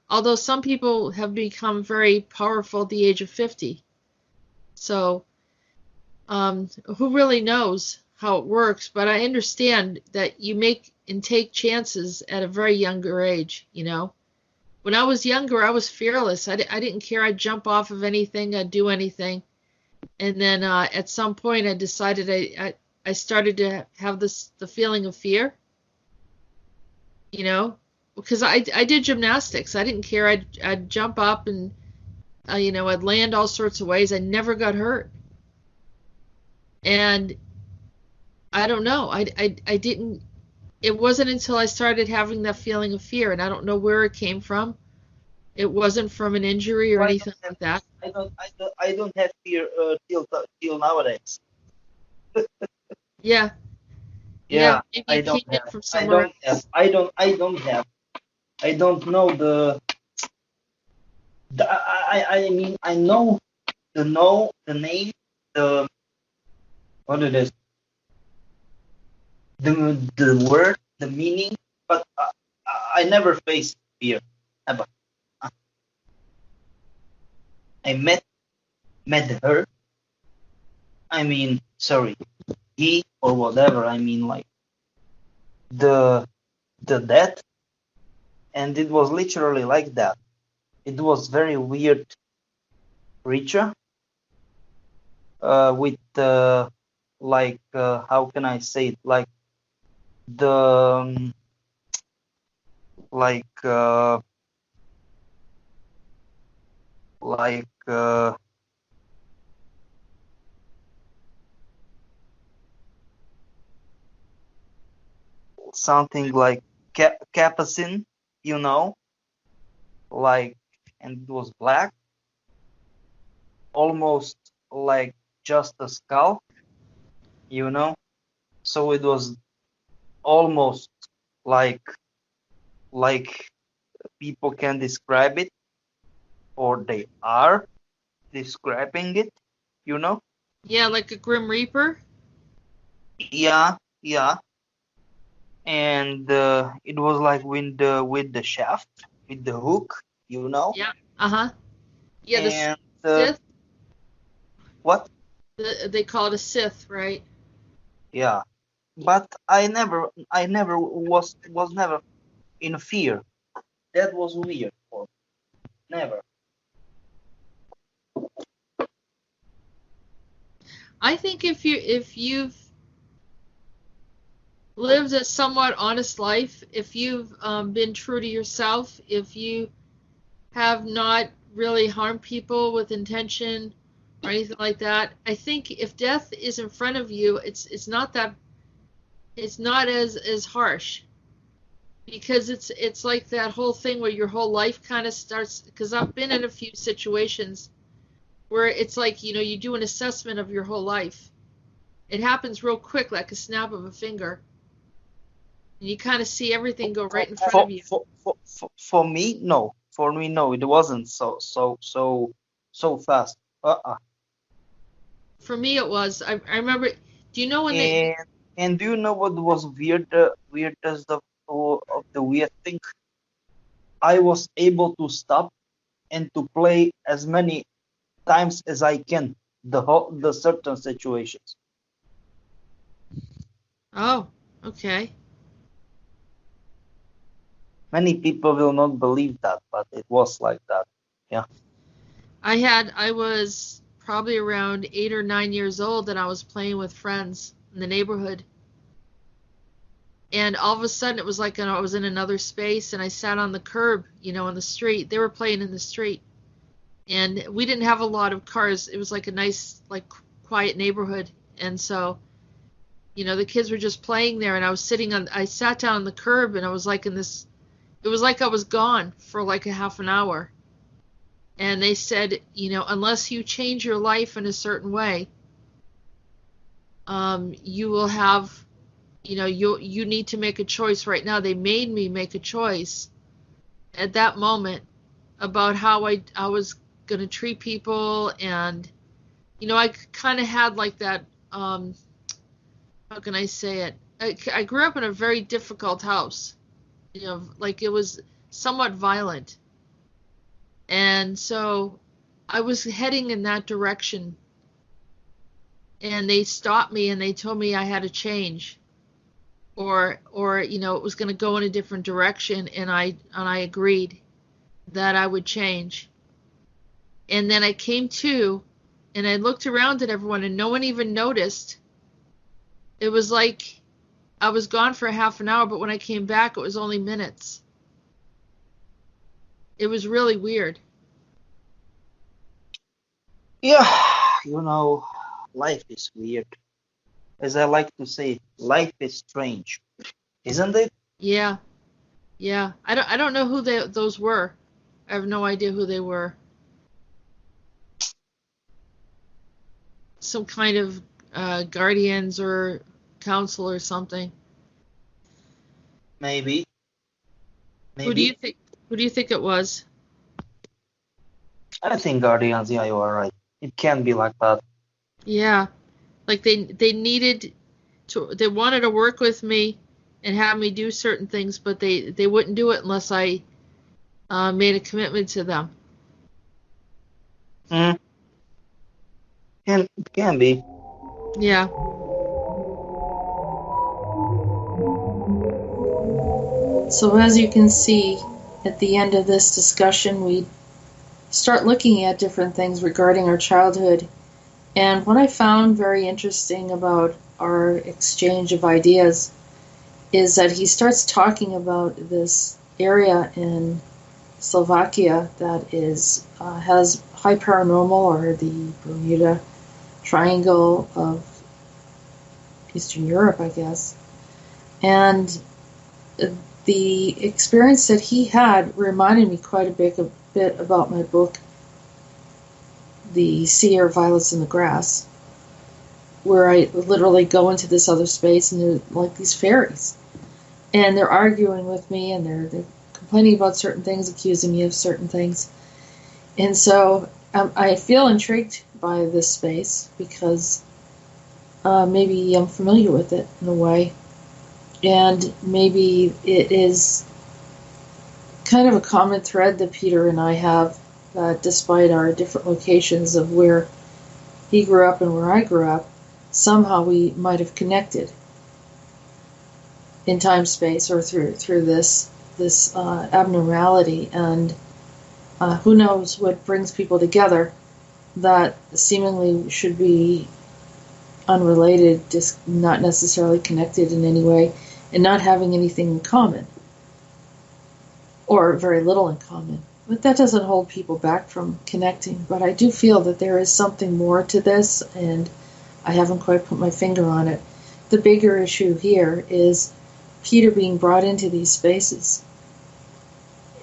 Although some people have become very powerful at the age of 50. So, who really knows how it works? But I understand that you make and take chances at a very younger age, When I was younger, I was fearless. I didn't care. I'd jump off of anything. I'd do anything. And then at some point, I decided I started to have the feeling of fear, because I did gymnastics. I didn't care. I'd jump up and, I'd land all sorts of ways. I never got hurt. And I don't know. I didn't. It wasn't until I started having that feeling of fear, and I don't know where it came from. It wasn't from an injury or anything like that. I don't have fear till nowadays. Yeah. Yeah, Maybe I it don't came in have. from I somewhere don't have. else. I don't know I mean, I know the name, the what it is, the word, the meaning, but I never faced fear ever. I met her. I mean, sorry, he or whatever. I mean, like the death, and it was literally like that. It was very weird creature with how can I say it, like the like something like capucin, like, and it was black, almost like just a skull, so it was almost like people can describe it, or they are describing it, Yeah, like a Grim Reaper. yeah. and it was like with the shaft, with the hook, you know. Yeah. Uh-huh. Yeah, the And Sith, what? they call it a Sith, right? Yeah, but I never was never in fear. That was weird for me. Never. I think if you've lived a somewhat honest life, if you've been true to yourself, if you have not really harmed people with intention or anything like that, I think if death is in front of you, it's not as harsh because it's like that whole thing where your whole life kind of starts. Because I've been in a few situations where it's like you do an assessment of your whole life. It happens real quick, like a snap of a finger. And you kind of see everything go right in front For of you. for me, no. For me, no. It wasn't so fast. Uh-uh. For me, it was. I remember. Do you know when they? And do you know what was weird? Weird as of the weird thing. I was able to stop and to play as many times as I can the certain situations. Oh, okay. Many people will not believe that, but it was like that. Yeah. I was probably around 8 or 9 years old, and I was playing with friends in the neighborhood. And all of a sudden, it was like I was in another space, and I sat on the curb, in the street. They were playing in the street, and we didn't have a lot of cars. It was like a nice, like quiet neighborhood, and so, the kids were just playing there, and I sat down on the curb, and I was like in this. It was like I was gone for like a half an hour. And they said, unless you change your life in a certain way, you will have, you need to make a choice right now. They made me make a choice at that moment about how I was going to treat people. And, I kind of had like that, how can I say it? I grew up in a very difficult house, like it was somewhat violent. And so I was heading in that direction, and they stopped me and they told me I had to change, or it was going to go in a different direction, and I agreed that I would change. And then I came to, and I looked around at everyone, and no one even noticed. It was like I was gone for half an hour, but when I came back, it was only minutes. It was really weird. Yeah, life is weird. As I like to say, life is strange, isn't it? Yeah, yeah. I don't know who those were. I have no idea who they were. Some kind of guardians or council or something. Maybe, Who do you maybe. think? Who do you think it was? I think Guardians, yeah, you are right. It can be like that. Yeah, like they needed to. They wanted to work with me and have me do certain things, but they wouldn't do it unless I made a commitment to them. Mm, can be. Yeah. So as you can see, at the end of this discussion, we start looking at different things regarding our childhood. And what I found very interesting about our exchange of ideas is that he starts talking about this area in Slovakia that has high paranormal, or the Bermuda Triangle of Eastern Europe, I guess. And the experience that he had reminded me quite a bit about my book, The Sea Air, Violets in the Grass, where I literally go into this other space and they're like these fairies. And they're arguing with me, and they're complaining about certain things, accusing me of certain things. And so I feel intrigued by this space because maybe I'm familiar with it in a way. And maybe it is kind of a common thread that Peter and I have, despite our different locations of where he grew up and where I grew up, somehow we might have connected in time space or through this abnormality. And who knows what brings people together that seemingly should be unrelated, just not necessarily connected in any way, and not having anything in common, or very little in common. But that doesn't hold people back from connecting. But I do feel that there is something more to this, and I haven't quite put my finger on it. The bigger issue here is Peter being brought into these spaces,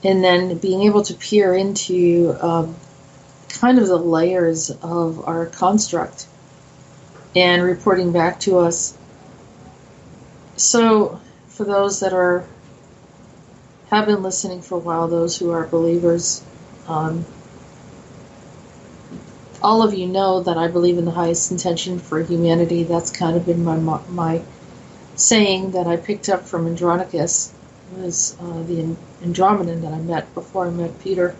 and then being able to peer into kind of the layers of our construct and reporting back to us. So for those that have been listening for a while, those who are believers, all of you know that I believe in the highest intention for humanity. That's kind of been my saying that I picked up from Andronicus, was the Andromedan that I met before I met Peter.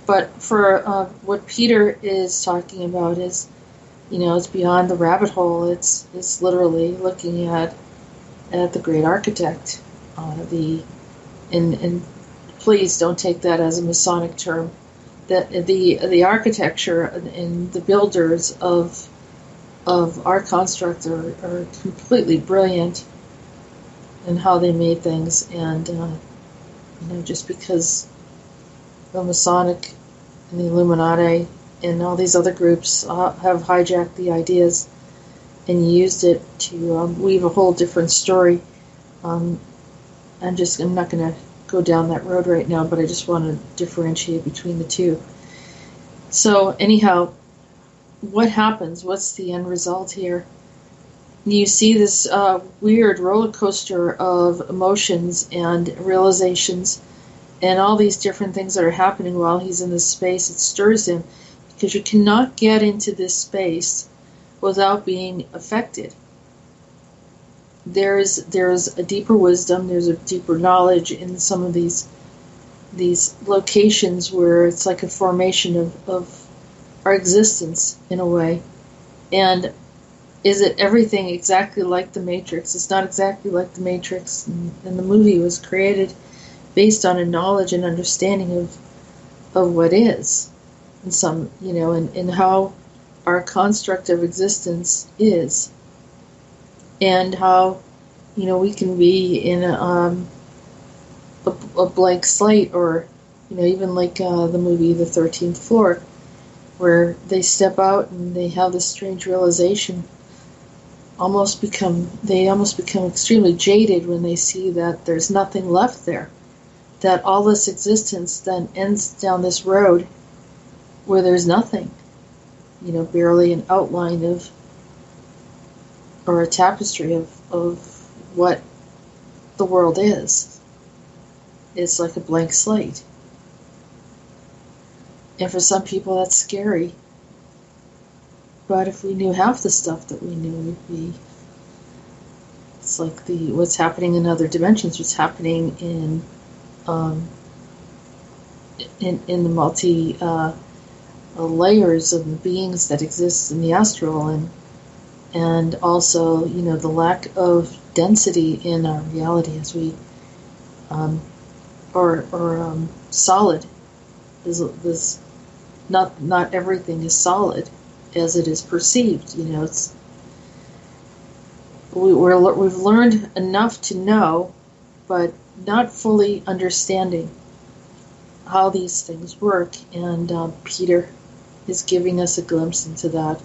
But for what Peter is talking about is, it's beyond the rabbit hole. It's literally looking at the great architect. And please don't take that as a Masonic term. That the architecture and the builders of our construct are completely brilliant in how they made things. And just because the Masonic and the Illuminati and all these other groups have hijacked the ideas and used it to weave a whole different story. I'm not going to go down that road right now, but I just want to differentiate between the two. So anyhow, what happens? What's the end result here? You see this weird roller coaster of emotions and realizations and all these different things that are happening while he's in this space. It stirs him because you cannot get into this space without being affected. There's a deeper wisdom, there's a deeper knowledge in some of these locations where it's like a formation of our existence in a way. And is it everything exactly like the Matrix? It's not exactly like the Matrix, and the movie was created based on a knowledge and understanding of what is, and some, and how our construct of existence is, and how, we can be in a blank slate, or, even like the movie The 13th Floor, where they step out and they have this strange realization, almost become extremely jaded when they see that there's nothing left there. That all this existence then ends down this road where there's nothing, barely an outline of, or a tapestry of what the world is. It's like a blank slate. And for some people that's scary. But if we knew half the stuff that we knew, it's like what's happening in other dimensions, what's happening in the multi layers of the beings that exist in the astral, and also the lack of density in our reality as we solid is not everything is solid as it is perceived. We've learned enough to know, but not fully understanding how these things work, and Peter is giving us a glimpse into that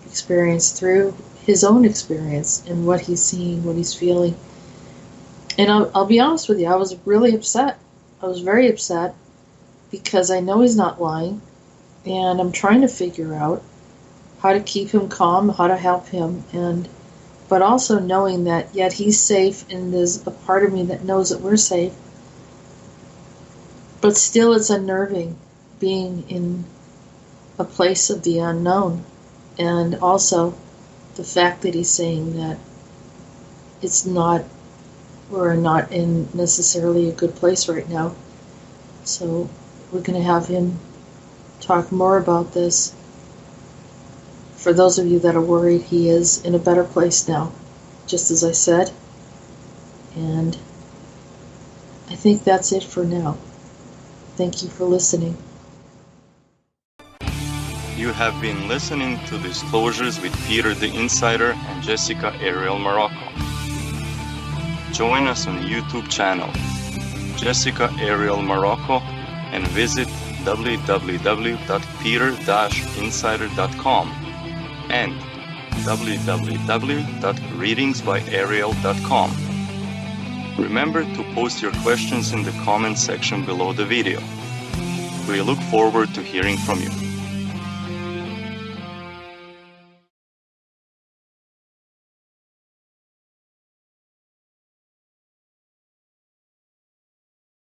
experience through his own experience and what he's seeing, what he's feeling. And I'll be honest with you, I was really upset. I was very upset because I know he's not lying, and I'm trying to figure out how to keep him calm, how to help him, but also knowing that yet he's safe, and there's a part of me that knows that we're safe. But still it's unnerving being in a place of the unknown, and also the fact that he's saying that we're not in necessarily a good place right now. So we're going to have him talk more about this. For those of you that are worried, he is in a better place now, just as I said. And I think that's it for now. Thank you for listening. You have been listening to Disclosures with Peter the Insider and Jessica Ariel Morocco. Join us on YouTube channel Jessica Ariel Morocco and visit www.peter-insider.com and www.readingsbyariel.com. Remember to post your questions in the comment section below the video. We look forward to hearing from you.